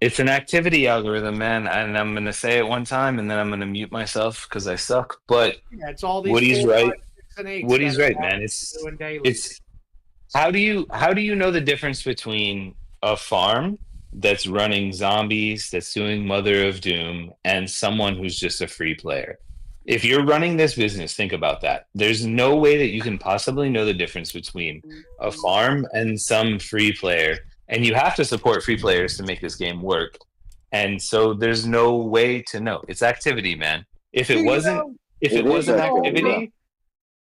[SPEAKER 10] It's an activity algorithm, man, and I'm gonna say it one time, and then I'm gonna mute myself because I suck. But
[SPEAKER 14] Yeah, it's all these
[SPEAKER 10] Woody's
[SPEAKER 14] 4,
[SPEAKER 10] right.
[SPEAKER 14] 5, 6, and 8s
[SPEAKER 10] Woody's
[SPEAKER 14] that
[SPEAKER 10] right,
[SPEAKER 14] are
[SPEAKER 10] man.
[SPEAKER 14] doing daily.
[SPEAKER 10] It's how do you know the difference between a farm that's running zombies, that's doing Mother of Doom, and someone who's just a free player? If you're running this business, think about that. There's no way that you can possibly know the difference between a farm and some free player. And you have to support free players to make this game work. And so there's no way to know. It's activity, man. If it wasn't activity,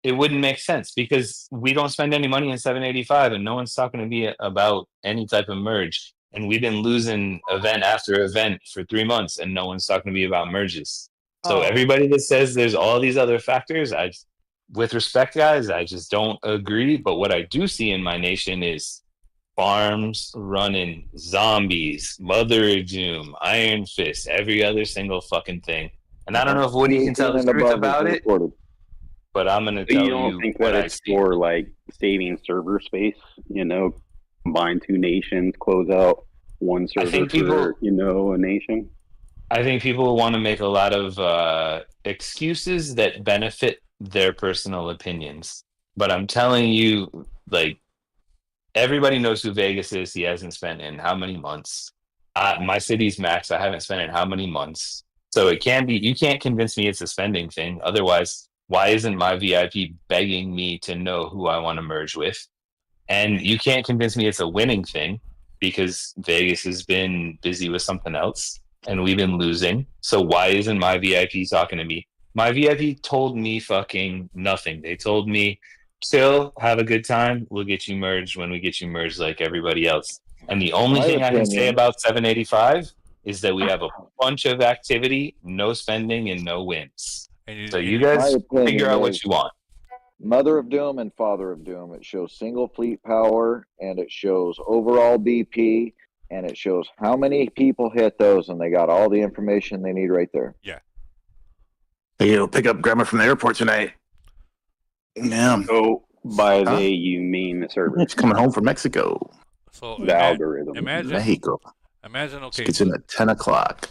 [SPEAKER 10] it wouldn't make sense because we don't spend any money in 785 and no one's talking to me about any type of merge. And we've been losing event after event for 3 months and no one's talking to me about merges. So everybody that says there's all these other factors, with respect, guys, I just don't agree. But what I do see in my nation is farms running zombies, Mother of Doom, Iron Fist, every other single fucking thing. And I don't know if Woody can tell the truth about it, but I'm gonna tell
[SPEAKER 18] You don't think
[SPEAKER 10] what
[SPEAKER 18] that
[SPEAKER 10] I
[SPEAKER 18] it's
[SPEAKER 10] see.
[SPEAKER 18] for like saving server space? You know, combine 2 nations, close out 1 server
[SPEAKER 10] think
[SPEAKER 18] for a nation.
[SPEAKER 10] I think people want to make a lot of excuses that benefit their personal opinions. But I'm telling you, like, everybody knows who Vegas is. He hasn't spent in how many months? My city's max. I haven't spent in how many months? So it can be. You can't convince me it's a spending thing. Otherwise, why isn't my VIP begging me to know who I want to merge with? And you can't convince me it's a winning thing because Vegas has been busy with something else and we've been losing. So why isn't my VIP talking to me? My VIP told me fucking nothing. They told me, chill, have a good time. We'll get you merged when we get you merged like everybody else. And the only thing I can say about 785 is that we have a bunch of activity, no spending, and no wins. So you guys figure out what you want.
[SPEAKER 7] Mother of Doom and Father of Doom. It shows single fleet power and it shows overall BP and it shows how many people hit those, and they got all the information they need right there.
[SPEAKER 2] Yeah.
[SPEAKER 3] You'll pick up Grandma from the airport tonight. Yeah.
[SPEAKER 18] So by they, you mean the server?
[SPEAKER 3] It's coming home from Mexico.
[SPEAKER 2] So
[SPEAKER 18] the algorithm.
[SPEAKER 2] Imagine.
[SPEAKER 3] Mexico.
[SPEAKER 2] Imagine. Okay.
[SPEAKER 3] It's in at 10 o'clock.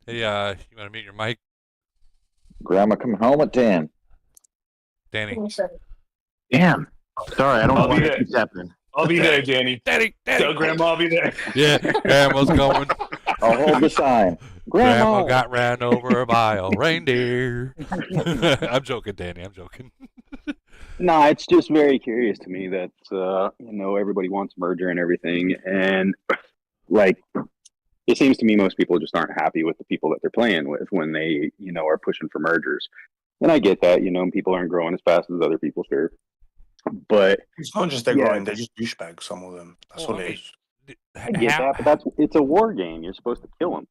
[SPEAKER 2] Hey, you want to mute your mic,
[SPEAKER 7] Grandma coming home at 10.
[SPEAKER 2] Danny?
[SPEAKER 3] Damn. Sorry, I don't know
[SPEAKER 10] I'll be
[SPEAKER 3] why
[SPEAKER 10] there.
[SPEAKER 3] that keeps happening.
[SPEAKER 10] I'll be there, Danny.
[SPEAKER 2] Danny.
[SPEAKER 10] Tell Grandma I'll be there.
[SPEAKER 2] Yeah, Grandma's coming.
[SPEAKER 7] I'll hold the sign.
[SPEAKER 2] Grandma got ran over by a reindeer. I'm joking, Danny. I'm joking.
[SPEAKER 18] No, it's just very curious to me that everybody wants merger and everything, and like it seems to me most people just aren't happy with the people that they're playing with when they are pushing for mergers. And I get that, people aren't growing as fast as other people, sure. But
[SPEAKER 3] it's not just they're growing; they're just douchebags. Some of them. That's what it is.
[SPEAKER 18] I get that, but it's a war game. You're supposed to kill them.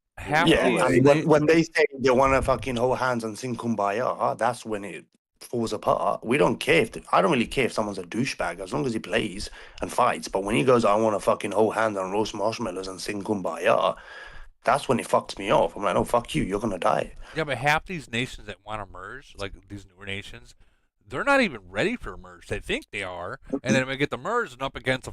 [SPEAKER 3] When they say they want to fucking hold hands and sing Kumbaya, that's when it falls apart. We don't care I don't really care if someone's a douchebag as long as he plays and fights. But when he goes, I want to fucking hold hands and roast marshmallows and sing Kumbaya, that's when it fucks me off. I'm like, no, fuck you. You're gonna die.
[SPEAKER 2] Yeah, but half these nations that want to merge, like these newer nations, they're not even ready for a merge. They think they are, and then when we get the merge and up against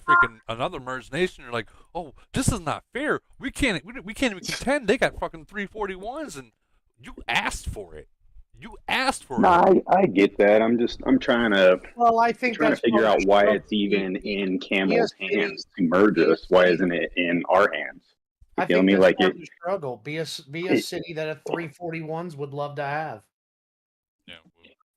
[SPEAKER 2] another merged nation, you're like, oh, this is not fair. We can't even contend. They got fucking 341s, and you asked for it. You asked for it.
[SPEAKER 18] I get that. I'm trying to.
[SPEAKER 14] Well, I think
[SPEAKER 18] trying to figure out why it's even in Camel's hands to merge us. Why isn't it in our hands? You feel me? Like
[SPEAKER 14] it. Struggle. Be a city that a 341s would love to have.
[SPEAKER 2] Yeah.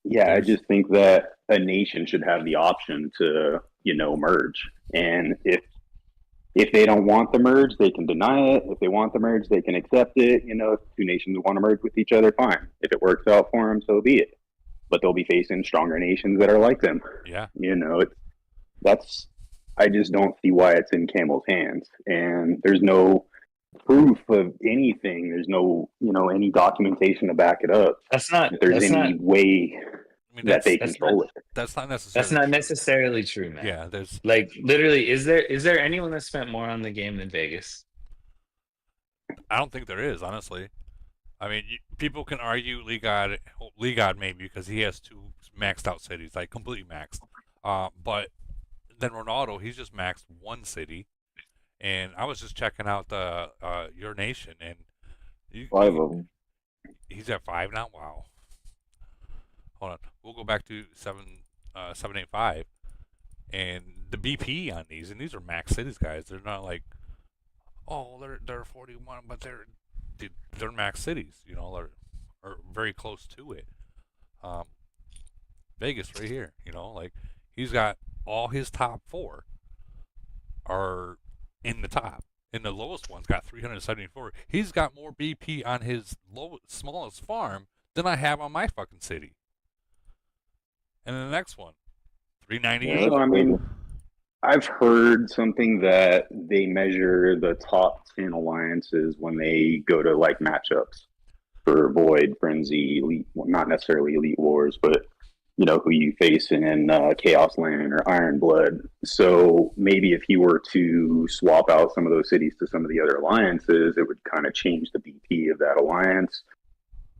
[SPEAKER 18] Yeah, I just think that a nation should have the option to, merge. And if they don't want the merge, they can deny it. If they want the merge, they can accept it. If two nations want to merge with each other, fine. If it works out for them, so be it. But they'll be facing stronger nations that are like them.
[SPEAKER 2] Yeah.
[SPEAKER 18] I just don't see why it's in Camel's hands. And there's no proof of anything. There's no, any documentation to back it up.
[SPEAKER 10] That's not.
[SPEAKER 18] That there's
[SPEAKER 10] That's
[SPEAKER 18] any
[SPEAKER 10] not.
[SPEAKER 18] way that they
[SPEAKER 10] That's
[SPEAKER 18] control
[SPEAKER 10] not,
[SPEAKER 18] it.
[SPEAKER 2] That's not necessarily.
[SPEAKER 10] That's not necessarily true, man.
[SPEAKER 2] Yeah, there's
[SPEAKER 10] like literally. Is there anyone that spent more on the game than Vegas?
[SPEAKER 2] I don't think there is, honestly. I mean, people can argue Lee God maybe because he has 2 maxed out cities, like completely maxed. But then Ronaldo, he's just maxed 1 city. And I was just checking out the Your Nation, and
[SPEAKER 7] 5 of them.
[SPEAKER 2] He's at 5 now. Wow. Hold on, we'll go back to 785, and the BP on these, and these are max cities, guys. They're not like, oh, they're 41, but they're max cities, or very close to it. Vegas right here, like he's got all his top 4 are in the top, and the lowest one's got 374. He's got more BP on his smallest farm than I have on my fucking city. And then the next one, 398.
[SPEAKER 18] So, I mean, I've heard something that they measure the top 10 alliances when they go to like matchups for Void, Frenzy, Elite, well, not necessarily Elite Wars, but who you face in Chaos Land or Iron Blood. So maybe if you were to swap out some of those cities to some of the other alliances, it would kind of change the BP of that alliance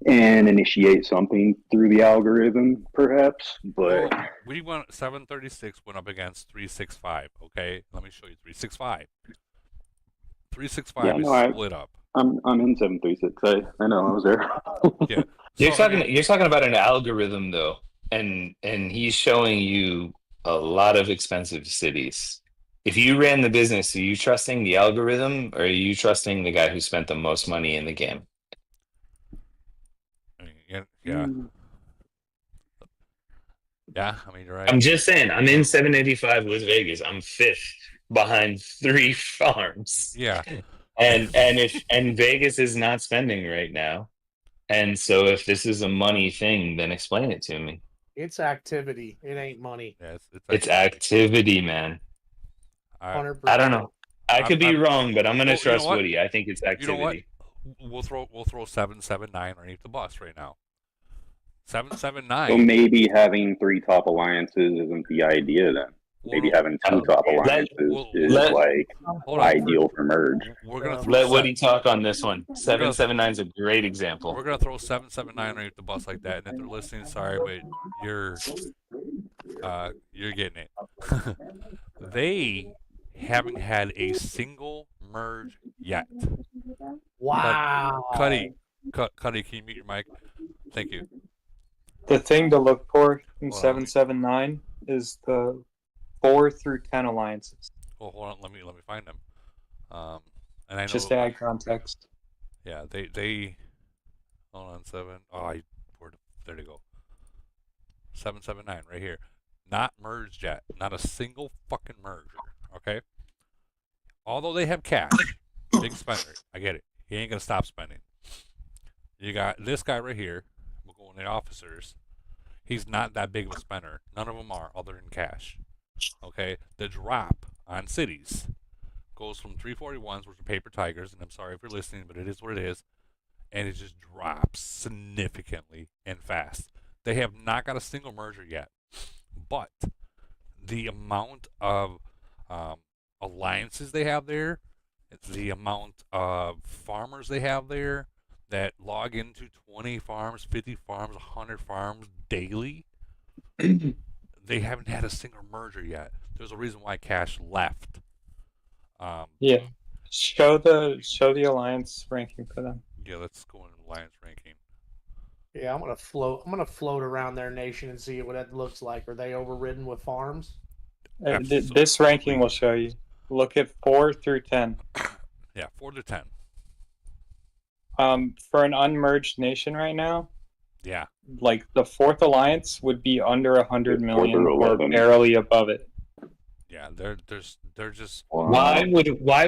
[SPEAKER 18] and initiate something through the algorithm, perhaps. But
[SPEAKER 2] we went 736 went up against 365. Okay, let me show you 365. 365 is split up.
[SPEAKER 18] I'm in 736. I know I was there.
[SPEAKER 2] Yeah,
[SPEAKER 10] You're talking about an algorithm though, and he's showing you a lot of expensive cities. If you ran the business, are you trusting the algorithm or are you trusting the guy who spent the most money in the game?
[SPEAKER 2] Yeah. Yeah, I mean, you're right.
[SPEAKER 10] I'm just saying, I'm in 785 with Vegas. I'm 5th behind 3 farms.
[SPEAKER 2] Yeah.
[SPEAKER 10] And Vegas is not spending right now. And so if this is a money thing, then explain it to me.
[SPEAKER 14] It's activity. It ain't money.
[SPEAKER 2] Yeah,
[SPEAKER 10] it's activity, man.
[SPEAKER 14] 100%.
[SPEAKER 10] I don't know. I could be wrong, but I'm gonna trust Woody. I think it's activity.
[SPEAKER 2] You know what? We'll throw 779 underneath the bus right now. 779.
[SPEAKER 18] So maybe having 3 top alliances isn't the idea then. Maybe having 2 top alliances is ideal for merge.
[SPEAKER 2] We're gonna
[SPEAKER 10] let Woody talk on this one. 779 is a great example.
[SPEAKER 2] We're gonna throw 779 underneath the bus like that, and if they're listening, sorry, but you're getting it. They haven't had a single merge yet.
[SPEAKER 14] Wow.
[SPEAKER 2] Cuddy, can you mute your mic? Thank you.
[SPEAKER 19] The thing to look for in 779 is the 4 through 10 alliances.
[SPEAKER 2] Well, hold on, let me find them. And I know
[SPEAKER 19] just to add context.
[SPEAKER 2] Yeah, they hold on 7. Oh, there they go. 779 right here. Not merged yet. Not a single fucking merger. Okay. Although they have cash, big spender. I get it. He ain't gonna stop spending. You got this guy right here. We'll go in the officers. He's not that big of a spender. None of them are, other than cash. Okay. The drop on cities goes from 341s, which are paper tigers, and I'm sorry if you're listening, but it is what it is, and it just drops significantly and fast. They have not got a single merger yet, but the amount of alliances they have there, the amount of farmers they have there that log into 20 farms, 50 farms, 100 farms daily, they haven't had a single merger yet. There's a reason why Cash left.
[SPEAKER 19] Yeah, show the alliance ranking for them.
[SPEAKER 2] Yeah, let's go in alliance ranking.
[SPEAKER 14] Yeah, I'm gonna float around their nation and see what that looks like. Are they overridden with farms?
[SPEAKER 19] This ranking will show you. Look at 4 through 10.
[SPEAKER 2] Yeah, 4 to 10.
[SPEAKER 19] For an unmerged nation right now,
[SPEAKER 2] Yeah.
[SPEAKER 19] Like the fourth alliance would be under 100 million
[SPEAKER 18] or
[SPEAKER 19] or
[SPEAKER 18] 11.
[SPEAKER 19] barely above it.
[SPEAKER 2] Yeah, they're just.
[SPEAKER 10] Why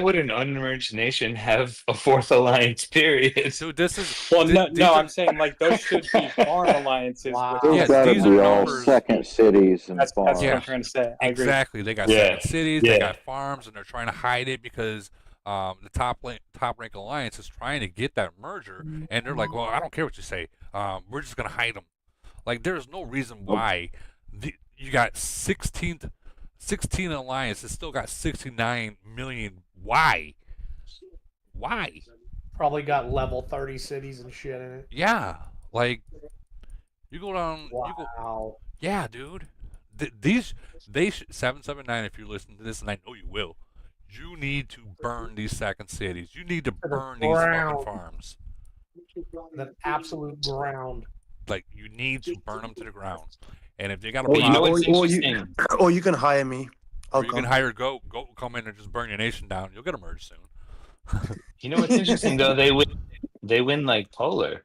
[SPEAKER 10] would an unmerged nation have a fourth alliance? Period.
[SPEAKER 2] Dude, this is.
[SPEAKER 19] Well,
[SPEAKER 2] these are,
[SPEAKER 19] I'm saying like those should be farm alliances.
[SPEAKER 14] Wow.
[SPEAKER 19] With
[SPEAKER 2] Yes,
[SPEAKER 7] gotta
[SPEAKER 2] these
[SPEAKER 7] be
[SPEAKER 2] are
[SPEAKER 7] all
[SPEAKER 2] numbers.
[SPEAKER 7] second cities and
[SPEAKER 19] that's
[SPEAKER 7] farms.
[SPEAKER 19] what I'm trying to say. I agree.
[SPEAKER 2] Exactly. They got second cities. They got farms, and they're trying to hide it because the top rank alliance is trying to get that merger, and they're like, well, I don't care what you say. We're just gonna hide them. Like, there's no reason why you got 16 alliances still got 69 million. Why?
[SPEAKER 14] Probably got level 30 cities and shit in it.
[SPEAKER 2] Yeah, like you go down.
[SPEAKER 14] Wow.
[SPEAKER 2] Yeah, dude. 779. If you're listening to this, and I know you will, you need to burn these second cities. You need to burn these fucking farms.
[SPEAKER 14] The absolute ground.
[SPEAKER 2] Like, you need to burn them to the ground. And if they got a
[SPEAKER 3] or you can hire me.
[SPEAKER 2] Or you can hire Goat. Goat will come in and just burn your nation down. You'll get a merge soon.
[SPEAKER 10] You know what's interesting though? They win like polar.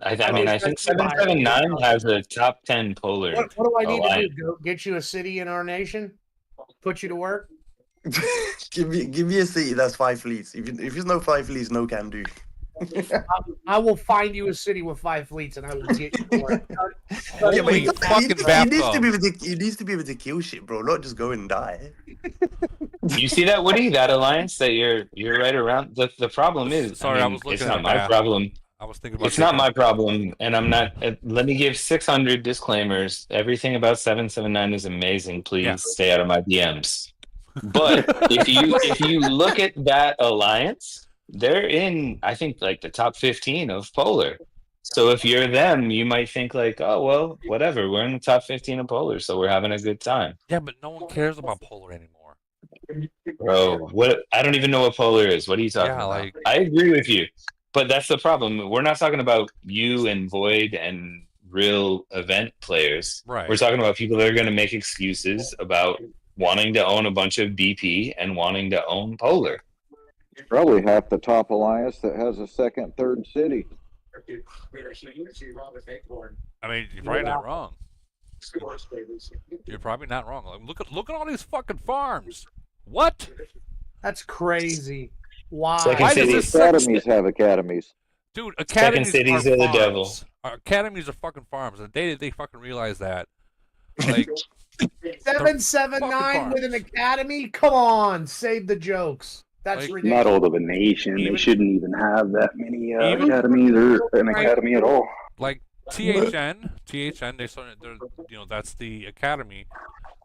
[SPEAKER 10] I think 779 has a top 10 polar.
[SPEAKER 14] What do I need
[SPEAKER 10] alliance.
[SPEAKER 14] to do? Get you a city in our nation? Put you to work?
[SPEAKER 3] give me a city that's 5 fleets. If there's no 5 fleets, no can do.
[SPEAKER 14] I will find you a city with 5 fleets, and I will get you to work.
[SPEAKER 3] Yeah, but
[SPEAKER 2] Holy fucking
[SPEAKER 3] he needs to be able to kill shit, bro. Not just go and die.
[SPEAKER 10] You see that, Woody? That alliance that you're right around. The problem is,
[SPEAKER 2] Sorry, I was looking
[SPEAKER 10] it's
[SPEAKER 2] at
[SPEAKER 10] not my
[SPEAKER 2] that.
[SPEAKER 10] problem.
[SPEAKER 2] I was thinking about
[SPEAKER 10] It's not my problem, and I'm not. Let me give 600 disclaimers. Everything about 779 is amazing. Please stay out of my DMs. But if you look at that alliance, they're in, I think, like the top 15 of polar. So if you're them, you might think like, oh well, whatever. We're in the top 15 of polar, so we're having a good time.
[SPEAKER 2] Yeah, but no one cares about polar anymore.
[SPEAKER 10] Bro, what? I don't even know what polar is. What are you talking about?
[SPEAKER 2] Like,
[SPEAKER 10] I agree with you, but that's the problem. We're not talking about you and Void and real event players.
[SPEAKER 2] Right.
[SPEAKER 10] We're talking about people that are going to make excuses about wanting to own a bunch of BP and wanting to own polar.
[SPEAKER 7] Probably half the top alliance that has a second, third city.
[SPEAKER 2] I mean, you're probably not wrong. You're probably not wrong. Like, look at all these fucking farms. What?
[SPEAKER 14] That's crazy. Why?
[SPEAKER 2] Why does this
[SPEAKER 7] Academies have academies?
[SPEAKER 2] Dude, academies
[SPEAKER 10] cities
[SPEAKER 2] are
[SPEAKER 10] are the
[SPEAKER 2] farms.
[SPEAKER 10] devil.
[SPEAKER 2] Academies are fucking farms. And they fucking realize that. Like
[SPEAKER 14] 779 with an academy? Come on, save the jokes. That's
[SPEAKER 2] Like,
[SPEAKER 14] ridiculous.
[SPEAKER 18] Not old of a nation. They shouldn't even have that many academies or an academy at all.
[SPEAKER 2] Like THN, they started. That's the academy.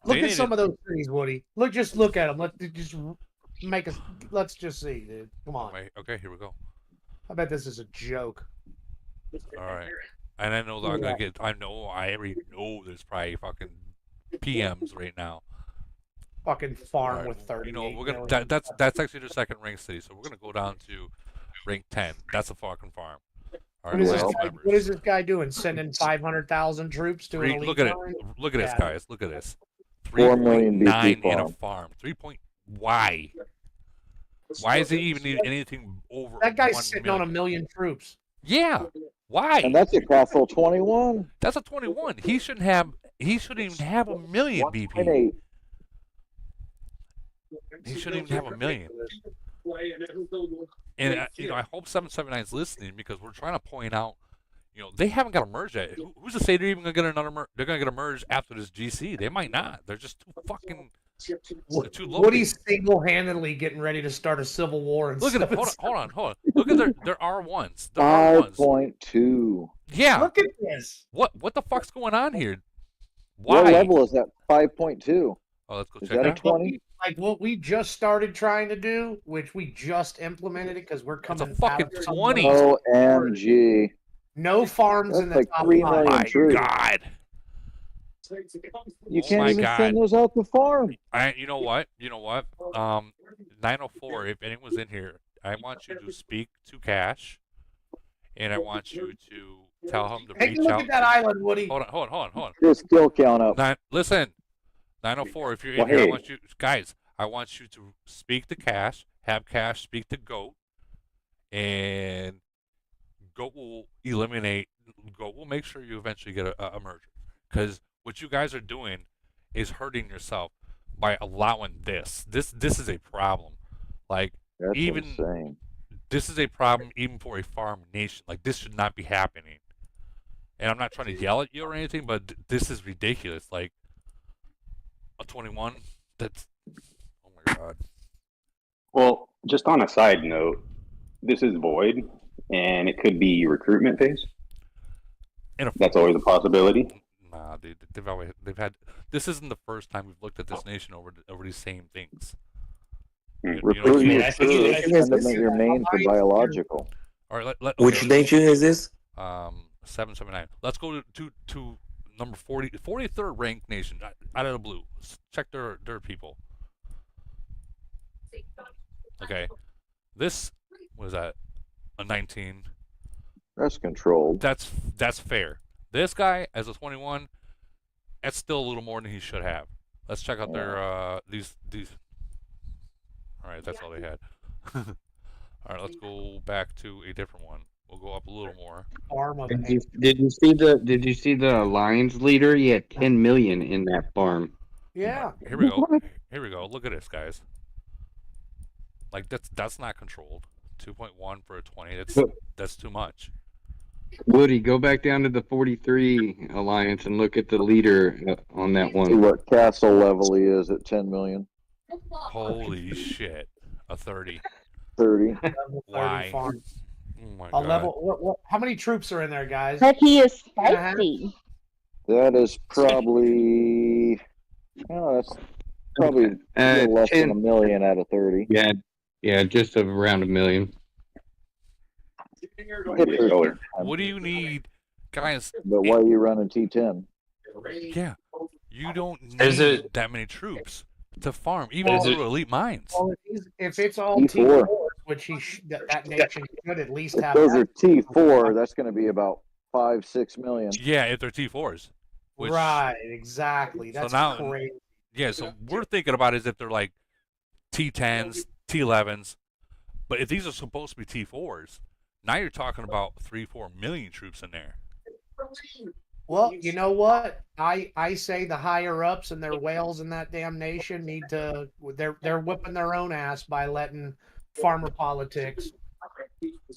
[SPEAKER 14] Look
[SPEAKER 2] They
[SPEAKER 14] at
[SPEAKER 2] needed-
[SPEAKER 14] some of those cities, Woody. Look at them. Let's just see, dude. Come on.
[SPEAKER 2] Wait, okay, here we go.
[SPEAKER 14] I bet this is a joke.
[SPEAKER 2] All right, and I know that I'm gonna get. I already know there's probably fucking PMs right now.
[SPEAKER 14] Fucking farm
[SPEAKER 2] All right,
[SPEAKER 14] with 30.
[SPEAKER 2] we're gonna. That's actually the second rank city, so we're gonna go down to rank 10. That's a fucking farm. All right,
[SPEAKER 14] What is this guy doing? Sending 500,000 troops to an elite
[SPEAKER 2] look at it.
[SPEAKER 14] line?
[SPEAKER 2] Look at this,
[SPEAKER 14] Yeah.
[SPEAKER 2] guys. Look at this.
[SPEAKER 7] 4 million
[SPEAKER 2] 3.9
[SPEAKER 7] BP
[SPEAKER 2] in a
[SPEAKER 7] farm.
[SPEAKER 2] farm. 3 point. Why? Why is he even need anything over?
[SPEAKER 14] That guy's
[SPEAKER 2] 1
[SPEAKER 14] sitting
[SPEAKER 2] million?
[SPEAKER 14] on 1 million troops.
[SPEAKER 2] Yeah. Why?
[SPEAKER 7] And that's a Castle 21.
[SPEAKER 2] That's a 21. He shouldn't even have 1 million BP.
[SPEAKER 7] 1.8.
[SPEAKER 2] He shouldn't even have 1 million. And I hope 779 is listening, because we're trying to point out, they haven't got a merge yet. Who's to say they're even gonna get another merge? They're gonna get a merge after this GC. They might not. They're just too fucking. They're too low.
[SPEAKER 14] Woody's single-handedly getting ready to start a civil war.
[SPEAKER 2] Look at it. Hold on. Look at their R1s. Their R1s.
[SPEAKER 7] 5.2.
[SPEAKER 2] Yeah.
[SPEAKER 14] Look at this.
[SPEAKER 2] What the fuck's going on here?
[SPEAKER 7] What
[SPEAKER 2] Why?
[SPEAKER 7] level is that? 5.2
[SPEAKER 2] Oh, let's go
[SPEAKER 7] Is
[SPEAKER 2] check
[SPEAKER 7] that a
[SPEAKER 2] out.
[SPEAKER 7] 20?
[SPEAKER 14] Like what we just started trying to do, which we just implemented it because we're coming.
[SPEAKER 2] fucking
[SPEAKER 14] out of
[SPEAKER 2] 20.
[SPEAKER 7] OMG.
[SPEAKER 14] No farms
[SPEAKER 7] That's
[SPEAKER 14] in the
[SPEAKER 7] like
[SPEAKER 14] top
[SPEAKER 7] 3
[SPEAKER 14] five.
[SPEAKER 7] million
[SPEAKER 2] My
[SPEAKER 7] troops.
[SPEAKER 2] God.
[SPEAKER 7] You
[SPEAKER 2] Oh
[SPEAKER 7] can't
[SPEAKER 2] my
[SPEAKER 7] even
[SPEAKER 2] God.
[SPEAKER 7] send those out to farm.
[SPEAKER 2] You know what? 904. If anyone's in here, I want you to speak to Cash, and I want you to tell him to
[SPEAKER 14] Take
[SPEAKER 2] reach
[SPEAKER 14] a look
[SPEAKER 2] out.
[SPEAKER 14] at that island, Woody.
[SPEAKER 2] Hold on.
[SPEAKER 7] Your skill count up.
[SPEAKER 2] Listen, 904. If you're in
[SPEAKER 7] Well,
[SPEAKER 2] here,
[SPEAKER 7] hey.
[SPEAKER 2] I want you to speak to Cash. Have Cash speak to Goat, and Goat will eliminate go. We'll make sure you eventually get a merger, because what you guys are doing is hurting yourself by allowing this. This is a problem. Like
[SPEAKER 7] That's
[SPEAKER 2] even
[SPEAKER 7] insane.
[SPEAKER 2] this is a problem even for a farm nation. Like this should not be happening. And I'm not trying to yell at you or anything, but this is ridiculous. Like a 21. That's oh my god.
[SPEAKER 18] Well, just on a side note, this is void, and it could be recruitment phase. That's always a possibility.
[SPEAKER 2] Nah, dude, they've had. This isn't the first time we've looked at this nation over these same things.
[SPEAKER 7] Recruit your main for biological.
[SPEAKER 2] All right,
[SPEAKER 20] Which nation is this?
[SPEAKER 2] 779. Let's go to number 40, 43rd ranked nation out of the blue. Check their people. Okay, this was that a 19.
[SPEAKER 7] That's controlled.
[SPEAKER 2] That's fair. This guy as a 21, that's still a little more than he should have. Let's check out their these. All right, that's all they had. All right, let's go back to a different one. We'll go up a little more.
[SPEAKER 15] Did you see the Lions leader? He had 10 million in that farm.
[SPEAKER 14] Yeah.
[SPEAKER 2] Here we go. Here we go. Look at this, guys. Like that's not controlled. 2.1 for a 20. That's too much.
[SPEAKER 15] Woody, go back down to the 43 alliance and look at the leader on that one.
[SPEAKER 7] See what castle level he is at 10 million.
[SPEAKER 2] Holy shit. A 30.
[SPEAKER 7] 30.
[SPEAKER 2] Why?
[SPEAKER 14] Oh
[SPEAKER 2] my
[SPEAKER 14] a
[SPEAKER 2] god.
[SPEAKER 14] level. How many troops are in there, guys?
[SPEAKER 12] But he is spicy.
[SPEAKER 7] That is probably. Oh, that's probably a little less than 1 million out of 30.
[SPEAKER 15] Yeah, just around 1 million.
[SPEAKER 2] What do you need, guys?
[SPEAKER 7] But why are you running T10?
[SPEAKER 2] Yeah, you don't need that many troops to farm, even through elite mines.
[SPEAKER 14] Well, if it's all
[SPEAKER 7] T4.
[SPEAKER 14] T4, which that nation should at least
[SPEAKER 7] If
[SPEAKER 14] have.
[SPEAKER 7] those are T4, that's going to be about 5-6 million.
[SPEAKER 2] Yeah, if they're T4s.
[SPEAKER 14] Right, exactly. That's crazy.
[SPEAKER 2] Yeah, so we're thinking about is if they're like T10s, T11s, but if these are supposed to be T4s, now you're talking about 3-4 million troops in there.
[SPEAKER 14] Well, you know what? I say the higher ups and their whales in that damn nation need to. They're whipping their own ass by letting farmer politics.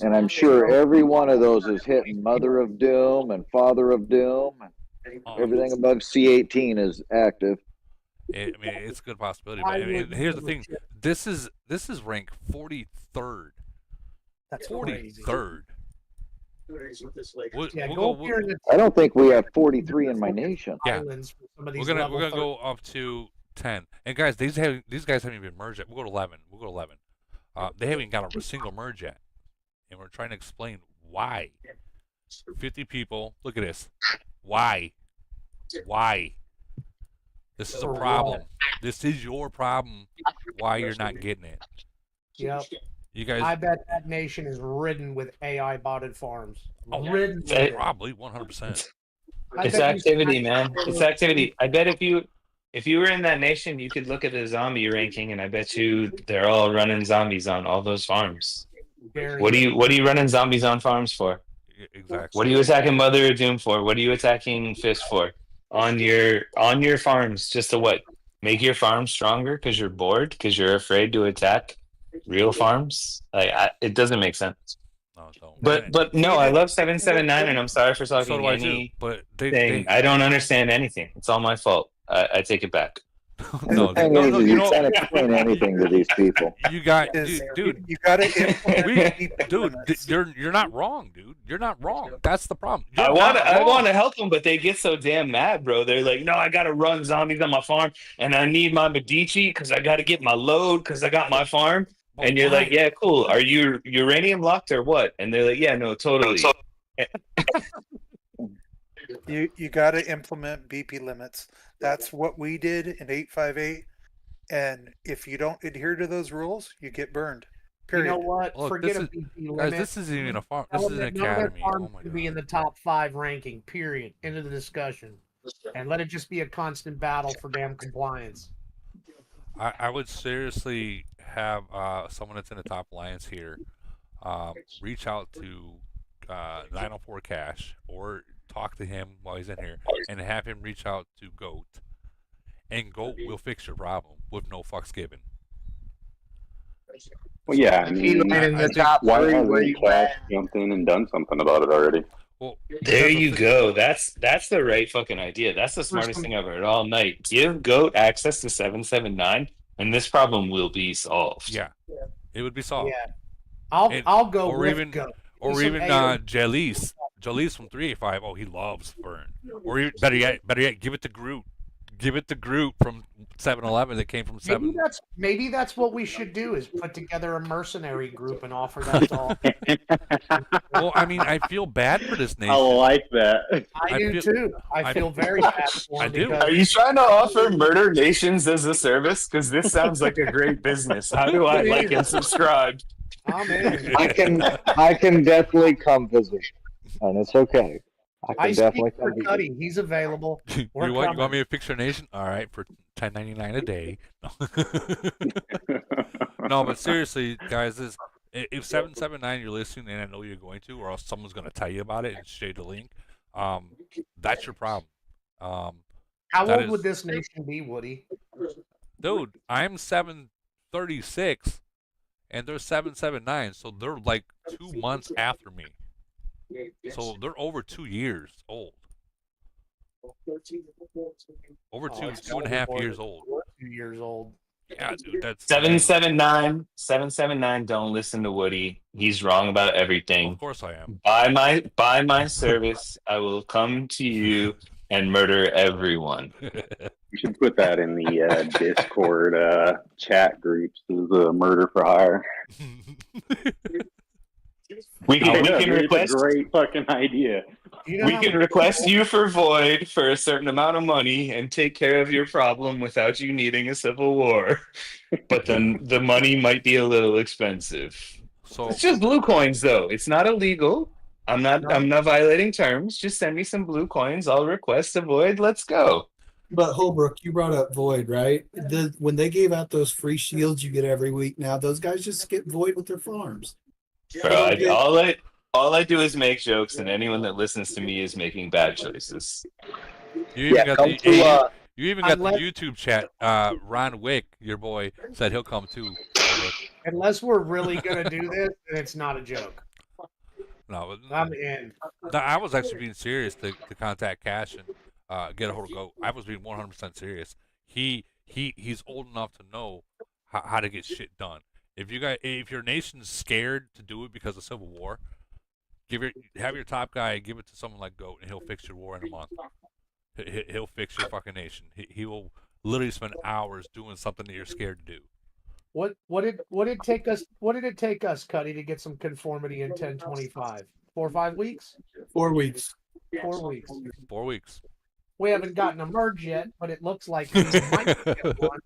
[SPEAKER 7] And I'm sure every one of those is hitting Mother of Doom and Father of Doom. And everything above C18 is active.
[SPEAKER 2] I mean, it's a good possibility. But here's the thing: this is ranked 43rd.
[SPEAKER 14] That's
[SPEAKER 2] 43rd.
[SPEAKER 7] I don't think we have 43 in my nation.
[SPEAKER 2] Yeah, we're gonna go up to 10. And guys, these guys haven't even merged yet. We'll go to 11. They haven't got a single merge yet, and we're trying to explain why. 50 people. Look at this. Why? This is a problem. This is your problem. Why you're not getting it?
[SPEAKER 14] Yep.
[SPEAKER 2] You guys.
[SPEAKER 14] I bet that nation is ridden with AI botted farms. Ridden. With
[SPEAKER 2] probably 100%.
[SPEAKER 10] It's activity, man. It's activity. I bet if you were in that nation, you could look at the zombie ranking, and I bet you they're all running zombies on all those farms. What are you running zombies on farms for?
[SPEAKER 2] Exactly.
[SPEAKER 10] What are you attacking Mother of Doom for? What are you attacking Fist for? On your farms, just to what? Make your farm stronger because you're bored, because you're afraid to attack real farms? It doesn't make sense.
[SPEAKER 2] No, it don't.
[SPEAKER 10] But no, I love 779, and I'm sorry for talking
[SPEAKER 2] So do I too, but
[SPEAKER 10] I don't understand anything. It's all my fault. I take it back.
[SPEAKER 7] The thing is you can't explain anything to these people.
[SPEAKER 2] You got, dude.
[SPEAKER 21] You got to.
[SPEAKER 2] You're not wrong, dude. You're not wrong. That's the problem.
[SPEAKER 10] I want to help them, but they get so damn mad, bro. They're like, no, I got to run zombies on my farm, and I need my Medici because I got to get my load because I got my farm. And you're like, yeah, cool. Are you uranium locked or what? And they're like, yeah, no, totally.
[SPEAKER 21] You got to implement BP limits. That's what we did in 858. And if you don't adhere to those rules, you get burned. Period.
[SPEAKER 14] You know what?
[SPEAKER 2] Look,
[SPEAKER 14] Forget
[SPEAKER 2] this
[SPEAKER 14] a
[SPEAKER 2] is-
[SPEAKER 14] BP
[SPEAKER 2] guys,
[SPEAKER 14] limit.
[SPEAKER 2] this isn't even a farm. This is an
[SPEAKER 14] None of their
[SPEAKER 2] academy.
[SPEAKER 14] farms
[SPEAKER 2] Oh my
[SPEAKER 14] should be in the top 5 ranking. Period. End of the discussion. And let it just be a constant battle for damn compliance.
[SPEAKER 2] I would seriously have someone that's in the top alliance here reach out to 904 Cash or talk to him while he's in here and have him reach out to Goat, and Goat will fix your problem with no fucks given.
[SPEAKER 18] Well, yeah, I
[SPEAKER 16] If he
[SPEAKER 18] mean,
[SPEAKER 16] went in the
[SPEAKER 2] think-
[SPEAKER 16] top
[SPEAKER 18] why
[SPEAKER 16] three, where
[SPEAKER 18] hasn't
[SPEAKER 16] you
[SPEAKER 18] Cash
[SPEAKER 16] at?
[SPEAKER 18] jumped in and done something about it already?
[SPEAKER 2] Well,
[SPEAKER 10] There
[SPEAKER 2] because
[SPEAKER 10] you
[SPEAKER 2] the
[SPEAKER 10] go. That's the right fucking idea. That's the smartest thing I've heard all night. Give Goat access to 779, and this problem will be solved.
[SPEAKER 2] Yeah, it would be solved.
[SPEAKER 14] Yeah,
[SPEAKER 2] And-
[SPEAKER 14] I'll go
[SPEAKER 2] or
[SPEAKER 14] with
[SPEAKER 2] even
[SPEAKER 14] Go.
[SPEAKER 2] or
[SPEAKER 14] Some
[SPEAKER 2] even
[SPEAKER 14] AO.
[SPEAKER 2] Jalise from 385. Oh, he loves Fern. Or even, better yet, give it to Groot. Give it to Groot from 7-Eleven that came from
[SPEAKER 14] Maybe
[SPEAKER 2] 7.
[SPEAKER 14] maybe that's what we should do is put together a mercenary group and offer that to all.
[SPEAKER 2] Well, I mean, I feel bad for this nation.
[SPEAKER 18] I like that.
[SPEAKER 14] I do too. I feel very bad for
[SPEAKER 2] I
[SPEAKER 14] him
[SPEAKER 2] do.
[SPEAKER 14] because
[SPEAKER 10] Are you trying to offer Murder Nations as a service? Because this sounds like a great business. How do I like and subscribe?
[SPEAKER 14] I'm in.
[SPEAKER 4] I can definitely come visit, and it's okay. I
[SPEAKER 14] I
[SPEAKER 4] can
[SPEAKER 14] speak
[SPEAKER 4] definitely
[SPEAKER 14] for
[SPEAKER 4] come visit.
[SPEAKER 14] Cuddy. He's available. We're
[SPEAKER 2] You want
[SPEAKER 14] coming.
[SPEAKER 2] me to fix your nation? All right, for $10.99 a day. No, but seriously, guys, if 779 you're listening, and I know you're going to, or else someone's going to tell you about it and share the link, that's your problem.
[SPEAKER 14] How
[SPEAKER 2] that
[SPEAKER 14] old
[SPEAKER 2] is-
[SPEAKER 14] would this nation be, Woody?
[SPEAKER 2] Dude, I'm 736, and they're 779, so they're like 2 months after me. So they're over 2 years old. Over
[SPEAKER 14] Oh,
[SPEAKER 2] two
[SPEAKER 14] it's
[SPEAKER 2] and a half years old.
[SPEAKER 14] 2 years old.
[SPEAKER 2] Yeah, dude, that's
[SPEAKER 10] 779. Don't listen to Woody. He's wrong about everything.
[SPEAKER 2] Of course I am.
[SPEAKER 10] Buy my service. I will come to you and murder everyone.
[SPEAKER 18] You should put that in the Discord chat groups as a murder for hire.
[SPEAKER 10] We can
[SPEAKER 18] It's
[SPEAKER 10] request
[SPEAKER 18] a great fucking idea.
[SPEAKER 10] we can request you for void for a certain amount of money and take care of your problem without you needing a civil war. But then the money might be a little expensive.
[SPEAKER 2] So
[SPEAKER 10] It's just blue coins though. It's not illegal. I'm not violating terms. Just send me some blue coins. I'll request a void. Let's go.
[SPEAKER 17] But Holbrook, you brought up Void, right? When they gave out those free shields you get every week now, those guys just get Void with their farms.
[SPEAKER 10] Bro, all I do is make jokes, and anyone that listens to me is making bad choices.
[SPEAKER 2] You even got
[SPEAKER 16] come
[SPEAKER 2] the
[SPEAKER 16] to,
[SPEAKER 2] you even got the
[SPEAKER 14] unless-
[SPEAKER 2] YouTube chat. Ron Wick, your boy, said he'll come too.
[SPEAKER 14] Unless we're really gonna do this, then it's not a joke.
[SPEAKER 2] No,
[SPEAKER 14] I'm in.
[SPEAKER 2] I was actually being serious to contact Cash and get a hold of Goat. I was being 100% serious. He's old enough to know how to get shit done. If your nation's scared to do it because of Civil War, have your top guy give it to someone like Goat, and he'll fix your war in a month. He'll fix your fucking nation. He will literally spend hours doing something that you're scared to do.
[SPEAKER 14] What did it take us, Cuddy, to get some conformity in 1025? 4 or 5 weeks?
[SPEAKER 17] 4 weeks.
[SPEAKER 14] 4 weeks.
[SPEAKER 2] 4 weeks.
[SPEAKER 14] We haven't gotten a merge yet, but it looks like we might get one.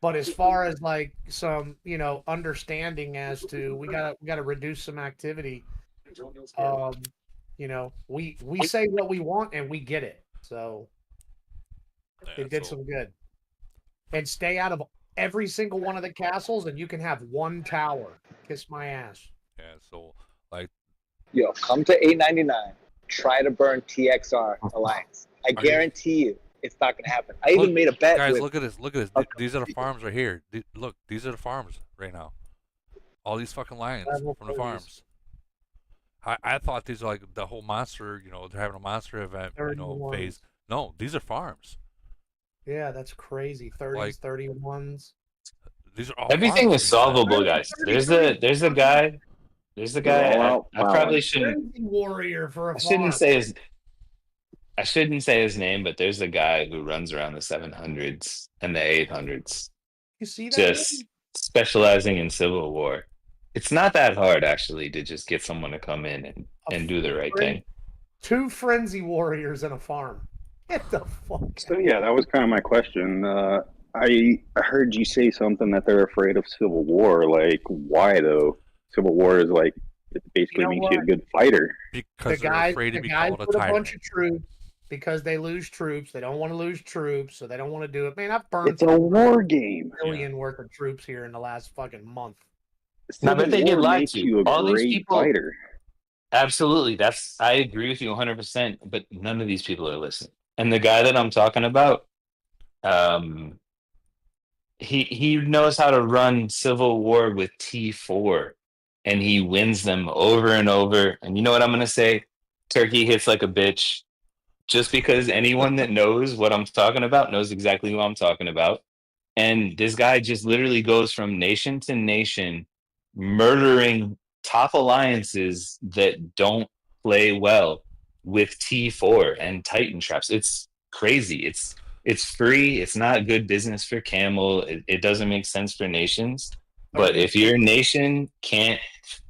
[SPEAKER 14] But as far as like some, understanding as to we gotta reduce some activity. We say what we want and we get it. So it did some good. And stay out of every single one of the castles, and you can have one tower. Kiss my ass.
[SPEAKER 2] Yeah, so like
[SPEAKER 16] Yo, come to 899. Try to burn TXR Alliance. I guarantee you, it's not gonna happen. I even made a bet.
[SPEAKER 2] Guys,
[SPEAKER 16] with,
[SPEAKER 2] look at this. These are the farms right here. Look, these are the farms right now. All these fucking lions from the farms. I thought these are like the whole monster. They're having a monster event. Phase. No, these are farms.
[SPEAKER 14] Yeah, that's crazy. 30s, 31s.
[SPEAKER 2] These are all
[SPEAKER 10] Everything
[SPEAKER 2] farms.
[SPEAKER 10] is solvable, guys. There's a guy. I probably shouldn't.
[SPEAKER 14] Warrior for a
[SPEAKER 10] I shouldn't
[SPEAKER 14] farm.
[SPEAKER 10] say his name, but there's a guy who runs around the 700s and the 800s,
[SPEAKER 14] You see that?
[SPEAKER 10] just specializing in Civil War. It's not that hard, actually, to just get someone to come in and do the right thing.
[SPEAKER 14] 2 frenzy warriors in a farm. Get the fuck.
[SPEAKER 18] So yeah, that was kind of my question. I heard you say something that they're afraid of Civil War. Like, why though? Civil War is like it basically makes you a good fighter.
[SPEAKER 2] Because
[SPEAKER 14] the guys put a bunch of troops because they lose troops. They don't want to lose troops, so they don't want to do it. Man, I've burned
[SPEAKER 18] It's a war game.
[SPEAKER 14] $1 million worth of troops here in the last fucking month.
[SPEAKER 10] Now, but they get lied to.
[SPEAKER 18] You a
[SPEAKER 10] All these
[SPEAKER 18] great
[SPEAKER 10] people,
[SPEAKER 18] fighter.
[SPEAKER 10] Absolutely. I agree with you 100%, but none of these people are listening. And the guy that I'm talking about, he knows how to run Civil War with T4 and he wins them over and over. And you know what I'm gonna say? Turkey hits like a bitch. Just because anyone that knows what I'm talking about knows exactly who I'm talking about. And this guy just literally goes from nation to nation, murdering top alliances that don't play well with T4 and Titan traps. It's crazy. It's free. It's not good business for Camel. It doesn't make sense for nations. But if your nation can't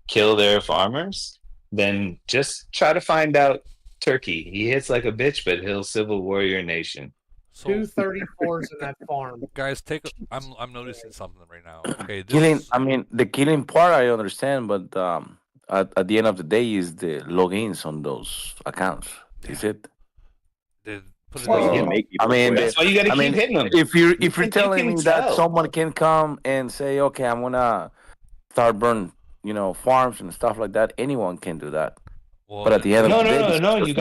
[SPEAKER 10] kill their farmers, then just try to find out Turkey. He hits like a bitch, but he'll Civil War your nation.
[SPEAKER 2] So,
[SPEAKER 14] 234s in that farm.
[SPEAKER 2] Guys, I'm noticing something right now. Okay,
[SPEAKER 3] the killing part I understand, but at the end of the day is the logins on those accounts. Is it?
[SPEAKER 2] Put
[SPEAKER 10] that's why you got to keep hitting them.
[SPEAKER 3] If you're telling me that
[SPEAKER 10] tell.
[SPEAKER 3] someone can come and say, okay, I'm gonna start burn, farms and stuff like that, anyone can do that.
[SPEAKER 2] Well,
[SPEAKER 3] but at the end of the day,
[SPEAKER 10] no, you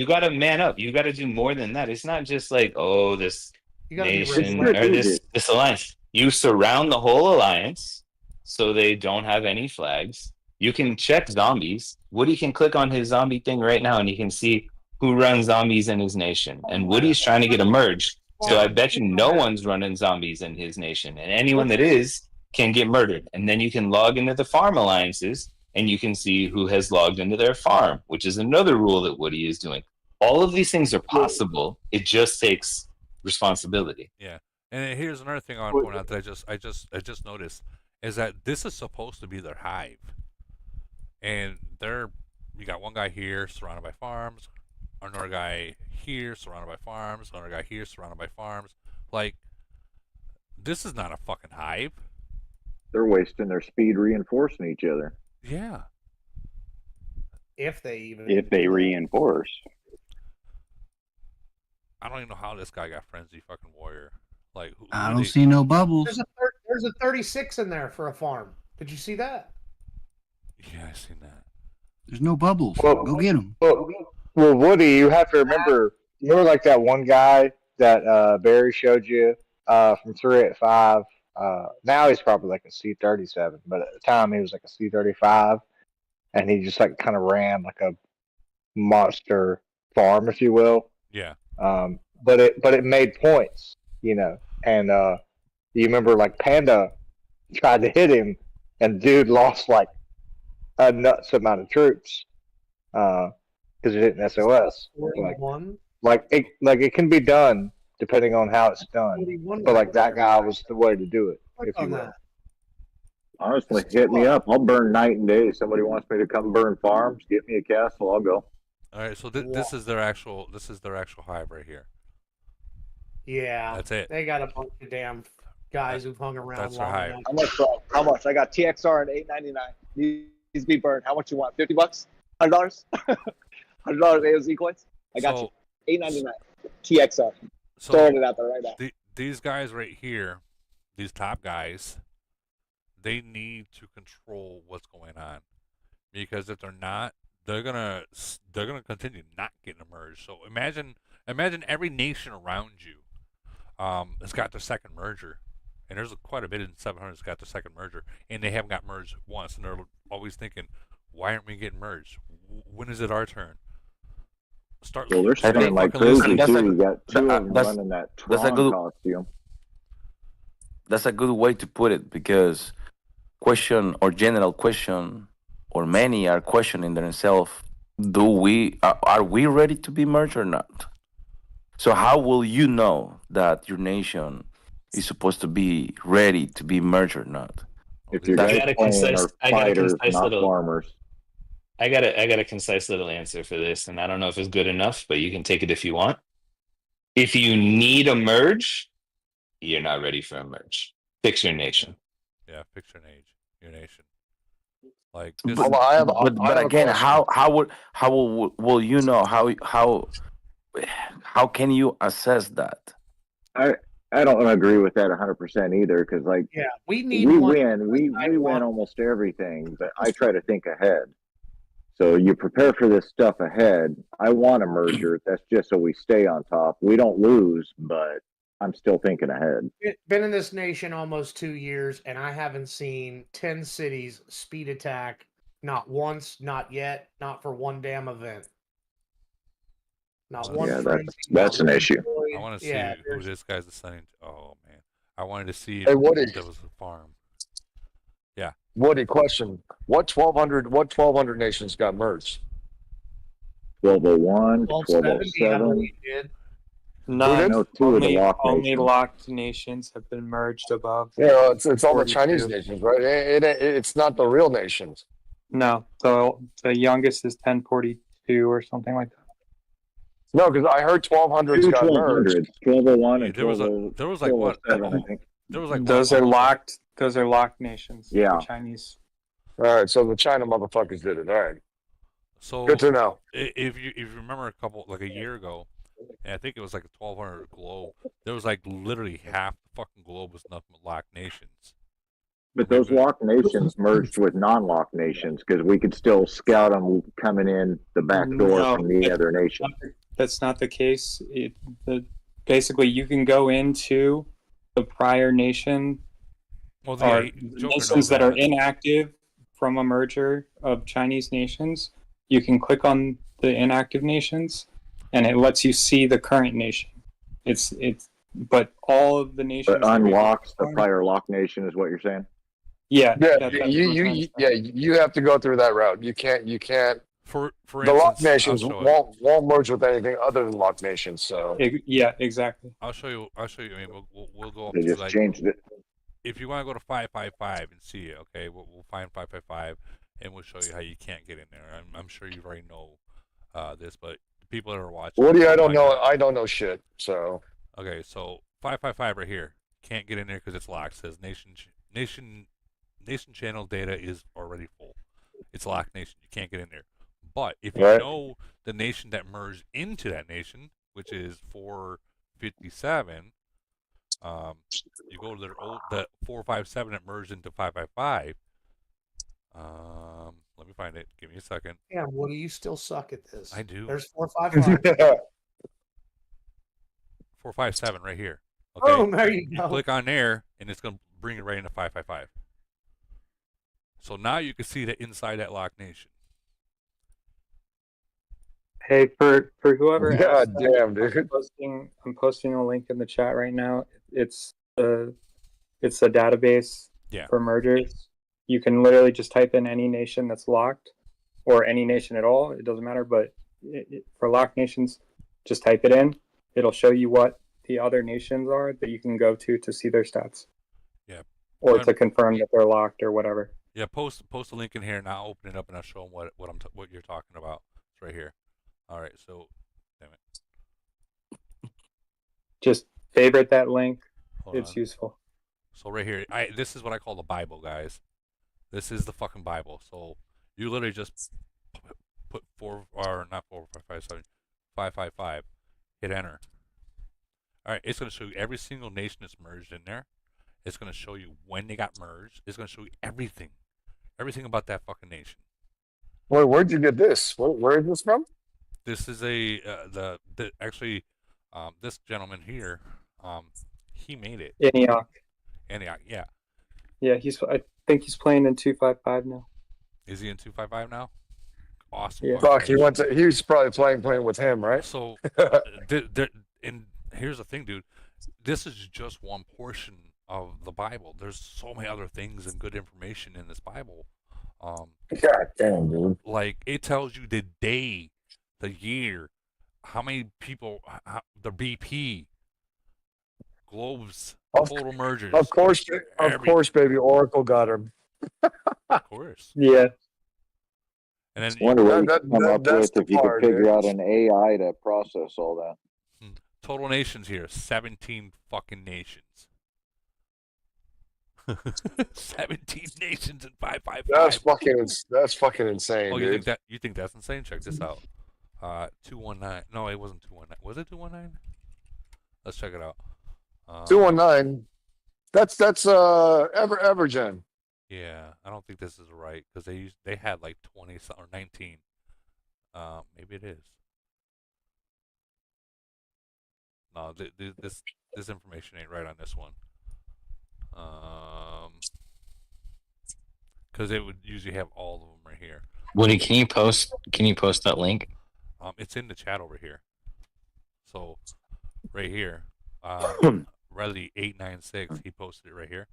[SPEAKER 10] gotta man up. You gotta do more than that. It's not just like, this nation or this alliance. You surround the whole alliance so they don't have any flags. You can check zombies. Woody can click on his zombie thing right now and you can see who runs zombies in his nation. And Woody's trying to get a merge. So I bet you no one's running zombies in his nation. And anyone that is can get murdered. And then you can log into the farm alliances and you can see who has logged into their farm, which is another rule that Woody is doing. All of these things are possible. It just takes responsibility.
[SPEAKER 2] Yeah. And here's another thing I want to point out that I just noticed is that this is supposed to be their hive. And you got one guy here surrounded by farms, another guy here surrounded by farms, another guy here surrounded by farms. Like, this is not a fucking hive.
[SPEAKER 7] They're wasting their speed reinforcing each other.
[SPEAKER 2] Yeah.
[SPEAKER 14] If they
[SPEAKER 18] reinforce.
[SPEAKER 2] I don't even know how this guy got frenzy fucking warrior. Like,
[SPEAKER 20] I don't see no bubbles.
[SPEAKER 14] There's a 36 in there for a farm. Did you see that?
[SPEAKER 2] Yeah, I seen that.
[SPEAKER 20] There's no bubbles. Go get them.
[SPEAKER 4] Well, Woody, you have to remember like that one guy that Barry showed you from 385. Now he's probably like a C37, but at the time he was like a C35, and he just like kind of ran like a monster farm, if you will.
[SPEAKER 2] Yeah.
[SPEAKER 4] But it made points, and you remember like Panda tried to hit him, and dude lost like a nuts amount of troops because he didn't SOS. Like it can be done depending on how it's done. But like that guy was the way to do it, if you will.
[SPEAKER 7] Honestly, hit me up. I'll burn night and day. Somebody wants me to come burn farms, get me a castle, I'll go.
[SPEAKER 2] All right, so this is their actual hive right here.
[SPEAKER 14] Yeah,
[SPEAKER 2] that's it.
[SPEAKER 14] They got a bunch of damn guys who've hung around.
[SPEAKER 2] That's their hive.
[SPEAKER 16] How much, bro? How much? I got TXR at $8.99. Needs to be burned. How much you want? $50? $100? $100 AOZ coins? I got you. $8.99. TXR.
[SPEAKER 2] So
[SPEAKER 16] throwing it out there right now.
[SPEAKER 2] These guys right here, these top guys, they need to control what's going on, because if they're not, they're gonna continue not getting emerged. So imagine every nation around you has got their second merger, and there's quite a bit in 700 that's got their second merger, and they haven't got merged once, and they're always thinking, why aren't we getting merged? When is it our turn?
[SPEAKER 7] Well, they're spending like crazy too. You got two of them running that Tron costume.
[SPEAKER 3] That's a good way to put it, because general question, or many are questioning themselves, are we ready to be merged or not? So how will you know that your nation is supposed to be ready to be merged or not?
[SPEAKER 7] If you're fighters, not farmers.
[SPEAKER 10] I got a concise little answer for this, and I don't know if it's good enough, but you can take it if you want. If you need a merge, you're not ready for a merge. Fix your nation.
[SPEAKER 2] Yeah, fix your nation. Like this.
[SPEAKER 3] But again, how will you know how can you assess that?
[SPEAKER 7] I don't agree with that 100% either, because we win almost everything, but I try to think ahead. So you prepare for this stuff ahead. I want a merger. That's just so we stay on top. We don't lose, but I'm still thinking ahead.
[SPEAKER 14] Been in this nation almost 2 years, and I haven't seen 10 cities speed attack. Not once, not yet, not for one damn event. Not one.
[SPEAKER 7] Yeah,
[SPEAKER 14] frenzy,
[SPEAKER 7] that's
[SPEAKER 14] not
[SPEAKER 7] an
[SPEAKER 14] one
[SPEAKER 7] issue.
[SPEAKER 14] void.
[SPEAKER 2] I want to see
[SPEAKER 14] Yeah,
[SPEAKER 2] who this guy's assigning to. Oh man, I wanted to see
[SPEAKER 13] Hey, Woody.
[SPEAKER 2] if there was a farm. Yeah.
[SPEAKER 13] Woody, question: What 1,200 nations got merged?
[SPEAKER 7] 1201,
[SPEAKER 14] 1270, I
[SPEAKER 7] 1207.
[SPEAKER 14] believe did.
[SPEAKER 19] None.
[SPEAKER 7] No, two of the locked
[SPEAKER 19] Only
[SPEAKER 7] nations.
[SPEAKER 19] locked nations have been merged above.
[SPEAKER 13] Yeah, it's all the
[SPEAKER 19] 42.
[SPEAKER 13] Chinese nations, right? It's not the real nations.
[SPEAKER 19] No, the youngest is 1042 or something like that.
[SPEAKER 13] No, because I heard 1,200s got merged.
[SPEAKER 7] 1201 and
[SPEAKER 2] There was like what?
[SPEAKER 7] 1207, I think.
[SPEAKER 2] There was like
[SPEAKER 19] Those
[SPEAKER 2] what?
[SPEAKER 19] are locked. Those are locked nations.
[SPEAKER 7] Yeah.
[SPEAKER 19] The Chinese.
[SPEAKER 13] All right, so the China motherfuckers did it. All right,
[SPEAKER 2] So
[SPEAKER 13] good to know.
[SPEAKER 2] if you remember a year ago, and I think it was like a 1,200 globe. There was like literally half the fucking globe was nothing but locked nations.
[SPEAKER 7] But those locked nations merged with non-locked nations because we could still scout them coming in the back door
[SPEAKER 19] No,
[SPEAKER 7] from the other nation.
[SPEAKER 19] That's not the case. Basically, you can go into the prior nation
[SPEAKER 2] Well,
[SPEAKER 19] or
[SPEAKER 2] Joker
[SPEAKER 19] nations
[SPEAKER 2] knows
[SPEAKER 19] that are
[SPEAKER 2] that.
[SPEAKER 19] inactive from a merger of Chinese nations. You can click on the inactive nations, and it lets you see the current nation. But all of the nations.
[SPEAKER 7] But unlocks the prior locked nation is what you're saying?
[SPEAKER 19] Yeah.
[SPEAKER 13] Yeah,
[SPEAKER 19] that's what I'm saying.
[SPEAKER 13] you have to go through that route. You can't.
[SPEAKER 2] For
[SPEAKER 13] The locked
[SPEAKER 2] instance,
[SPEAKER 13] nations
[SPEAKER 2] I'll show it.
[SPEAKER 13] won't merge with anything other than locked nations. So
[SPEAKER 19] Yeah, exactly.
[SPEAKER 2] I'll show you. I mean, we'll go up
[SPEAKER 7] They
[SPEAKER 2] to
[SPEAKER 7] just
[SPEAKER 2] like
[SPEAKER 7] changed it.
[SPEAKER 2] if you want to go to 555 and see it. Okay, we'll find 555 and we'll show you how you can't get in there. I'm sure you already know this, but the people that are watching.
[SPEAKER 13] Woody, I don't
[SPEAKER 2] might
[SPEAKER 13] know.
[SPEAKER 2] not.
[SPEAKER 13] I don't know shit. So
[SPEAKER 2] Okay, so 555 right here can't get in there because it's locked. It says nation channel data is already full. It's locked nation. You can't get in there. But if you
[SPEAKER 13] Right.
[SPEAKER 2] know the nation that merged into that nation, which is 457, you go to the 457 that merged into 555. Let me find it. Give me a second.
[SPEAKER 14] Damn, Woody, you still suck at this.
[SPEAKER 2] I do.
[SPEAKER 14] There's 455.
[SPEAKER 2] 457 right here. Okay.
[SPEAKER 14] Oh, there you go.
[SPEAKER 2] Click on there, and it's going to bring it right into 555. So now you can see that inside that locked nation.
[SPEAKER 19] Hey, for whoever
[SPEAKER 13] God
[SPEAKER 19] asked that,
[SPEAKER 13] damn, dude.
[SPEAKER 19] I'm posting a link in the chat right now. It's a database
[SPEAKER 2] Yeah.
[SPEAKER 19] for mergers. You can literally just type in any nation that's locked, or any nation at all. It doesn't matter. But for locked nations, just type it in. It'll show you what the other nations are that you can go to see their stats.
[SPEAKER 2] Yeah.
[SPEAKER 19] Or to confirm that they're locked or whatever.
[SPEAKER 2] Yeah. Post a link in here, and I'll open it up and I'll show them what you're talking about. It's right here. All right. So, damn it.
[SPEAKER 19] Just favorite that link.
[SPEAKER 2] Hold
[SPEAKER 19] It's
[SPEAKER 2] on.
[SPEAKER 19] useful.
[SPEAKER 2] So right here, this is what I call the Bible, guys. This is the fucking Bible. So you literally just put 555, hit enter. All right, it's going to show you every single nation that's merged in there. It's going to show you when they got merged. It's going to show you everything about that fucking nation.
[SPEAKER 13] Wait, where'd you get this? Where is this from?
[SPEAKER 2] This is actually this gentleman here. He made it.
[SPEAKER 19] Antioch.
[SPEAKER 2] Antioch, yeah.
[SPEAKER 19] Yeah, I think he's playing in 255 now.
[SPEAKER 2] Is he in 255 now? Awesome.
[SPEAKER 19] Yeah.
[SPEAKER 13] Fuck, he was probably playing with him, right?
[SPEAKER 2] So, and here's the thing, dude. This is just one portion of the Bible. There's so many other things and good information in this Bible.
[SPEAKER 13] God damn, dude.
[SPEAKER 2] Like, it tells you the day, the year, how many people, the BP, globes, total mergers.
[SPEAKER 13] Of course, baby. Oracle got him.
[SPEAKER 2] Of course.
[SPEAKER 19] Yeah.
[SPEAKER 2] And then
[SPEAKER 7] Wonder what you could come up
[SPEAKER 13] that's
[SPEAKER 7] with if you
[SPEAKER 13] part,
[SPEAKER 7] could figure
[SPEAKER 13] dude.
[SPEAKER 7] out an AI to process all that.
[SPEAKER 2] total nations here, 17 fucking nations. 17 nations in 555.
[SPEAKER 13] That's fucking insane,
[SPEAKER 2] Oh,
[SPEAKER 13] dude.
[SPEAKER 2] you think that's insane? Check this out. 219. No, it wasn't 219. Was it 219? Let's check it out.
[SPEAKER 13] 219. That's Evergen.
[SPEAKER 2] Yeah, I don't think this is right because they had like 20 or 19. Maybe it is. No, this information ain't right on this one. Because it would usually have all of them right here.
[SPEAKER 10] Woody, can you post that link?
[SPEAKER 2] It's in the chat over here. So, right here, Relly 896, he posted it right here.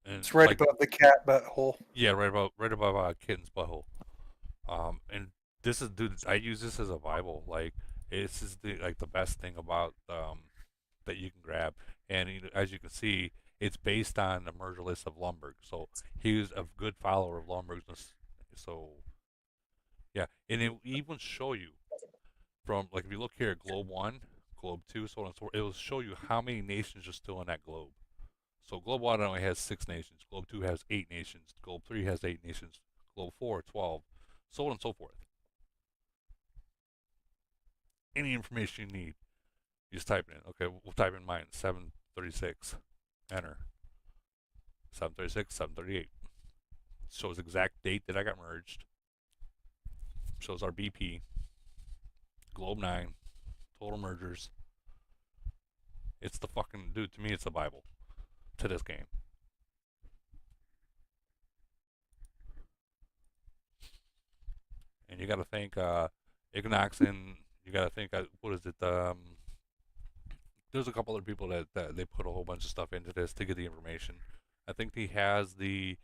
[SPEAKER 2] And
[SPEAKER 21] It's right above the cat butthole.
[SPEAKER 2] Yeah, right above kitten's butthole. And this is, dude, I use this as a Bible. Like, this is the best thing about that you can grab. And as you can see, it's based on the merger list of Lumberg. So he was a good follower of Lumberg's. So yeah, and it will even show you from, like, if you look here at Globe 1, Globe 2, so on and so forth, it will show you how many nations are still in that globe. So Globe 1 only has 6 nations. Globe 2 has 8 nations. Globe 3 has 8 nations. Globe 4, 12. So on and so forth. Any information you need, you just type it in. Okay, we'll type in mine, 736. Enter. 736, 738. Shows exact date that I got merged. Shows our BP. Globe 9. Total mergers. It's the fucking, dude, to me it's the Bible. To this game. And you got to thank Ignox, and you got to thank, what is it? There's a couple other people that they put a whole bunch of stuff into this to get the information. I think he has the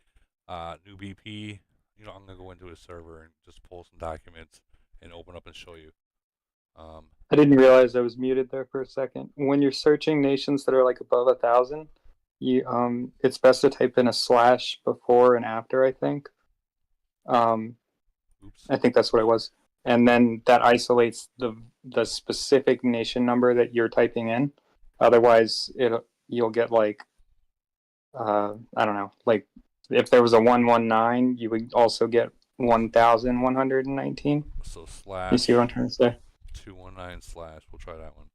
[SPEAKER 2] new BP. You know, I'm gonna go into his server and just pull some documents and open up and show you.
[SPEAKER 19] I didn't realize I was muted there for a second. When you're searching nations that are like above 1,000, you it's best to type in a / before and after, I think. I think that's what it was. And then that isolates the specific nation number that you're typing in. Otherwise, you'll get like I don't know, like if there was a 119, you would also get 1,119.
[SPEAKER 2] So
[SPEAKER 19] You see what I'm trying to say?
[SPEAKER 2] 219 / we'll try that one.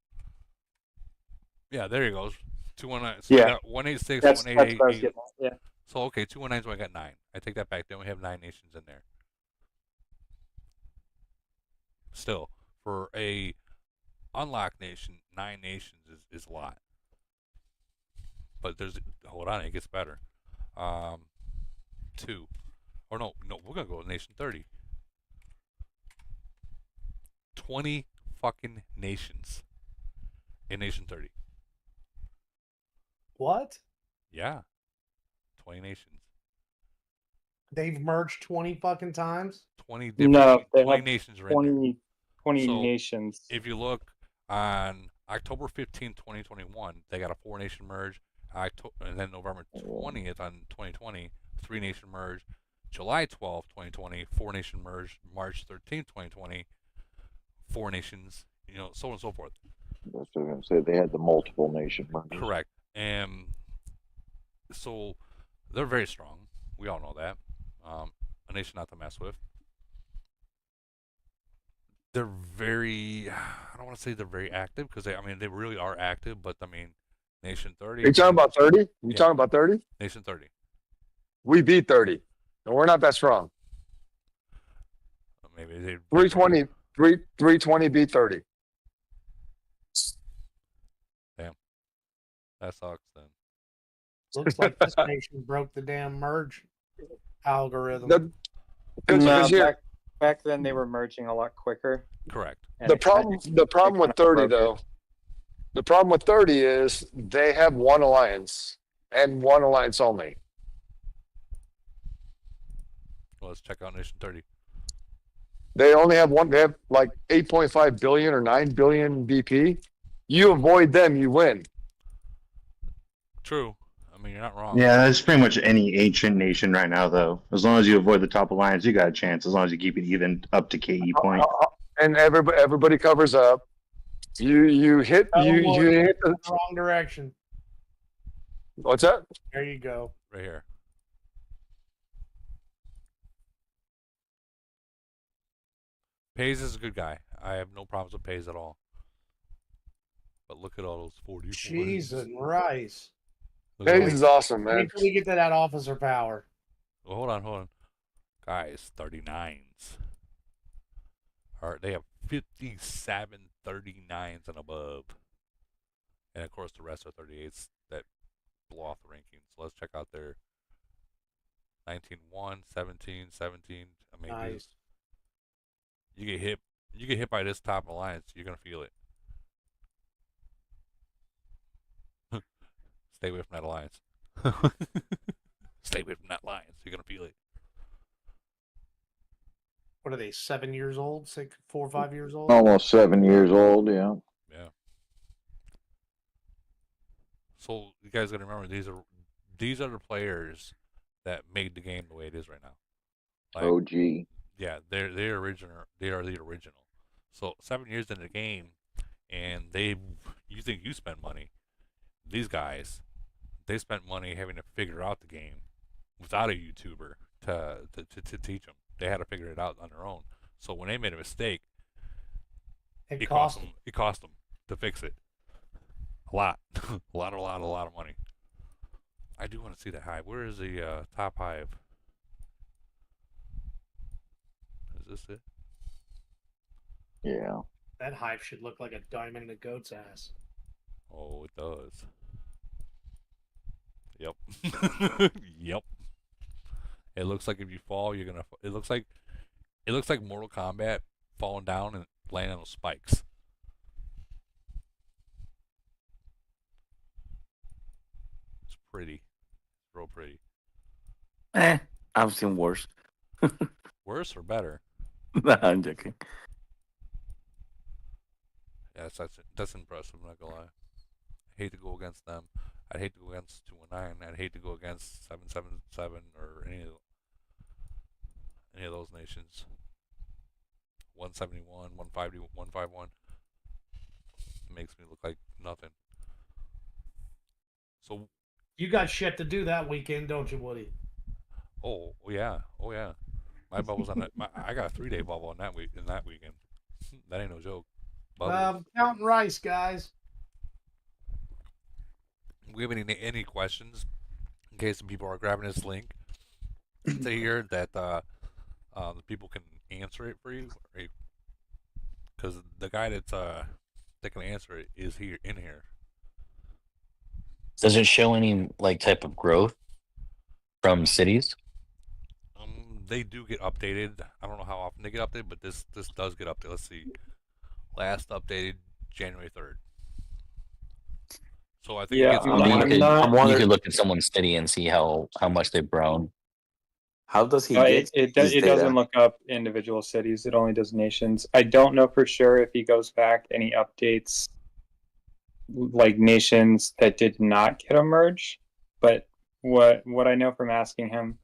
[SPEAKER 2] Yeah, there he goes. 219. So
[SPEAKER 19] Yeah.
[SPEAKER 2] we got 186,
[SPEAKER 19] That's what I was
[SPEAKER 2] 188.
[SPEAKER 19] getting at, yeah.
[SPEAKER 2] So okay, 219's only got 9. I take that back. Then we have 9 nations in there. Still, for a unlocked nation, 9 nations is a lot. But there's, hold on, it gets better. 2, or no, we're gonna go with nation 30. 20 fucking nations in nation 30.
[SPEAKER 14] What?
[SPEAKER 2] Yeah, 20 nations.
[SPEAKER 14] They've merged 20 fucking times?
[SPEAKER 2] 20 different,
[SPEAKER 19] No, they
[SPEAKER 2] 20
[SPEAKER 19] have
[SPEAKER 2] nations are
[SPEAKER 19] 20,
[SPEAKER 2] in there.
[SPEAKER 19] 20
[SPEAKER 2] So,
[SPEAKER 19] nations.
[SPEAKER 2] If you look on October 15th, 2021, they got a 4-nation merge. And then November 20th on 2020, 3-nation merge. July 12th, 2020, 4-nation merge. March 13th, 2020, 4 nations. You know, so on and so forth.
[SPEAKER 7] That's what I was going to say. They had the multiple nation mergers.
[SPEAKER 2] Correct. And so they're very strong. We all know that. A nation not to mess with. They're very, I don't want to say they're very active, because they really are active, but nation 30.
[SPEAKER 13] Are you talking about 30?
[SPEAKER 2] Yeah.
[SPEAKER 13] Talking about 30?
[SPEAKER 2] Nation 30.
[SPEAKER 13] We beat 30. And we're not that strong.
[SPEAKER 2] Maybe they
[SPEAKER 13] 320 beat 30.
[SPEAKER 2] Damn. That sucks then.
[SPEAKER 14] Looks like this nation broke the damn merge algorithm.
[SPEAKER 19] Back then they were merging a lot quicker.
[SPEAKER 2] Correct.
[SPEAKER 13] The problem with 30 though, the problem with 30 is they have one alliance and one alliance only.
[SPEAKER 2] Well, let's check out nation 30.
[SPEAKER 13] They only have one. They have like 8.5 billion or 9 billion BP. You avoid them, you win.
[SPEAKER 2] True. You're not wrong.
[SPEAKER 11] Yeah, that's pretty much any ancient nation right now, though. As long as you avoid the top alliance, you got a chance. As long as you keep it even up to KE point.
[SPEAKER 13] And everybody covers up. You hit you hit the
[SPEAKER 14] wrong direction.
[SPEAKER 13] What's that?
[SPEAKER 14] There you go.
[SPEAKER 2] Right here. Pays is a good guy. I have no problems with Pays at all. But look at all those 40.
[SPEAKER 14] Cheese and rice.
[SPEAKER 13] Hayes is awesome, man.
[SPEAKER 14] Wait till we get to that officer power.
[SPEAKER 2] Well, hold on. Guys, 39s. They have 57 39s and above. And of course, the rest are 38s that blow off the rankings. So let's check out their 19-1, 17, 17. I mean,
[SPEAKER 14] Nice.
[SPEAKER 2] you get hit by this top alliance, you're gonna feel it. Stay away from that alliance. Stay away from that alliance. You're gonna feel it.
[SPEAKER 14] What are they? 7 years old? 6, 4 or 5 years old?
[SPEAKER 7] Almost 7 years old. Yeah.
[SPEAKER 2] Yeah. So you guys gotta remember these are the players that made the game the way it is right now. Like,
[SPEAKER 7] OG.
[SPEAKER 2] Yeah, they're original. They are the original. So 7 years into the game, and you think you spend money? These guys, they spent money having to figure out the game without a YouTuber to teach them. They had to figure it out on their own. So when they made a mistake,
[SPEAKER 14] it cost
[SPEAKER 2] them. It cost them to fix it. A lot, a lot of money. I do want to see that hive. Where is the top hive? Is this it?
[SPEAKER 7] Yeah.
[SPEAKER 14] That hive should look like a diamond in a goat's ass.
[SPEAKER 2] Oh, it does. Yep. Yep. It looks like if you fall, you're gonna. It looks like Mortal Kombat falling down and landing on those spikes. It's pretty. Real pretty.
[SPEAKER 3] I've seen worse.
[SPEAKER 2] Worse or better?
[SPEAKER 3] Nah, I'm joking.
[SPEAKER 2] Yeah, that's impressive. I'm not gonna lie. I hate to go against them. I'd hate to go against 219. I'd hate to go against 777 or any of those nations. 171, 150, 151. It makes me look like nothing. So
[SPEAKER 14] you got shit to do that weekend, don't you, Woody?
[SPEAKER 2] Oh yeah. My bubble's on that. I got a 3-day bubble on that weekend. That ain't no joke.
[SPEAKER 14] Counting rice, guys.
[SPEAKER 2] We have any questions? In case some people are grabbing this link to hear that the people can answer it for you, because the guy that can answer it is in here.
[SPEAKER 10] Does it show any type of growth from cities?
[SPEAKER 2] They do get updated. I don't know how often they get updated, but this does get updated. Let's see. Last updated January 3rd. So I think
[SPEAKER 10] Yeah,
[SPEAKER 2] it gets
[SPEAKER 10] you could look at someone's city and see how much they've grown.
[SPEAKER 8] How does he
[SPEAKER 19] It doesn't look up individual cities. It only does nations. I don't know for sure if he goes back any updates like nations that did not get a merge. But what I know from asking him,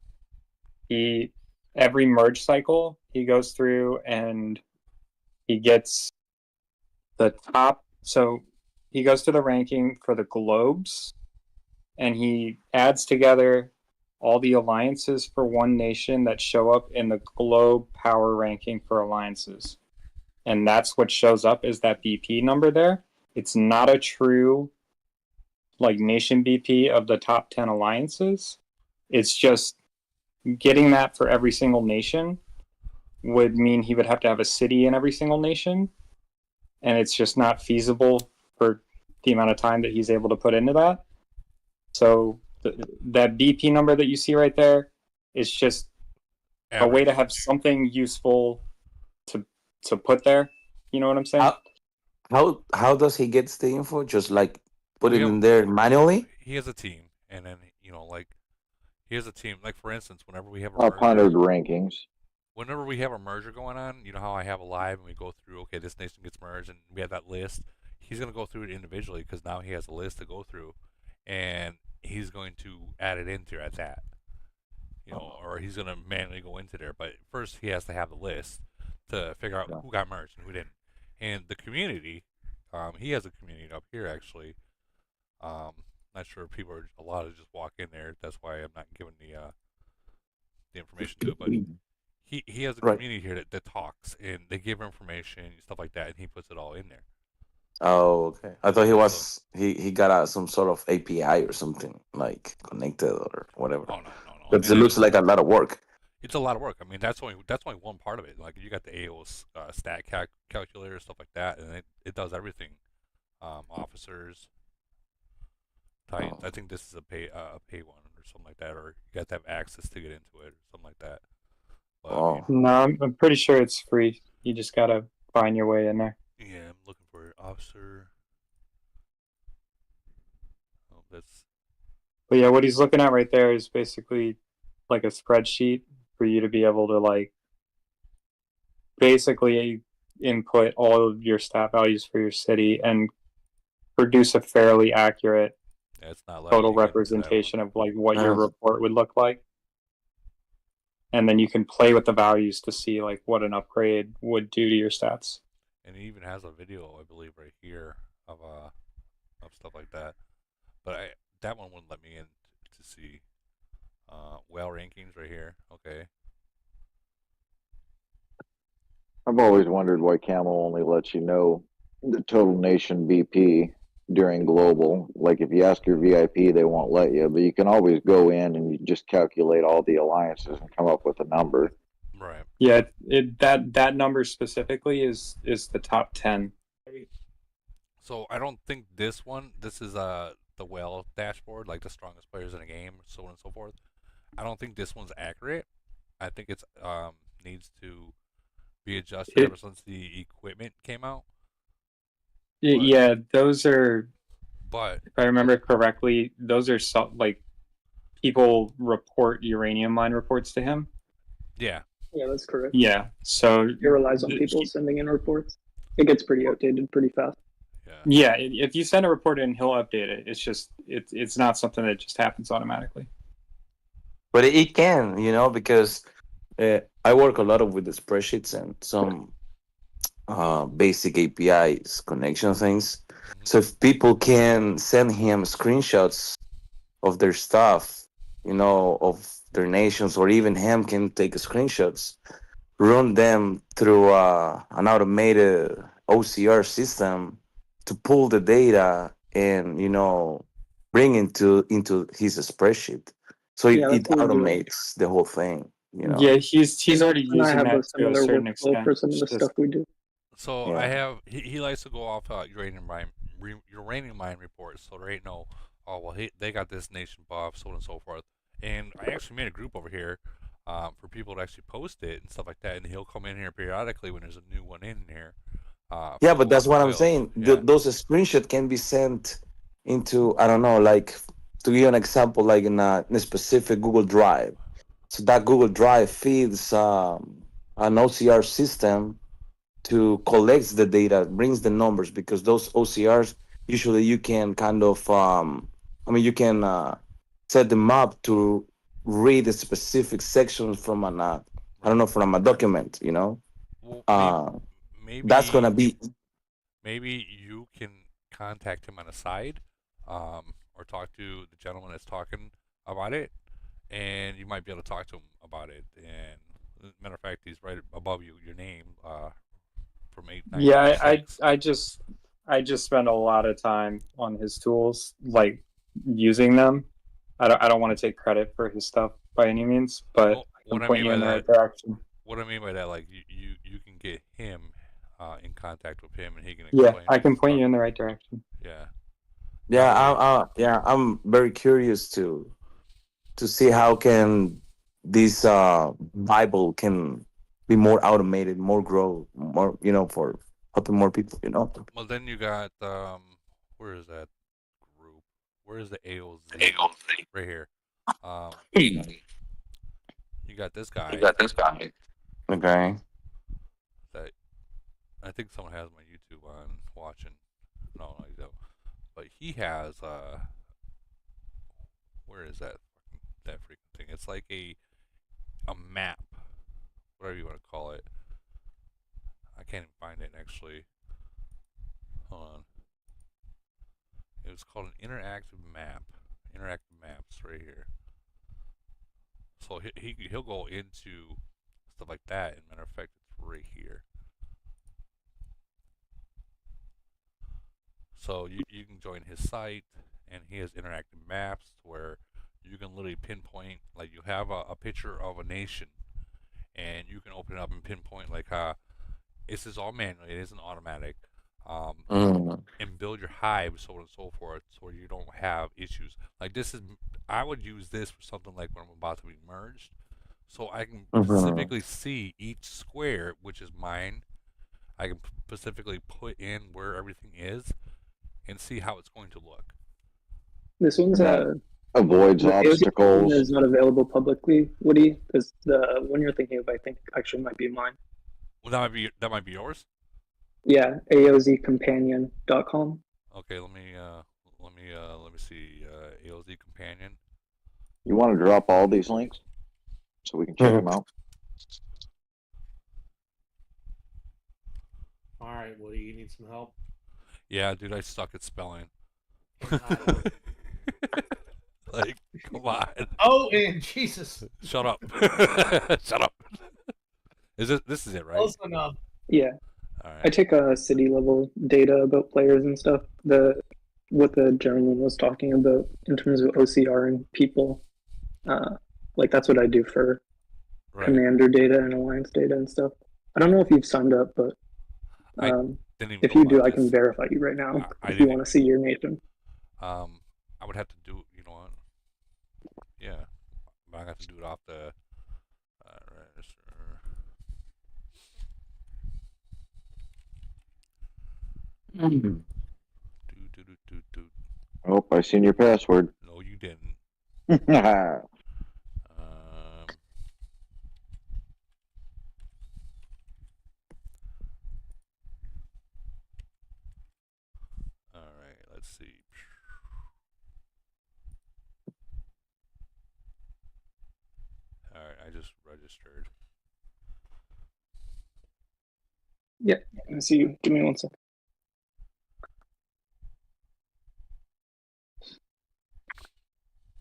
[SPEAKER 19] every merge cycle he goes through and he gets the top. So he goes to the ranking for the globes and he adds together all the alliances for one nation that show up in the globe power ranking for alliances. And that's what shows up is that BP number there. It's not a true nation BP of the top 10 alliances. It's just getting that for every single nation would mean he would have to have a city in every single nation. And it's just not feasible for the amount of time that he's able to put into that. So that BP number that you see right there is just a way to have something useful to put there. You know what I'm saying?
[SPEAKER 8] How does he get the info? Just put it in there manually?
[SPEAKER 2] He has a team, and then he has a team. Like for instance, whenever we have a
[SPEAKER 7] Top 100 rankings.
[SPEAKER 2] Whenever we have a merger going on, you know how I have a live and we go through. Okay, this nation gets merged, and we have that list. He's gonna go through it individually because now he has a list to go through, and he's going to add it into at that. Or he's gonna manually go into there. But first, he has to have the list to figure out who got merged and who didn't. And the community, he has a community up here actually. Not sure if people are allowed to just walk in there. That's why I'm not giving the information to it. But he has a community here that talks and they give information and stuff like that, and he puts it all in there.
[SPEAKER 3] Oh, okay. I thought he got some sort of API or something like connected or whatever.
[SPEAKER 2] Oh no.
[SPEAKER 3] Because it looks like a lot of work.
[SPEAKER 2] It's a lot of work. I mean, that's only one part of it. Like you got the AO stat calculator, stuff like that, and it does everything. Officers, Titans. I think this is a pay one or something like that, or you got to have access to get into it or something like that. But, I mean,
[SPEAKER 19] No, I'm pretty sure it's free. You just gotta find your way in there.
[SPEAKER 2] yeah, I'm looking for officer. Oh, that's.
[SPEAKER 19] But yeah, what he's looking at right there is basically like a spreadsheet for you to be able to like basically input all of your stat values for your city and produce a fairly accurate total representation of like what your report would look like. And then you can play with the values to see like what an upgrade would do to your stats.
[SPEAKER 2] And it even has a video, I believe, right here of stuff like that. But that one wouldn't let me in to see whale rankings right here. Okay.
[SPEAKER 7] I've always wondered why Camel only lets you know the total nation BP during global. Like if you ask your VIP, they won't let you, but you can always go in and you just calculate all the alliances and come up with a number.
[SPEAKER 2] Right.
[SPEAKER 19] Yeah, that number specifically is the top 10.
[SPEAKER 2] So I don't think this is the whale dashboard, like the strongest players in a game, so on and so forth. I don't think this one's accurate. I think it's needs to be adjusted ever since the equipment came out.
[SPEAKER 19] Yeah, those are.
[SPEAKER 2] But
[SPEAKER 19] if I remember correctly, those are like people report uranium mine reports to him.
[SPEAKER 2] Yeah.
[SPEAKER 1] Yeah, that's correct.
[SPEAKER 19] Yeah, so
[SPEAKER 1] It relies on people sending in reports. It gets pretty outdated pretty fast.
[SPEAKER 19] Yeah, if you send a report in, he'll update it. It's just it's not something that just happens automatically.
[SPEAKER 3] But it can, because I work a lot with the spreadsheets and some basic APIs connection things. So if people can send him screenshots of their stuff, of their nations, or even him can take screenshots, run them through an automated OCR system to pull the data and bring into his spreadsheet. So
[SPEAKER 1] Yeah,
[SPEAKER 3] it
[SPEAKER 1] that's what we do.
[SPEAKER 3] automates the whole thing.
[SPEAKER 19] Yeah, he's already
[SPEAKER 1] And I
[SPEAKER 19] using
[SPEAKER 1] have a
[SPEAKER 19] that to a
[SPEAKER 1] similar
[SPEAKER 19] certain
[SPEAKER 1] workflow
[SPEAKER 19] extent.
[SPEAKER 1] for some of the
[SPEAKER 19] It's just-
[SPEAKER 1] stuff we do.
[SPEAKER 2] So I have he likes to go off uranium mine reports. So right now, they got this nation buff, so on and so forth. And I actually made a group over here for people to actually post it and stuff like that. And he'll come in here periodically when there's a new one in here.
[SPEAKER 3] Yeah, but that's what I'm saying. Those screenshots can be sent into, I don't know, like to give you an example, like in a specific Google Drive. So that Google Drive feeds an OCR system to collect the data, brings the numbers, because those OCRs usually you can kind of, you can set them up to read the specific sections from from a document,
[SPEAKER 2] Well, maybe
[SPEAKER 3] that's gonna be.
[SPEAKER 2] Maybe you can contact him on the side, or talk to the gentleman that's talking about it, and you might be able to talk to him about it. And as a matter of fact, he's right above you, your name, from 8.
[SPEAKER 19] Yeah, I just spend a lot of time on his tools, like using them. I don't want to take credit for his stuff by any means, but I'm pointing you in the right direction.
[SPEAKER 2] What I mean by that, like you can get him in contact with him, and he can
[SPEAKER 19] Yeah,
[SPEAKER 2] explain.
[SPEAKER 19] I can point you in the right direction.
[SPEAKER 3] Yeah, I'm very curious to see how can this Bible can be more automated, more grow, more for helping more people.
[SPEAKER 2] Well, then you got where is that group? Where is the AOZ? Right here. You got this guy.
[SPEAKER 3] Okay.
[SPEAKER 2] That I think someone has my YouTube on watching. No, you don't. But he has where is that freaking thing? It's like a map, whatever you want to call it. I can't even find it actually. Hold on. It was called an interactive map. Interactive maps right here. So he'll go into stuff like that. And matter of fact, it's right here. So you can join his site, and he has interactive maps where you can literally pinpoint, like you have a picture of a nation, and you can open it up and pinpoint like this is all manual, it isn't automatic, and build your hive, so on and so forth, so you don't have issues. Like this is, I would use this for something like when I'm about to be merged, so I can specifically see each square, which is mine. I can specifically put in where everything is and see how it's going to look.
[SPEAKER 1] This one's
[SPEAKER 7] avoids
[SPEAKER 1] the AOZ
[SPEAKER 7] obstacles.
[SPEAKER 1] is not available publicly, Woody, because the one you're thinking of, I think, actually might be mine.
[SPEAKER 2] Well, that might be yours.
[SPEAKER 1] Yeah, AOZcompanion.com.
[SPEAKER 2] Okay, let me see. AOZ Companion.
[SPEAKER 7] You want to drop all these links so we can check them out?
[SPEAKER 14] All right, Woody, you need some help?
[SPEAKER 2] Yeah, dude, I suck at spelling. Like, come on.
[SPEAKER 14] Oh, and Jesus.
[SPEAKER 2] Shut up. Shut up. This is it, right?
[SPEAKER 14] Close enough.
[SPEAKER 1] Yeah.
[SPEAKER 2] All right.
[SPEAKER 1] I take city level data about players and stuff. What the gentleman was talking about in terms of OCR and people. Like that's what I do for commander data and alliance data and stuff. I don't know if you've signed up, but if you do, I can verify you right now if you want to see your nation.
[SPEAKER 2] I would have to do, you know what? Yeah, but I have to do it off the register.
[SPEAKER 7] Oh, I seen your password.
[SPEAKER 2] No, you didn't. All right, let's see. All right, I just registered.
[SPEAKER 1] Yeah, I see you. Give me 1 second.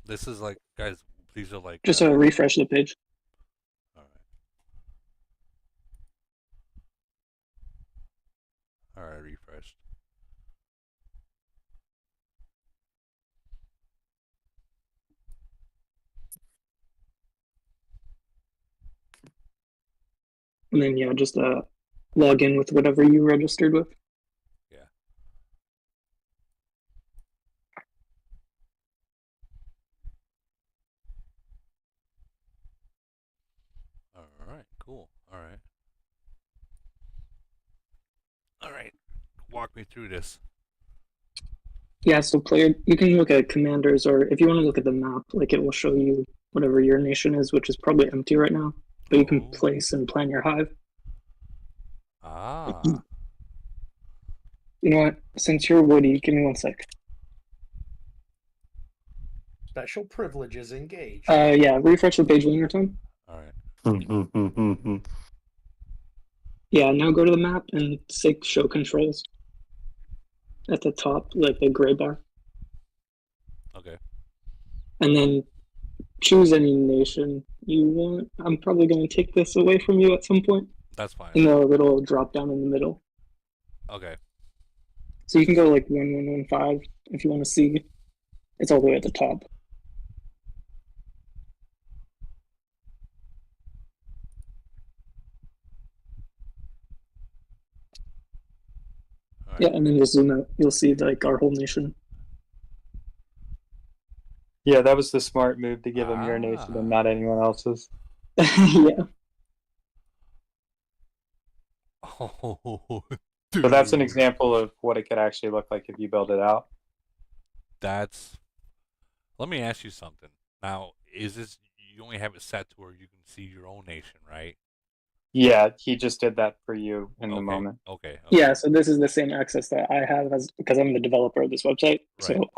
[SPEAKER 2] This is like, guys, these are like...
[SPEAKER 1] Just refresh the page.
[SPEAKER 2] All right, refreshed.
[SPEAKER 1] And then, yeah, just log in with whatever you registered with.
[SPEAKER 2] Yeah. All right, cool. All right. All right. Walk me through this.
[SPEAKER 1] Yeah, so you can look at commanders, or if you want to look at the map, like it will show you whatever your nation is, which is probably empty right now. But you can place and plan your hive.
[SPEAKER 2] Ah.
[SPEAKER 1] You know what? Since you're Woody, give me 1 sec.
[SPEAKER 14] Special privileges engaged.
[SPEAKER 1] Yeah, refresh the page one more time.
[SPEAKER 2] All right.
[SPEAKER 1] Yeah, now go to the map and say show controls. At the top, like the gray bar.
[SPEAKER 2] Okay.
[SPEAKER 1] And then choose any nation you want. I'm probably going to take this away from you at some point.
[SPEAKER 2] That's fine.
[SPEAKER 1] In the little drop down in the middle.
[SPEAKER 2] Okay.
[SPEAKER 1] So you can go like 1115 if you want to see. It's all the way at the top.
[SPEAKER 2] Right.
[SPEAKER 1] Yeah, and then just zoom out. You'll see like our whole nation.
[SPEAKER 19] Yeah, that was the smart move to give him your nation and not anyone else's.
[SPEAKER 1] Yeah.
[SPEAKER 2] Oh,
[SPEAKER 19] so that's an example of what it could actually look like if you build it out.
[SPEAKER 2] Let me ask you something. Now, is this, you only have it set to where you can see your own nation, right?
[SPEAKER 19] Yeah, he just did that for you in the moment.
[SPEAKER 2] Okay.
[SPEAKER 1] Yeah, so this is the same access that I have because I'm the developer of this website.
[SPEAKER 2] Right.
[SPEAKER 1] So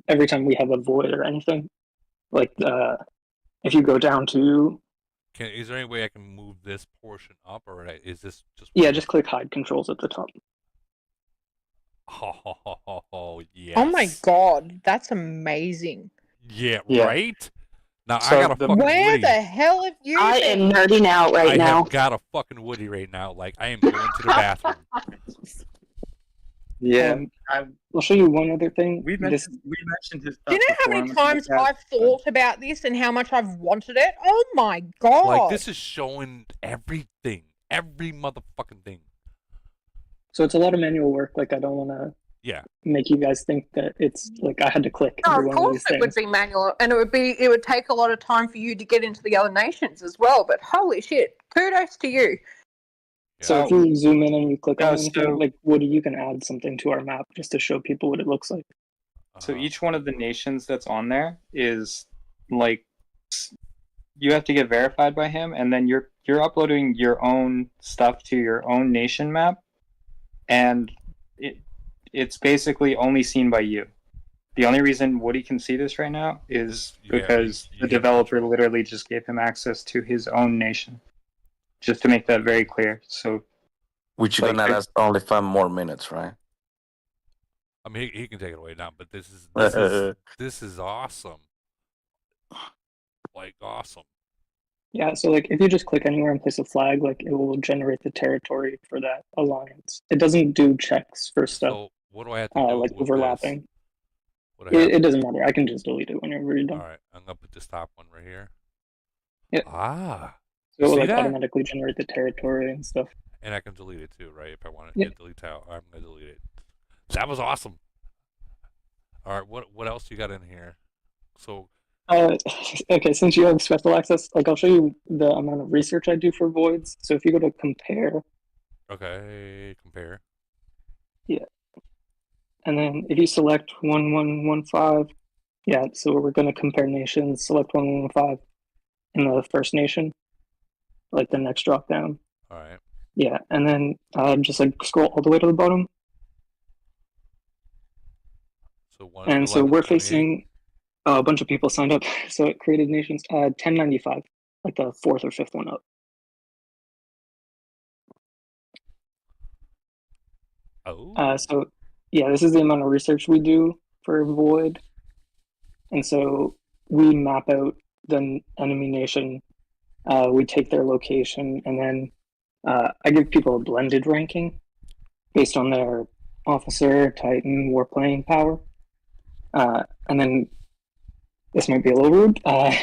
[SPEAKER 1] every time we have a void or anything, like if you go down to...
[SPEAKER 2] Is there any way I can move this portion up, or is this just...
[SPEAKER 1] Yeah, just click hide controls at the top.
[SPEAKER 2] Oh, yes.
[SPEAKER 6] Oh my god, that's amazing.
[SPEAKER 2] Yeah,
[SPEAKER 19] Yeah.
[SPEAKER 2] right? Now,
[SPEAKER 19] So
[SPEAKER 2] I got a fucking
[SPEAKER 6] Where
[SPEAKER 2] Woody.
[SPEAKER 6] the hell have you
[SPEAKER 12] I
[SPEAKER 6] been?
[SPEAKER 12] am nerding out right
[SPEAKER 2] I
[SPEAKER 12] now.
[SPEAKER 2] have got a fucking Woody right now. Like, I am going to the bathroom.
[SPEAKER 19] Yeah,
[SPEAKER 1] I'll show you one other thing.
[SPEAKER 19] we mentioned his stuff.
[SPEAKER 6] Do you know how many
[SPEAKER 19] before.
[SPEAKER 6] times I've thought about this and how much I've wanted it? Oh my god!
[SPEAKER 2] Like, this is showing everything, every motherfucking thing.
[SPEAKER 1] So it's a lot of manual work. Like, I don't want to make you guys think that it's like I had to click
[SPEAKER 6] No,
[SPEAKER 1] every
[SPEAKER 6] of
[SPEAKER 1] one of
[SPEAKER 6] course
[SPEAKER 1] these
[SPEAKER 6] it would
[SPEAKER 1] things.
[SPEAKER 6] be manual, and it would take a lot of time for you to get into the other nations as well. But holy shit, kudos to you.
[SPEAKER 1] So if you zoom in and you click on anything,
[SPEAKER 19] so-
[SPEAKER 1] like Woody, you can add something to our map just to show people what it looks like.
[SPEAKER 19] So each one of the nations that's on there is like you have to get verified by him, and then you're uploading your own stuff to your own nation map, and it's basically only seen by you. The only reason Woody can see this right now is because the developer literally just gave him access to his own nation. Just to make that very clear. So,
[SPEAKER 9] which you're gonna last only 5 more minutes, right?
[SPEAKER 2] I mean, he can take it away now, but this is awesome. Like, awesome.
[SPEAKER 1] Yeah, so like if you just click anywhere and place a flag, like it will generate the territory for that alliance. It doesn't do checks for stuff.
[SPEAKER 2] So what do I have to do
[SPEAKER 1] like
[SPEAKER 2] with
[SPEAKER 1] overlapping?
[SPEAKER 2] What do I have
[SPEAKER 1] It doesn't matter. I can just delete it whenever you're done.
[SPEAKER 2] All right, I'm gonna put this top one right here.
[SPEAKER 1] Yeah.
[SPEAKER 2] Ah.
[SPEAKER 1] So it will
[SPEAKER 2] See
[SPEAKER 1] like
[SPEAKER 2] that?
[SPEAKER 1] automatically generate the territory and stuff.
[SPEAKER 2] And I can delete it too, right? If I want to
[SPEAKER 1] Yeah.
[SPEAKER 2] delete out, I'm gonna delete it. That was awesome. All right, what else you got in here? So
[SPEAKER 1] Okay, since you have special access, like I'll show you the amount of research I do for voids. So if you go to compare,
[SPEAKER 2] okay, compare.
[SPEAKER 1] yeah, and then if you select 1115, yeah, so we're going to compare nations. Select 1115 in the first nation, like the next drop down.
[SPEAKER 2] All right.
[SPEAKER 1] Yeah, and then just like scroll all the way to the bottom.
[SPEAKER 2] So
[SPEAKER 1] and so we're facing a bunch of people signed up. So it created nations 1095, like the fourth or fifth one up.
[SPEAKER 2] Oh.
[SPEAKER 1] So yeah, this is the amount of research we do for Void. And so we map out the enemy nation. We take their location, and then I give people a blended ranking based on their officer, titan, warplane power. And then this might be a little rude.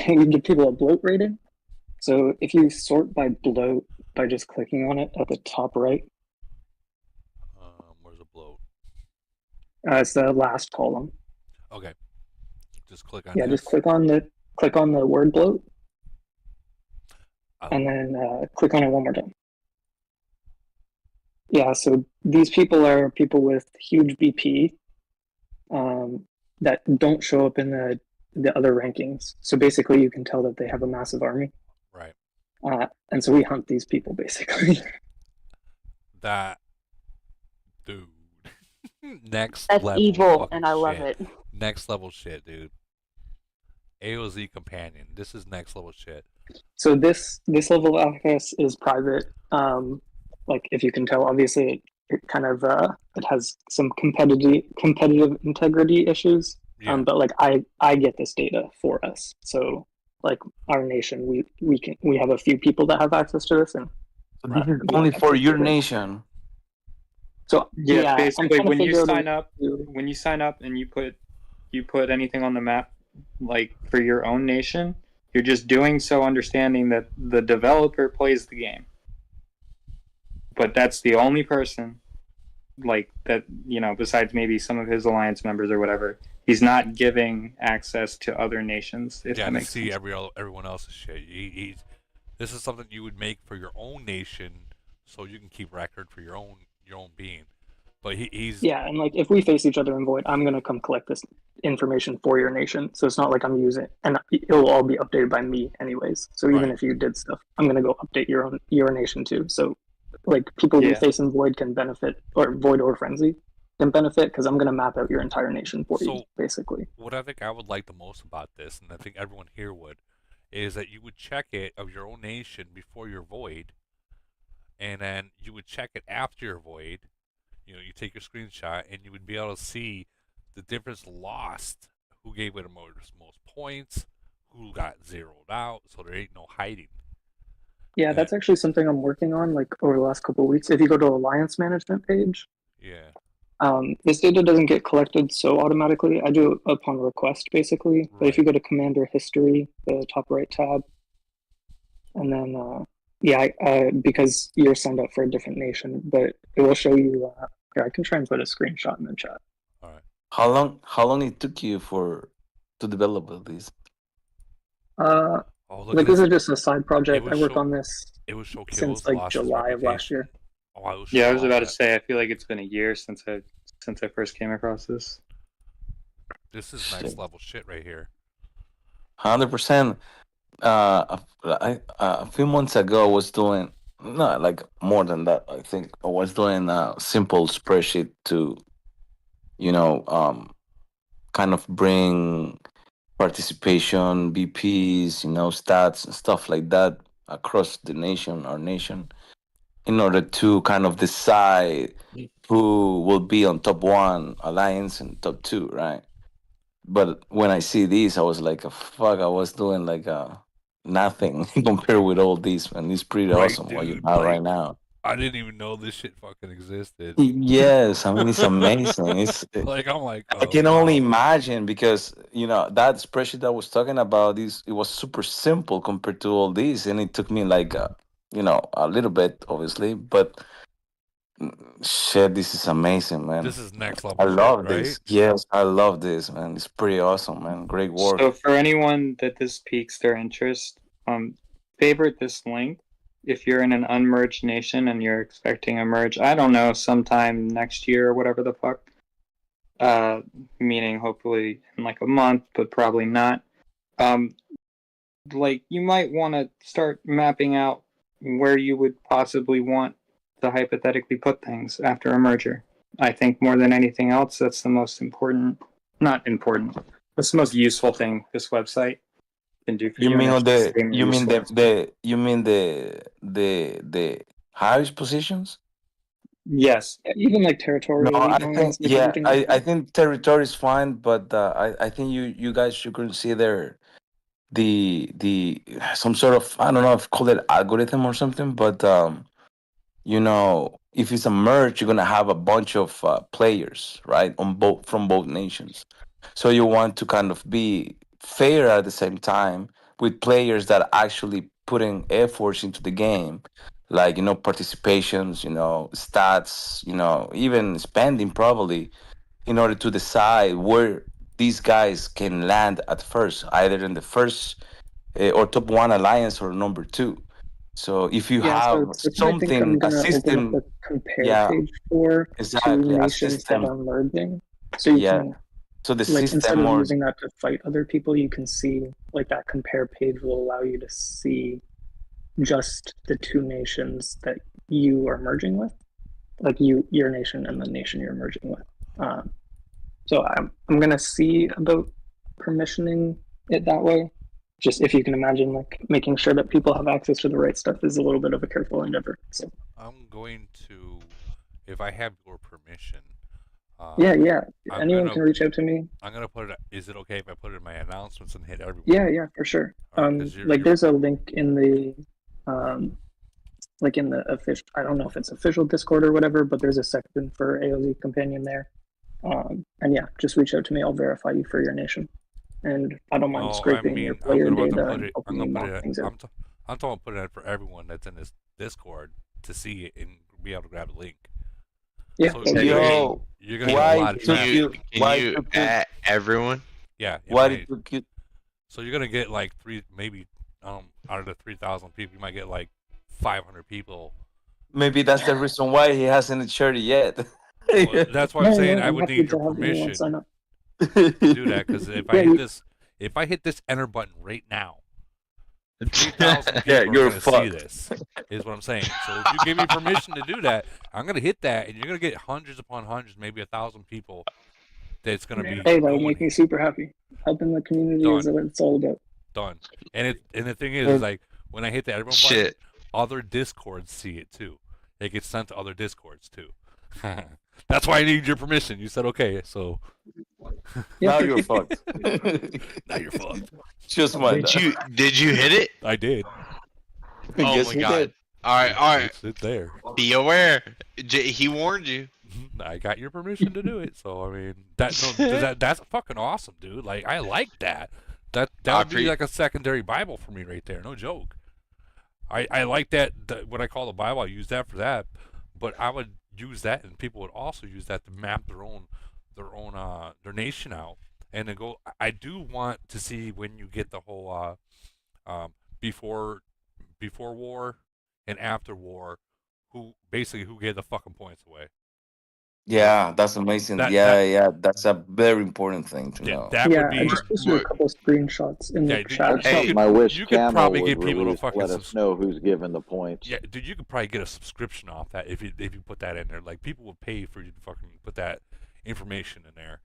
[SPEAKER 1] We give people a bloat rating. So if you sort by bloat by just clicking on it at the top right.
[SPEAKER 2] Where's the bloat?
[SPEAKER 1] It's the last column.
[SPEAKER 2] Okay. Just click on
[SPEAKER 1] Yeah,
[SPEAKER 2] this.
[SPEAKER 1] just click on the word bloat. And then click on it one more time. Yeah, so these people are people with huge BP that don't show up in the other rankings. So basically you can tell that they have a massive army.
[SPEAKER 2] Right.
[SPEAKER 1] And so we hunt these people basically.
[SPEAKER 2] That dude. Next
[SPEAKER 12] That's
[SPEAKER 2] level.
[SPEAKER 12] evil,
[SPEAKER 2] fucking
[SPEAKER 12] and I love
[SPEAKER 2] shit.
[SPEAKER 12] it.
[SPEAKER 2] Next level shit, dude. AOZ companion. This is next level shit.
[SPEAKER 1] So this level of access is private. Like if you can tell, obviously it kind of it has some competitive integrity issues.
[SPEAKER 2] Yeah.
[SPEAKER 1] But like I get this data for us. So like our nation, we have a few people that have access to this, and
[SPEAKER 9] So this is only for your nation.
[SPEAKER 1] So
[SPEAKER 19] yeah, basically
[SPEAKER 1] I'm
[SPEAKER 19] when you
[SPEAKER 1] figure
[SPEAKER 19] sign
[SPEAKER 1] out
[SPEAKER 19] up and you put anything on the map like for your own nation, you're just doing so understanding that the developer plays the game. But that's the only person like that, you know, besides maybe some of his alliance members or whatever. He's not giving access to other nations. If
[SPEAKER 2] Yeah,
[SPEAKER 19] that
[SPEAKER 2] to
[SPEAKER 19] makes
[SPEAKER 2] see
[SPEAKER 19] sense.
[SPEAKER 2] everyone else's shit. This is something you would make for your own nation, so you can keep record for your own being. But he's
[SPEAKER 1] yeah, and like if we face each other in Void, I'm gonna come collect this information for your nation. So it's not like I'm using, and it will all be updated by me anyways. So even if you did stuff, I'm gonna go update your nation too. So like people you face in Void can benefit, or Void or Frenzy can benefit, because I'm gonna map out your entire nation for you, basically.
[SPEAKER 2] What I think I would like the most about this, and I think everyone here would, is that you would check it of your own nation before your Void, and then you would check it after your Void. You know, you take your screenshot, and you would be able to see the difference lost, who gave it the most points, who got zeroed out, so there ain't no hiding.
[SPEAKER 1] Yeah, that's actually something I'm working on, like over the last couple of weeks. If you go to Alliance Management page,
[SPEAKER 2] Yeah.
[SPEAKER 1] This data doesn't get collected so automatically. I do it upon request, basically. But if you go to Commander History, the top right tab, and then, because you're signed up for a different nation, but it will show you, here, I can try and put a screenshot in the chat.
[SPEAKER 9] How long it took you to develop this?
[SPEAKER 1] Like this is just a side project. I work on this
[SPEAKER 2] It was show
[SPEAKER 1] since like July of last year.
[SPEAKER 19] Yeah, I was about to say. I feel like it's been a year since I first came across this.
[SPEAKER 2] This is next level shit right here.
[SPEAKER 9] 100%. A few months ago, I was doing like more than that. I think I was doing a simple spreadsheet to, kind of bring participation, BPs, stats and stuff like that across the nation, our nation, in order to kind of decide who will be on top 1 alliance and top 2, right? But when I see these, I was like, fuck, I was doing like nothing compared with all these, man. It's pretty awesome what you have right now.
[SPEAKER 2] I didn't even know this shit fucking existed.
[SPEAKER 9] Yes, I mean, it's amazing.
[SPEAKER 2] Like, I'm like,
[SPEAKER 9] I can only imagine because, that spreadsheet I was talking about, it was super simple compared to all these. And it took me like, a little bit, obviously, but shit, this is amazing, man.
[SPEAKER 2] This is next level.
[SPEAKER 9] I love
[SPEAKER 2] shit,
[SPEAKER 9] this.
[SPEAKER 2] right?
[SPEAKER 9] Yes, I love this, man. It's pretty awesome, man. Great work.
[SPEAKER 19] So for anyone that this piques their interest, favorite this link. If you're in an unmerged nation and you're expecting a merge, I don't know, sometime next year or whatever the fuck. Meaning hopefully in like a month, but probably not. Like you might want to start mapping out where you would possibly want to hypothetically put things after a merger. I think more than anything else, that's the most important. Not important. That's the most useful thing this website can do for you.
[SPEAKER 9] You mean the highest positions?
[SPEAKER 19] Yes.
[SPEAKER 1] Even like territorial.
[SPEAKER 9] No, I think territory is fine, but I think you guys should consider the some sort of, I don't know if call it algorithm or something, but if it's a merge, you're gonna have a bunch of players, right, from both nations. So you want to kind of be fair at the same time with players that actually putting efforts into the game, like participations, stats, even spending probably, in order to decide where these guys can land at first, either in the first or top 1 alliance or number 2. So if you have something, a system,
[SPEAKER 1] open up a compare page for
[SPEAKER 9] exactly,
[SPEAKER 1] two nations that are merging. So you can,
[SPEAKER 9] so the
[SPEAKER 1] like,
[SPEAKER 9] system,
[SPEAKER 1] instead of
[SPEAKER 9] or
[SPEAKER 1] using that to fight other people, you can see like that compare page will allow you to see just the 2 nations that you are merging with, like your nation and the nation you're merging with. So I'm gonna see about permissioning it that way. Just if you can imagine, like making sure that people have access to the right stuff is a little bit of a careful endeavor. So
[SPEAKER 2] I'm going to, if I have your permission.
[SPEAKER 1] Anyone can reach out to me.
[SPEAKER 2] I'm gonna put it. Is it okay if I put it in my announcements and hit everyone?
[SPEAKER 1] Yeah, for sure. There's a link in the, like in the official. I don't know if it's official Discord or whatever, but there's a section for AOZ Companion there. And yeah, just reach out to me. I'll verify you for your nation. And I don't mind scraping your player data and helping you knock things out.
[SPEAKER 2] I'm talking about putting it for everyone that's in this Discord to see it and be able to grab the link.
[SPEAKER 1] Yeah.
[SPEAKER 2] So you're gonna get a lot of traffic.
[SPEAKER 5] Can you add everyone?
[SPEAKER 2] Yeah. So you're gonna get like maybe out of the 3,000 people, you might get like 500 people.
[SPEAKER 9] Maybe that's the reason why he hasn't shared it yet.
[SPEAKER 2] Well, that's why I'm saying I would need your permission to do that, because if I hit this enter button right now, 3,000 people are going to see this, is what I'm saying. So if you give me permission to do that, I'm going to hit that, and you're going to get hundreds upon hundreds, maybe 1,000 people. That's going to be.
[SPEAKER 1] Hey, that would make me super happy. Helping the community is what it's all about.
[SPEAKER 2] Done. And the thing is like when I hit the everyone button, other Discords see it too. It gets sent to other Discords too. That's why I need your permission. You said okay, so
[SPEAKER 9] now you're fucked.
[SPEAKER 2] Now you're fucked.
[SPEAKER 9] Just my.
[SPEAKER 5] Did you hit it?
[SPEAKER 2] I did.
[SPEAKER 5] Oh my god! All right.
[SPEAKER 2] It's there.
[SPEAKER 5] Be aware. He warned you.
[SPEAKER 2] I got your permission to do it. So I mean, that's fucking awesome, dude. Like I like that. That would be like a secondary Bible for me right there. No joke. I like that. What I call the Bible, I use that for that. But I would use that, and people would also use that to map their nation out, and then go. I do want to see when you get the whole before war and after war, who gave the fucking points away.
[SPEAKER 9] Yeah, that's amazing. Yeah, that's a very important thing to know.
[SPEAKER 2] That would be.
[SPEAKER 1] I just posted a couple screenshots in the chat.
[SPEAKER 7] I wish
[SPEAKER 2] you could
[SPEAKER 7] Camo
[SPEAKER 2] probably
[SPEAKER 7] would
[SPEAKER 2] get people to
[SPEAKER 7] release,
[SPEAKER 2] fucking
[SPEAKER 7] let us know who's giving the points.
[SPEAKER 2] Yeah, dude, you could probably get a subscription off that if you put that in there. Like people would pay for you to fucking put that information in there.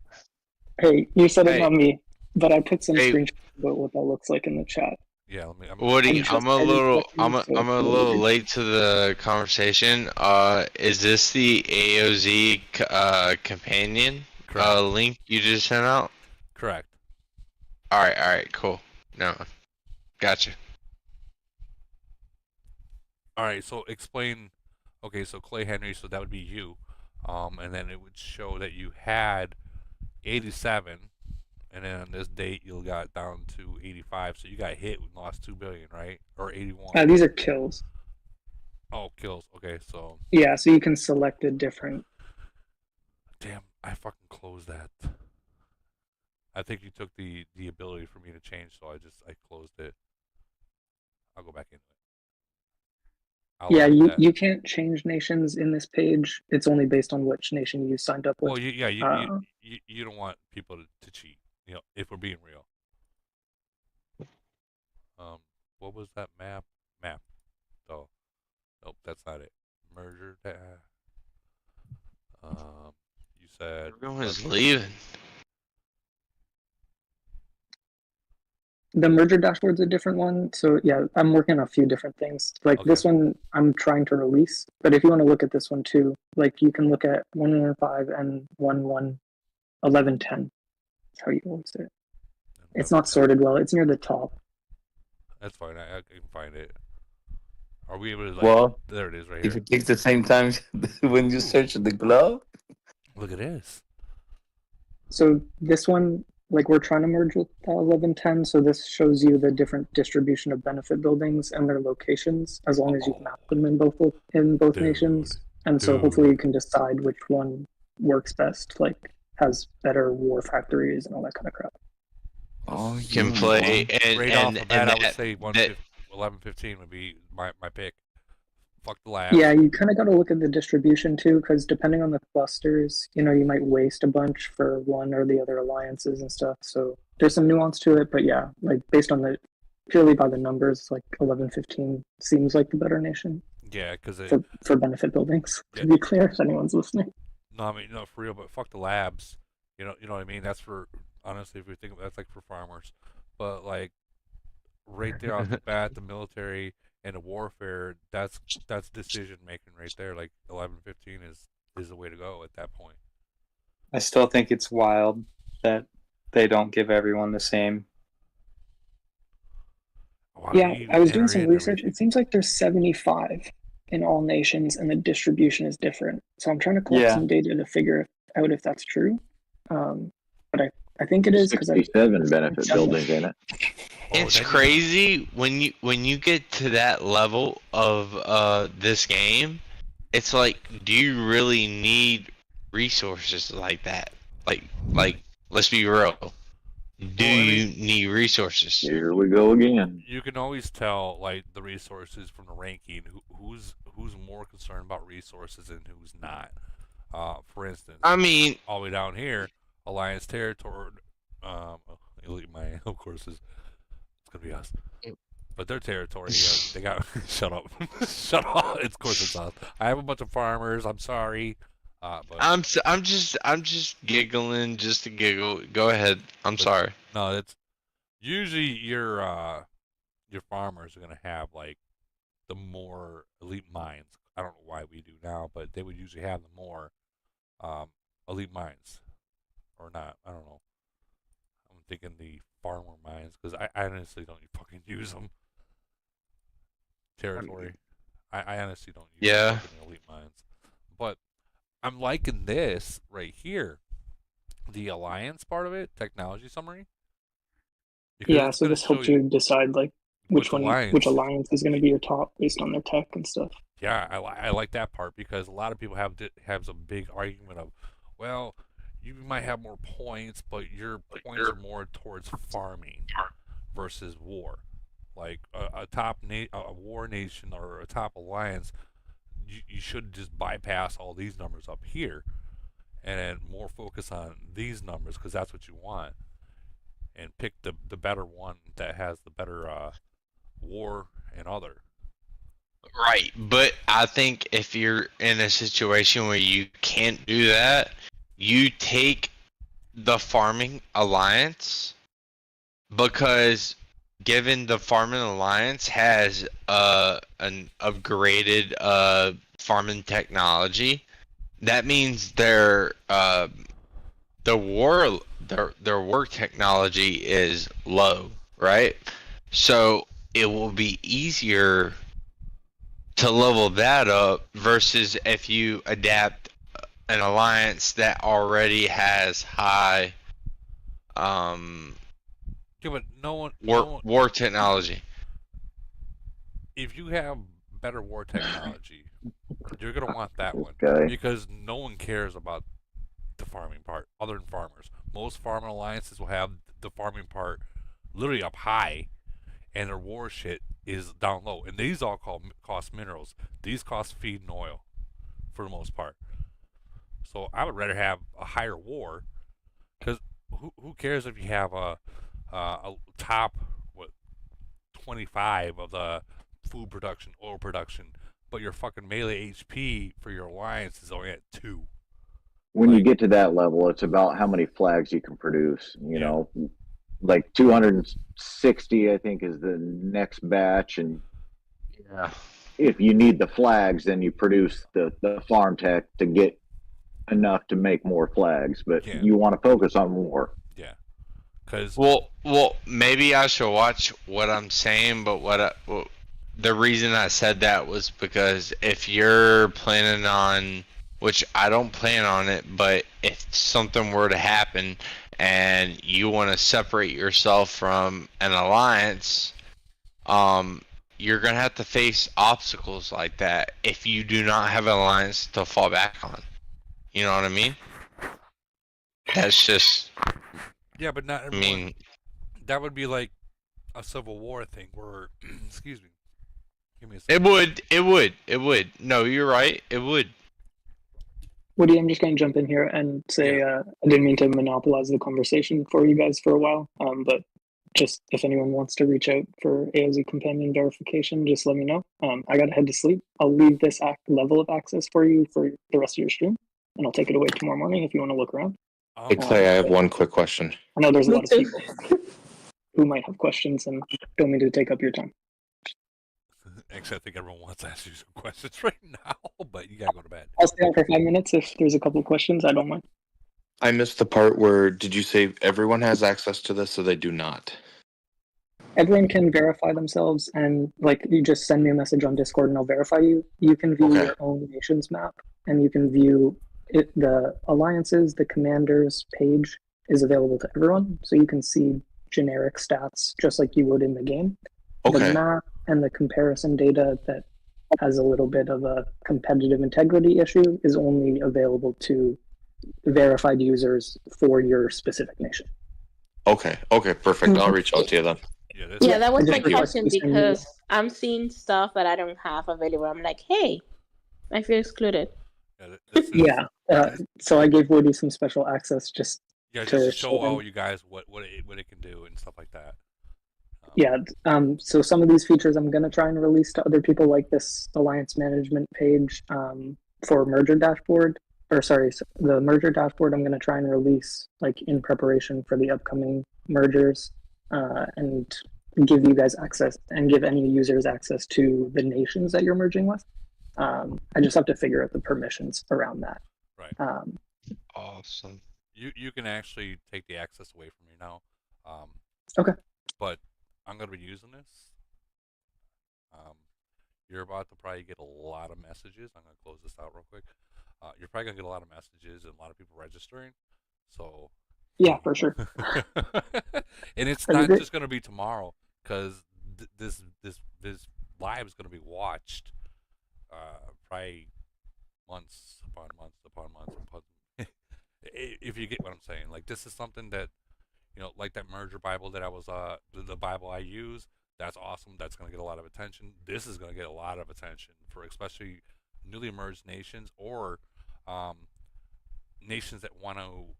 [SPEAKER 1] Hey, you said it, not me, but I put some screenshots about what that looks like in the chat.
[SPEAKER 2] Yeah,
[SPEAKER 5] Woody, I'm a little late to the conversation. Is this the AOZ companion link you just sent out?
[SPEAKER 2] Correct.
[SPEAKER 5] All right, cool. No, gotcha.
[SPEAKER 2] All right, so explain. Okay, so Clay Henry, so that would be you, and then it would show that you had 87. And then on this date, you got down to 85. So you got hit and lost 2 billion, right? Or 81.
[SPEAKER 1] These are kills.
[SPEAKER 2] Oh, kills. Okay, so.
[SPEAKER 1] Yeah, so you can select a different.
[SPEAKER 2] Damn, I fucking closed that. I think you took the ability for me to change, so I closed it. I'll go back into it.
[SPEAKER 1] You can't change nations in this page. It's only based on which nation you signed up with.
[SPEAKER 2] Well, you don't want people to cheat. You know, if we're being real. What was that map? So, nope, that's not it. Merger. You said
[SPEAKER 5] everyone is leaving.
[SPEAKER 1] The merger dashboard's a different one. So yeah, I'm working on a few different things. Like this one, I'm trying to release. But if you want to look at this one too, like you can look at 115 and 1110. That's how you always say it. It's not sorted well. It's near the top.
[SPEAKER 2] That's fine. I can find it. Are we able to?
[SPEAKER 9] Well,
[SPEAKER 2] there it is, right
[SPEAKER 9] if
[SPEAKER 2] here.
[SPEAKER 9] it takes the same time when you search the glove.
[SPEAKER 2] Look at this.
[SPEAKER 1] So this one, like we're trying to merge with 1110. So this shows you the different distribution of benefit buildings and their locations, as long as you've mapped them in both nations. And so hopefully you can decide which one works best. Like has better war factories and all that kind of crap.
[SPEAKER 5] Oh, you can play
[SPEAKER 2] right off the bat, I would say 1115 would be my pick. Fuck the labs.
[SPEAKER 1] Yeah, you kind of got to look at the distribution too, because depending on the clusters, you might waste a bunch for one or the other alliances and stuff. So there's some nuance to it, but yeah, like based on purely by the numbers, like 1115 seems like the better nation.
[SPEAKER 2] Yeah, because
[SPEAKER 1] for benefit buildings. To be clear, if anyone's listening.
[SPEAKER 2] No, I mean, no, for real, but fuck the labs. You know what I mean? That's for, honestly, if we think that's like for farmers. But like right there off the bat, the military and the warfare, that's decision making right there. Like 1115 is the way to go at that point.
[SPEAKER 19] I still think it's wild that they don't give everyone the same.
[SPEAKER 1] Yeah, I was doing some research. It seems like there's 75 in all nations, and the distribution is different. So I'm trying to collect some data to figure out if that's true. But I think it is because
[SPEAKER 7] 67 benefit buildings in it.
[SPEAKER 5] It's crazy when you get to that level of this game. It's like, do you really need resources like that? Like let's be real. Do you need resources?
[SPEAKER 7] Here we go again.
[SPEAKER 2] You can always tell like the resources from the ranking. Who's more concerned about resources and who's not. For instance,
[SPEAKER 5] I mean,
[SPEAKER 2] all the way down here, Alliance territory. Elite Mine, of course, it's gonna be us. But their territory, they got shut up, shut up. Of course, it's us. I have a bunch of farmers. I'm sorry. But
[SPEAKER 5] I'm just giggling just to giggle. Go ahead. I'm sorry.
[SPEAKER 2] No, it's usually your farmers are gonna have like the more elite mines. I don't know why we do now, but they would usually have the more elite mines, or not. I don't know. I'm thinking the farmer mines because I honestly don't fucking use them. Territory. I honestly don't use fucking elite mines, but I'm liking this right here, the alliance part of it, technology summary.
[SPEAKER 1] Yeah, so this helps you decide like which alliance is going to be your top based on their tech and stuff.
[SPEAKER 2] Yeah, I like that part because a lot of people have some big argument of, well, you might have more points, but your points are more towards farming versus war. Like a war nation or a top alliance, you should just bypass all these numbers up here, and then more focus on these numbers because that's what you want, and pick the better one that has the better war and other.
[SPEAKER 5] Right, but I think if you're in a situation where you can't do that, you take the farming alliance, because given the farming alliance has an upgraded farming technology, that means their war technology is low, right? So it will be easier to level that up versus if you adapt an alliance that already has high
[SPEAKER 2] Yeah, but
[SPEAKER 5] war technology.
[SPEAKER 2] If you have better war technology, you're gonna want that one because no one cares about the farming part other than farmers. Most farming alliances will have the farming part literally up high, and their war shit is down low. And these all cost minerals. These cost feed and oil for the most part. So I would rather have a higher war, because who cares if you have a top 25 of the food production, oil production, but your fucking melee HP for your alliance is only at 2.
[SPEAKER 7] When you get to that level, it's about how many flags you can produce. You know, like 260, I think, is the next batch, and if you need the flags, then you produce the farm tech to get enough to make more flags. But you want to focus on war.
[SPEAKER 2] Yeah. Cause
[SPEAKER 5] well, maybe I should watch what I'm saying, but the reason I said that was because if you're planning on, which I don't plan on it, but if something were to happen and you want to separate yourself from an alliance, you're gonna have to face obstacles like that if you do not have an alliance to fall back on. You know what I mean? That's just.
[SPEAKER 2] Yeah, but not everyone.
[SPEAKER 5] I mean,
[SPEAKER 2] that would be like a civil war thing where, excuse me. Give me a second.
[SPEAKER 5] It would. No, you're right. It would.
[SPEAKER 1] Woody, I'm just going to jump in here and say I didn't mean to monopolize the conversation for you guys for a while, but just if anyone wants to reach out for AOZ companion verification, just let me know. I got to head to sleep. I'll leave this level of access for you for the rest of your stream, and I'll take it away tomorrow morning if you want to look around.
[SPEAKER 15] Hey Clay, I have one quick question.
[SPEAKER 1] I know there's a lot of people who might have questions and don't mean to take up your time.
[SPEAKER 2] Actually, I think everyone wants to ask you some questions right now, but you gotta go to bed.
[SPEAKER 1] I'll stay on for 5 minutes if there's a couple of questions. I don't mind.
[SPEAKER 15] I missed the part where, did you say everyone has access to this, or they do not?
[SPEAKER 1] Everyone can verify themselves, and like you just send me a message on Discord and I'll verify you. You can view your own nation's map, and you can view it. The alliances, the commanders page is available to everyone, so you can see generic stats just like you would in the game. The map and the comparison data that has a little bit of a competitive integrity issue is only available to verified users for your specific nation.
[SPEAKER 15] Okay, perfect. I'll reach out to you then.
[SPEAKER 12] Yeah, that was my question because I'm seeing stuff that I don't have available. I'm like, hey, I feel excluded.
[SPEAKER 1] So I gave Woody some special access just
[SPEAKER 2] to show all you guys what it can do and stuff like that.
[SPEAKER 1] So some of these features I'm going to try and release to other people, like this alliance management page for merger dashboard. The merger dashboard I'm going to try and release like in preparation for the upcoming mergers and give you guys access and give any users access to the nations that you're merging with. I just have to figure out the permissions around that.
[SPEAKER 2] Right. Awesome. You can actually take the access away from me now.
[SPEAKER 1] Okay.
[SPEAKER 2] But I'm going to be using this. You're about to probably get a lot of messages. I'm going to close this out real quick. you're probably gonna get a lot of messages and a lot of people registering. So
[SPEAKER 1] yeah, for sure.
[SPEAKER 2] And it's not just gonna be tomorrow, because this live is gonna be watched probably months upon months upon months upon. If you get what I'm saying, like this is something that, like that merger Bible that I was the Bible I use. That's awesome. That's gonna get a lot of attention. This is gonna get a lot of attention for especially newly emerged nations or nations that want to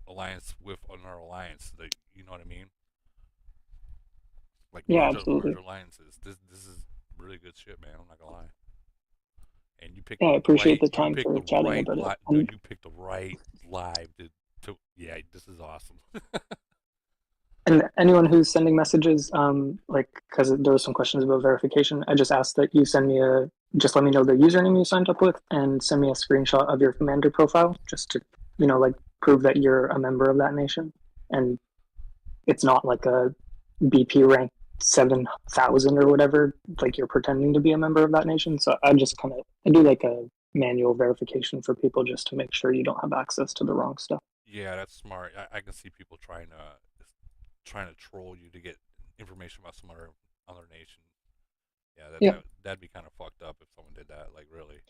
[SPEAKER 2] alliance with another alliance. That, you know what I mean? Like merger alliances. This is really good shit, man. I'm not gonna lie. And you picked.
[SPEAKER 1] Yeah, I appreciate the time for chatting about it.
[SPEAKER 2] Dude, you picked the right live to. Yeah, this is awesome.
[SPEAKER 1] And anyone who's sending messages, because there were some questions about verification, I just asked that you send me just let me know the username you signed up with and send me a screenshot of your commander profile, just to, prove that you're a member of that nation. And it's not like a BP rank 7,000 or whatever, like you're pretending to be a member of that nation. So I just I do like a manual verification for people just to make sure you don't have access to the wrong stuff.
[SPEAKER 2] Yeah, that's smart. I can see people trying to troll you to get information about some other nation. Yeah, that'd be kind of fucked up if someone did that. Like, really.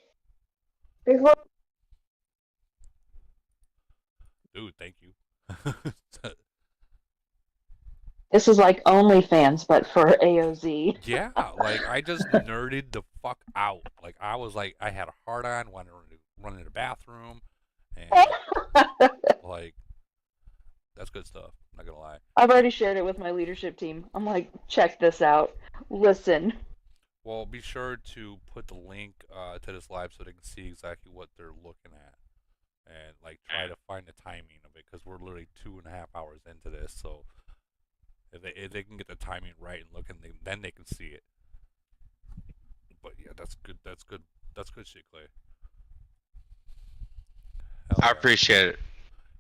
[SPEAKER 2] Dude, thank you.
[SPEAKER 17] This is like OnlyFans, but for AOZ.
[SPEAKER 2] Yeah, like I just nerded the fuck out. Like I was like, I had a hard on, wanted to run in the bathroom, and like that's good stuff. I'm not gonna lie.
[SPEAKER 17] I've already shared it with my leadership team. I'm like, check this out. Listen.
[SPEAKER 2] Well, be sure to put the link to this live so they can see exactly what they're looking at, and like try to find the timing of it, because we're literally 2.5 hours into this. So if they can get the timing right and look, then they can see it. But yeah, that's good. That's good. That's good shit, Clay.
[SPEAKER 5] I appreciate it.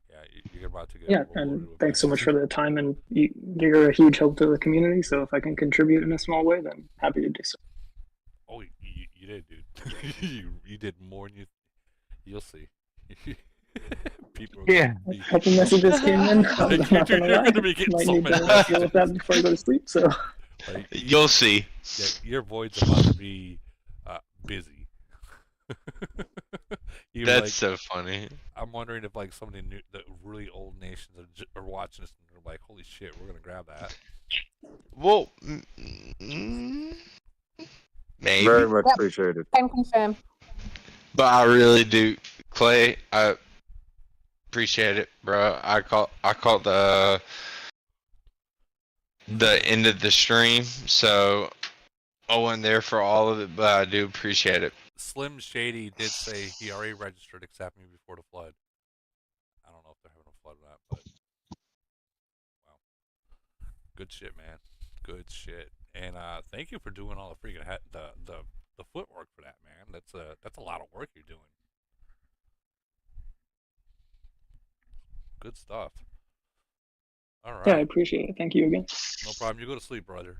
[SPEAKER 2] Yeah, you're about to get.
[SPEAKER 1] Yeah, and thanks so much for the time, and you're a huge help to the community. So if I can contribute in a small way, then happy to do so.
[SPEAKER 2] Oh, you did, dude. you did more than you'll see. People.
[SPEAKER 1] Yeah, a couple messages came in. I'm not gonna be getting might need to deal with that before I go to sleep. So
[SPEAKER 2] like,
[SPEAKER 5] you'll see.
[SPEAKER 2] Yeah, your void's about to be busy.
[SPEAKER 5] That's so funny.
[SPEAKER 2] I'm wondering if like some of the really old nations are watching this and they're like, "Holy shit, we're gonna grab that."
[SPEAKER 5] Well, maybe.
[SPEAKER 8] Very much appreciated.
[SPEAKER 6] Can confirm.
[SPEAKER 5] But I really do, Clay. I appreciate it, bro. I caught the end of the stream, so I wasn't there for all of it, but I do appreciate it.
[SPEAKER 2] Slim Shady did say he already registered Accept Me Before the Flood. I don't know if they're having a flood or not, but wow, good shit, man. Good shit. And thank you for doing all the freaking the footwork for that, man. That's a lot of work you're doing. Good stuff. All right.
[SPEAKER 1] Yeah, I appreciate it. Thank you again.
[SPEAKER 2] No problem. You go to sleep, brother.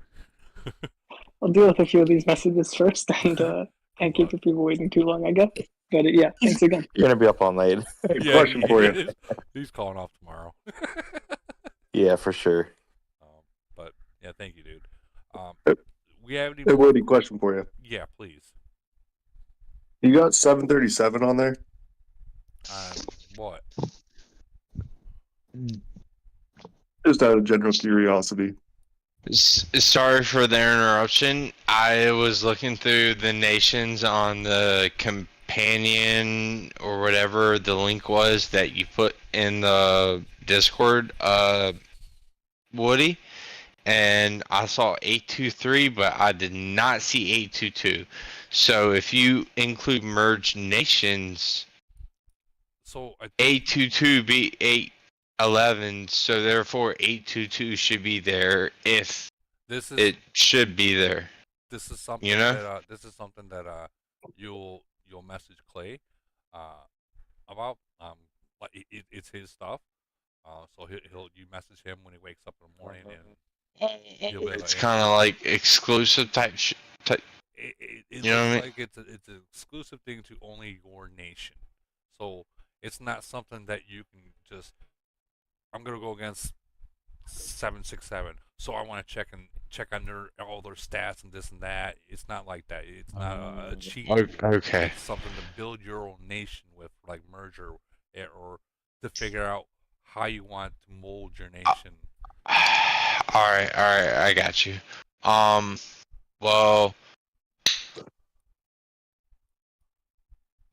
[SPEAKER 1] I'll deal with a few of these messages first, and can't keep the people waiting too long, I guess. But yeah, thanks again.
[SPEAKER 8] You're gonna be up all night.
[SPEAKER 2] Yeah,
[SPEAKER 8] Question for you.
[SPEAKER 2] He's calling off tomorrow.
[SPEAKER 8] Yeah, for sure.
[SPEAKER 2] But yeah, thank you, dude. We have any?
[SPEAKER 13] Hey, Woody, question for you.
[SPEAKER 2] Yeah, please.
[SPEAKER 13] You got 737 on there?
[SPEAKER 2] What?
[SPEAKER 13] Just out of general curiosity.
[SPEAKER 5] Sorry for the interruption. I was looking through the nations on the companion or whatever the link was that you put in the Discord, Woody, and I saw 823, but I did not see 822. So if you include merged nations,
[SPEAKER 2] so
[SPEAKER 5] 822 be 811, so therefore 822 should be there if it should be there.
[SPEAKER 2] This is something this is something that you'll message Clay about. Like it's his stuff. So you message him when he wakes up in the morning, and
[SPEAKER 5] It's kind of like exclusive type.
[SPEAKER 2] it
[SPEAKER 5] You know what I
[SPEAKER 2] looks
[SPEAKER 5] mean?
[SPEAKER 2] like it's an exclusive thing to only your nation. So it's not something that you can just. I'm gonna go against 767. So I want to check on all their stats and this and that. It's not like that. It's not a cheat.
[SPEAKER 5] Okay.
[SPEAKER 2] It's something to build your own nation with, like merger, or to figure out how you want to mold your nation.
[SPEAKER 5] All right, I got you. Well,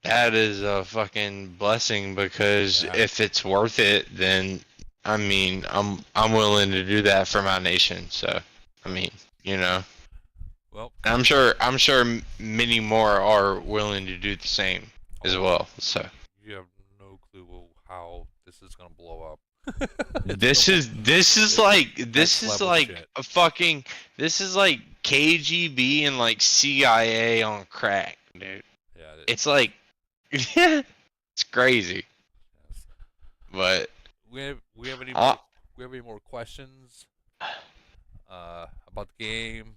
[SPEAKER 5] that is a fucking blessing because if it's worth it, then I mean, I'm willing to do that for my nation. So, I mean, you know.
[SPEAKER 2] Well,
[SPEAKER 5] I'm sure many more are willing to do the same as well. So.
[SPEAKER 2] You have no clue how this is gonna blow up.
[SPEAKER 5] This is like a fucking KGB and like CIA on crack, dude.
[SPEAKER 2] Yeah,
[SPEAKER 5] it's like it's crazy. But
[SPEAKER 2] we have any more questions about the game,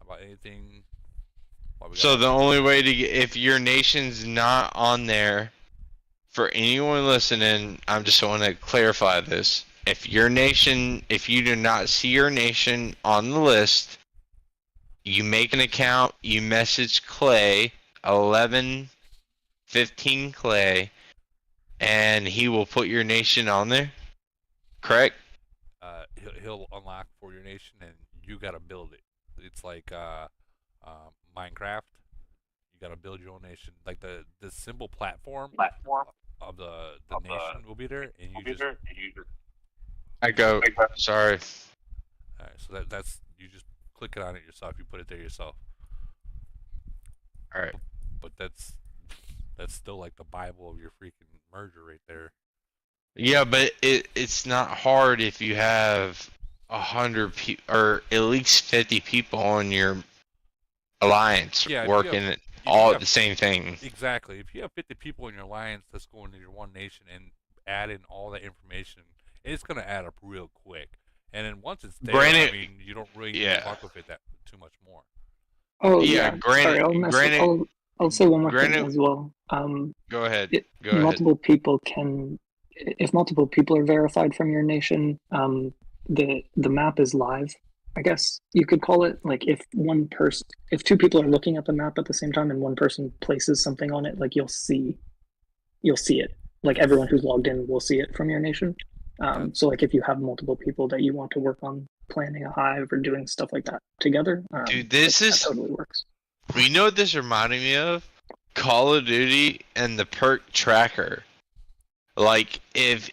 [SPEAKER 2] about anything?
[SPEAKER 5] So the only way to get, if your nation's not on there, for anyone listening, I just want to clarify this. If you do not see your nation on the list, you make an account, you message Clay, 1115 Clay, and he will put your nation on there. Correct?
[SPEAKER 2] He'll unlock for your nation, and you gotta build it. It's like Minecraft. You gotta build your own nation. Like the simple platform of the nation will be there, and you just.
[SPEAKER 5] I go. Sorry.
[SPEAKER 2] All right, so that's you just click it on it yourself. You put it there yourself.
[SPEAKER 5] All right.
[SPEAKER 2] But that's still like the Bible of your freaking merger right there.
[SPEAKER 5] Yeah, but it's not hard if you have 100 people or at least 50 people on your alliance working all at the same thing.
[SPEAKER 2] Exactly. If you have 50 people in your alliance that's going to your one nation and add in all that information, it's going to add up real quick. And then once it's there, I mean, you don't really need to fuck with it that too much more.
[SPEAKER 1] Oh yeah. Sorry, I'll say one more thing as well.
[SPEAKER 5] Go ahead.
[SPEAKER 1] Multiple people can, if multiple people are verified from your nation, the map is live. I guess you could call it. Like if two people are looking at the map at the same time and one person places something on it, like you'll see it. Like everyone who's logged in will see it from your nation. So like if you have multiple people that you want to work on planning a hive or doing stuff like that together,
[SPEAKER 5] dude, that
[SPEAKER 1] totally works.
[SPEAKER 5] You know what this reminded me of? Call of Duty and the perk tracker. Like if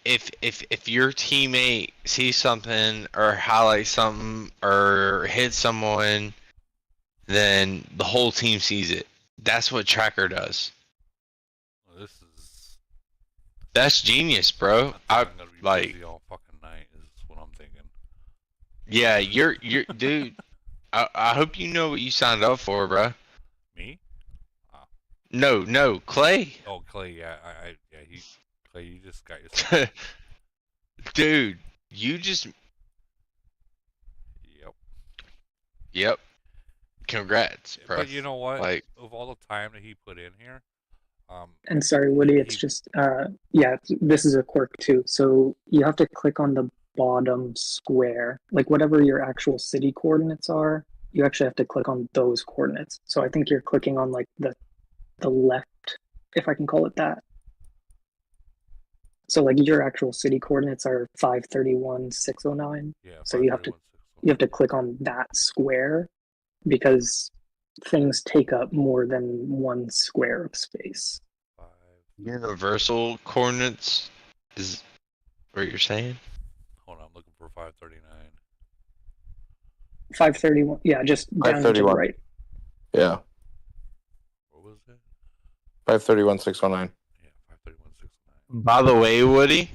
[SPEAKER 5] your teammate sees something or highlights something or hits someone, then the whole team sees it. That's what tracker does.
[SPEAKER 2] Well,
[SPEAKER 5] that's genius, bro.
[SPEAKER 2] I'm gonna be busy all fucking night is what I'm thinking.
[SPEAKER 5] Yeah, you're dude. I hope you know what you signed up for, bro.
[SPEAKER 2] Me?
[SPEAKER 5] No, Clay.
[SPEAKER 2] Oh, Clay. Yeah, Clay, you just got yourself.
[SPEAKER 5] Dude, you just. Yep. Congrats, bro.
[SPEAKER 2] But you know what?
[SPEAKER 5] Like,
[SPEAKER 2] of all the time that he put in here.
[SPEAKER 1] And sorry, Woody, it's just this is a quirk too. So you have to click on the bottom square, like whatever your actual city coordinates are, you actually have to click on those coordinates. So I think you're clicking on like the left, if I can call it that. So like your actual city coordinates are 531,609.
[SPEAKER 2] Yeah.
[SPEAKER 1] So you have to click on that square because things take up more than one square of space.
[SPEAKER 5] Universal coordinates is what you're saying?
[SPEAKER 2] Hold on, I'm looking for 539.
[SPEAKER 1] 531, yeah, just down to the right.
[SPEAKER 15] Yeah.
[SPEAKER 2] What was it?
[SPEAKER 15] 531,609.
[SPEAKER 2] Yeah, 531,609.
[SPEAKER 5] By the way, Woody,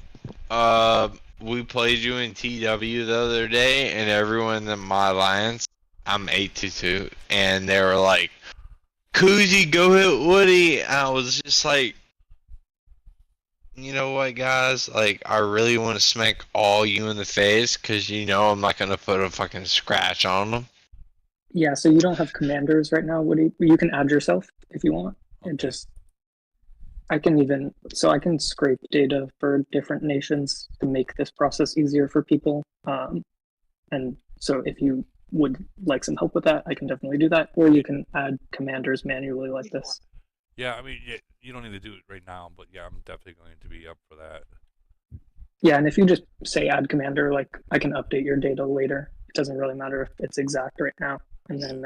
[SPEAKER 5] we played you in TW the other day, and everyone in my alliance, I'm 822, and they were like, Koozie, go hit Woody. And I was just like, you know what, guys? Like, I really want to smack all you in the face, because you know I'm not going to put a fucking scratch on them.
[SPEAKER 1] Yeah, so you don't have commanders right now. You can add yourself if you want.
[SPEAKER 2] Okay.
[SPEAKER 1] It just I can scrape data for different nations to make this process easier for people. And so if you would like some help with that, I can definitely do that. Or you can add commanders manually like this.
[SPEAKER 2] Yeah, I mean, you don't need to do it right now, but yeah, I'm definitely going to be up for that.
[SPEAKER 1] Yeah, and if you just say add commander, like I can update your data later. It doesn't really matter if it's exact right now. And then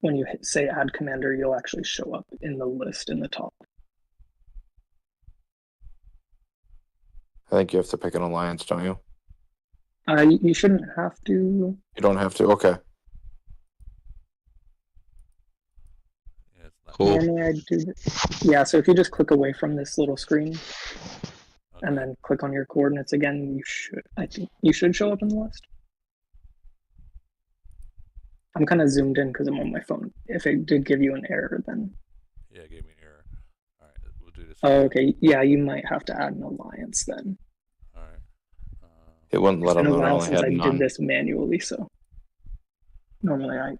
[SPEAKER 1] when you say add commander, you'll actually show up in the list in the top.
[SPEAKER 15] I think you have to pick an alliance, don't you?
[SPEAKER 1] You shouldn't have to.
[SPEAKER 15] You don't have to? Okay.
[SPEAKER 5] Cool.
[SPEAKER 1] Normally I do this. Yeah, so if you just click away from this little screen and then click on your coordinates again, I think you should show up in the list. I'm kind of zoomed in because I'm on my phone. If it did give you an error, then...
[SPEAKER 2] Yeah, it gave me an error. All right, we'll do this.
[SPEAKER 1] Oh, okay. Yeah, you might have to add an alliance then.
[SPEAKER 2] All right.
[SPEAKER 15] It wouldn't let them know it only had
[SPEAKER 1] I
[SPEAKER 15] none.
[SPEAKER 1] did this manually, so normally I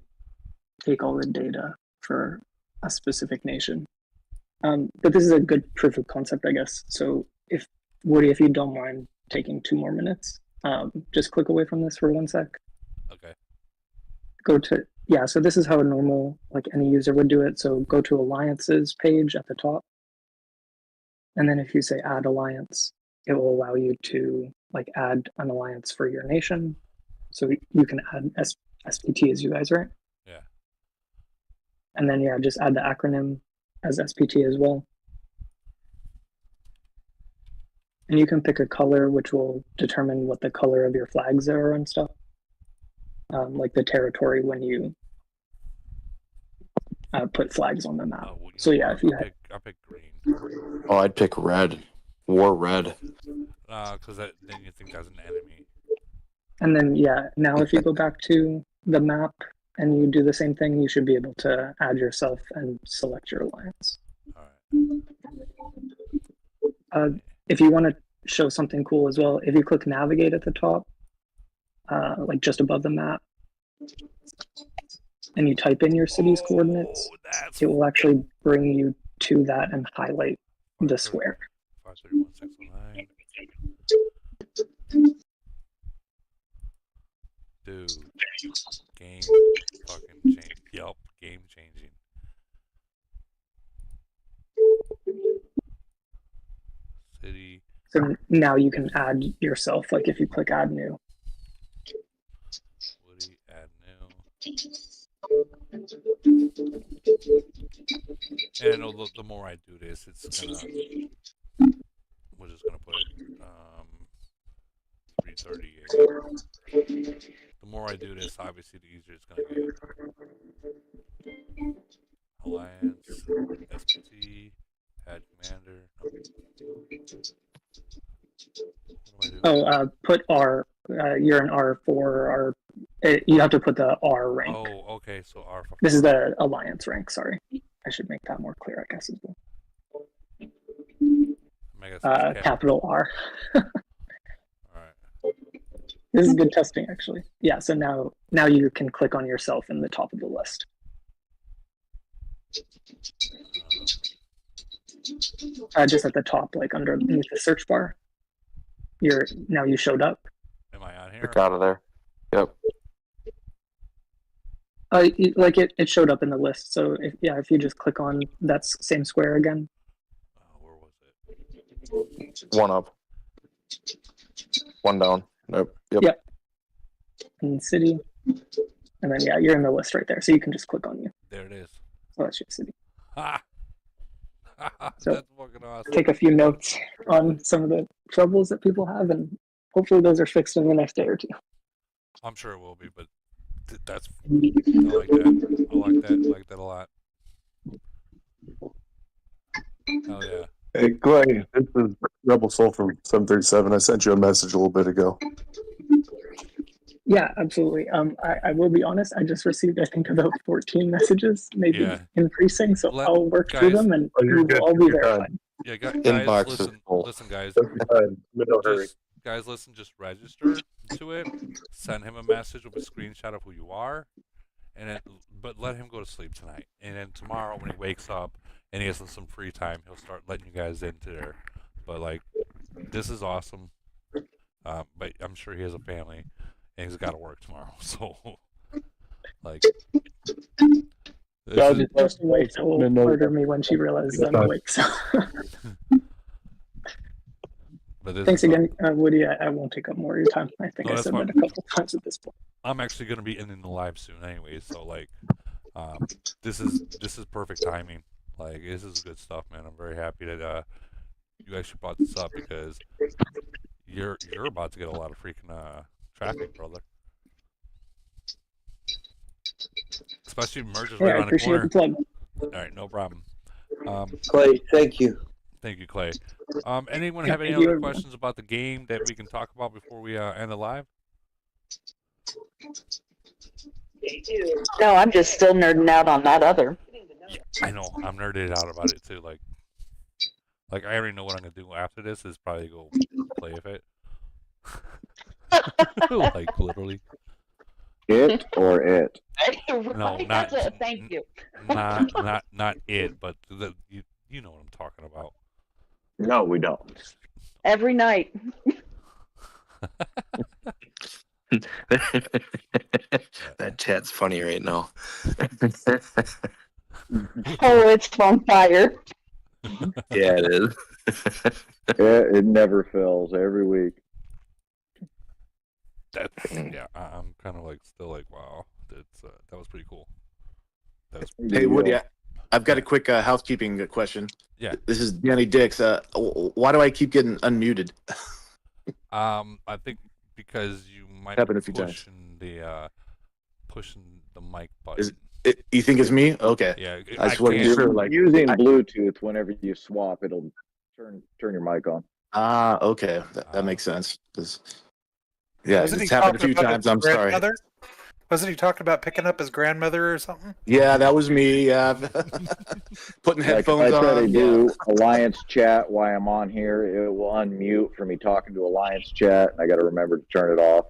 [SPEAKER 1] take all the data for a specific nation. But this is a good proof of concept, I guess. So if Woody, if you don't mind taking 2 more minutes, just click away from this for 1 sec.
[SPEAKER 2] Okay.
[SPEAKER 1] Go to, yeah, so this is how a normal, like any user would do it. So go to alliances page at the top. And then if you say add alliance, it will allow you to like add an alliance for your nation. So you can add SPT as you guys, right?
[SPEAKER 2] Yeah.
[SPEAKER 1] And then, yeah, just add the acronym as SPT as well. And you can pick a color, which will determine what the color of your flags are and stuff. Like the territory when you put flags on the map. So yeah, if you
[SPEAKER 2] I'll pick green.
[SPEAKER 15] Oh, I'd pick red. War red.
[SPEAKER 2] Because then you think that's an enemy.
[SPEAKER 1] And then, yeah, now if you go back to the map and you do the same thing, you should be able to add yourself and select your alliance. If you want to show something cool as well, if you click navigate at the top, like just above the map, and you type in your city's coordinates, it will actually bring you to that and highlight the square.
[SPEAKER 2] 531, Dude, game fucking change. Yup, game changing. City.
[SPEAKER 1] So now you can add yourself, like if you click add new.
[SPEAKER 2] Woody, add new. And the more I do this, it's gonna. We're just gonna put 338. The more I do this, obviously, the easier it's gonna get. Alliance, SPT, add commander.
[SPEAKER 1] Oh, put R. You're an R4. You have to put the R rank.
[SPEAKER 2] Oh, okay. So R.
[SPEAKER 1] This is the alliance rank. Sorry, I should make that more clear, I guess, as well. Capital R.
[SPEAKER 2] Alright.
[SPEAKER 1] This is good testing, actually. Yeah. So now you can click on yourself in the top of the list. Just at the top, like underneath the search bar. Now you showed up.
[SPEAKER 2] Am I on here?
[SPEAKER 15] Click out of there. Yep.
[SPEAKER 1] Like it showed up in the list. So if you just click on that same square again.
[SPEAKER 2] Where was it?
[SPEAKER 15] 1 up. 1 down. Nope.
[SPEAKER 1] Yep. And city. And then yeah, you're in the list right there. So you can just click on you.
[SPEAKER 2] There it is.
[SPEAKER 1] So that's your city.
[SPEAKER 2] Ha!
[SPEAKER 1] So
[SPEAKER 2] That's fucking awesome.
[SPEAKER 1] take a few notes on some of the troubles that people have, and hopefully those are fixed in the next day or 2.
[SPEAKER 2] I'm sure it will be, but that's I like that. I like that a lot. Hell yeah.
[SPEAKER 13] Hey, Clay, this is Rebel Soul from 737. I sent you a message a little bit ago.
[SPEAKER 1] Yeah, absolutely. I will be honest. I just received, I think, about 14 messages, maybe increasing. So I'll work through them, and we will all be verified.
[SPEAKER 2] Yeah, guys, listen, guys. Guys, listen. Just register to it. Send him a message with a screenshot of who you are, and then, but let him go to sleep tonight, and then tomorrow when he wakes up and he has some free time, he'll start letting you guys into there. But like, this is awesome. But I'm sure he has a family, and he's got to work tomorrow. So, like,
[SPEAKER 1] Just wife will murder me when she realizes I'm awake. So. Thanks again, Woody. I won't take up more of your time. I think I said that a couple times at this point.
[SPEAKER 2] I'm actually going to be ending the live soon anyway, so like, this is perfect timing. Like, this is good stuff, man. I'm very happy that you actually brought this up because you're about to get a lot of freaking traffic, brother. Especially mergers right around the corner. All right, no problem.
[SPEAKER 18] Clay, thank you.
[SPEAKER 2] Thank you, Clay. Anyone have any other questions about the game that we can talk about before we end the live?
[SPEAKER 17] No, I'm just still nerding out on that other.
[SPEAKER 2] Yeah, I know. I'm nerded out about it too. Like I already know what I'm gonna do after this is probably go play with it. Like literally.
[SPEAKER 7] It or it?
[SPEAKER 2] No, not
[SPEAKER 17] thank you.
[SPEAKER 2] not it, but you know what I'm talking about.
[SPEAKER 7] No, we don't.
[SPEAKER 17] Every night.
[SPEAKER 18] That chat's funny right now.
[SPEAKER 17] Oh, it's on fire.
[SPEAKER 18] Yeah, it is.
[SPEAKER 7] It never fails every week.
[SPEAKER 2] Yeah, I'm kind of like still like, wow, that was pretty cool.
[SPEAKER 22] Hey Woody, I've got a quick housekeeping question.
[SPEAKER 2] Yeah.
[SPEAKER 22] This is Danny Dix. Why do I keep getting unmuted?
[SPEAKER 2] I think because you might
[SPEAKER 22] Happened
[SPEAKER 2] be
[SPEAKER 22] a few times.
[SPEAKER 2] pushing the mic button.
[SPEAKER 22] You think it's me? Okay.
[SPEAKER 2] Yeah,
[SPEAKER 22] I just want to be sure. Like
[SPEAKER 7] using Bluetooth, whenever you swap, it'll turn your mic on.
[SPEAKER 22] Ah, okay, that makes sense. Yeah,
[SPEAKER 21] Wasn't
[SPEAKER 22] it's
[SPEAKER 21] he
[SPEAKER 22] happened a
[SPEAKER 21] talking
[SPEAKER 22] few
[SPEAKER 21] about
[SPEAKER 22] times.
[SPEAKER 21] his
[SPEAKER 22] I'm sorry.
[SPEAKER 21] grandmother? Wasn't he talking about picking up his grandmother or something?
[SPEAKER 22] Yeah, that was me. Putting headphones
[SPEAKER 7] I try
[SPEAKER 22] on.
[SPEAKER 7] to do Alliance chat while I'm on here. It will unmute for me talking to Alliance chat, and I got to remember to turn it off.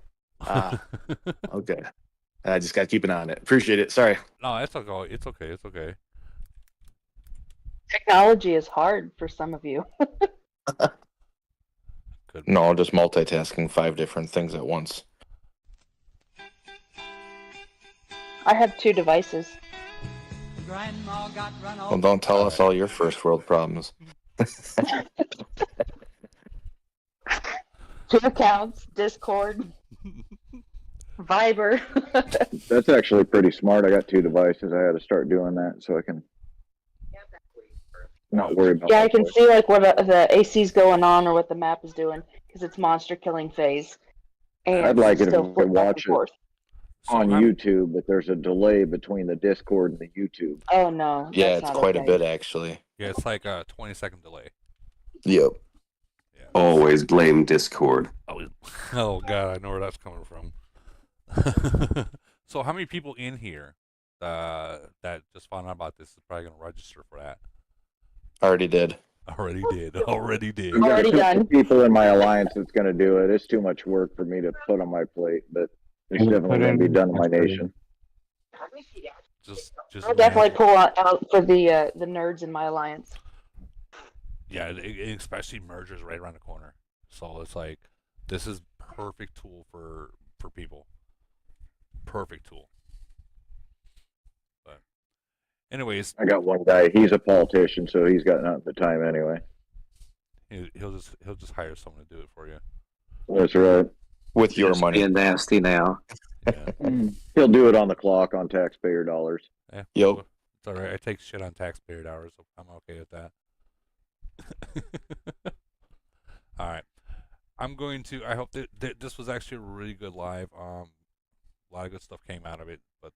[SPEAKER 22] Okay. I just got to keep an eye on it. Appreciate it. Sorry.
[SPEAKER 2] No, it's okay. It's okay. It's okay.
[SPEAKER 17] Technology is hard for some of you.
[SPEAKER 15] No, just multitasking 5 different things at once.
[SPEAKER 17] I have 2 devices.
[SPEAKER 15] Well, don't tell us all your first world problems.
[SPEAKER 17] 2 accounts, Discord, Viber.
[SPEAKER 7] That's actually pretty smart. I got 2 devices. I had to start doing that so I can not worry about.
[SPEAKER 17] Yeah, I can see like what the AC's going on or what the map is doing because it's monster killing phase. And
[SPEAKER 7] I'd like it if
[SPEAKER 17] still
[SPEAKER 7] you could watch it
[SPEAKER 2] So
[SPEAKER 7] on YouTube, but there's a delay between the Discord and the YouTube.
[SPEAKER 17] Oh no.
[SPEAKER 15] Yeah,
[SPEAKER 17] that's
[SPEAKER 15] it's
[SPEAKER 17] not
[SPEAKER 15] quite
[SPEAKER 17] okay.
[SPEAKER 15] a bit actually.
[SPEAKER 2] Yeah, it's like a 20-second delay.
[SPEAKER 18] Yep.
[SPEAKER 2] Yeah.
[SPEAKER 18] Always blame Discord.
[SPEAKER 2] Oh god, I know where that's coming from. So how many people in here that just found out about this is probably gonna register for that?
[SPEAKER 15] Already did.
[SPEAKER 2] Already did. Already did.
[SPEAKER 17] Already done.
[SPEAKER 7] People in my alliance that's going to do it. It's too much work for me to put on my plate, but it's definitely going to be done in my nation.
[SPEAKER 2] Just
[SPEAKER 17] I'll definitely pull out for the nerds in my alliance.
[SPEAKER 2] Yeah, especially mergers right around the corner. So it's like this is perfect tool for people. Perfect tool. But anyways,
[SPEAKER 7] I got one guy. He's a politician, so he's got not the time anyway.
[SPEAKER 2] He'll just hire someone to do it for you.
[SPEAKER 7] That's right.
[SPEAKER 15] With your money.
[SPEAKER 18] Being nasty now.
[SPEAKER 2] Yeah.
[SPEAKER 7] He'll do it on the clock on taxpayer dollars.
[SPEAKER 2] Yeah.
[SPEAKER 15] Yep.
[SPEAKER 2] It's all right. I take shit on taxpayer dollars, so I'm okay with that. All right. I'm going to. I hope that this was actually a really good live. A lot of good stuff came out of it, but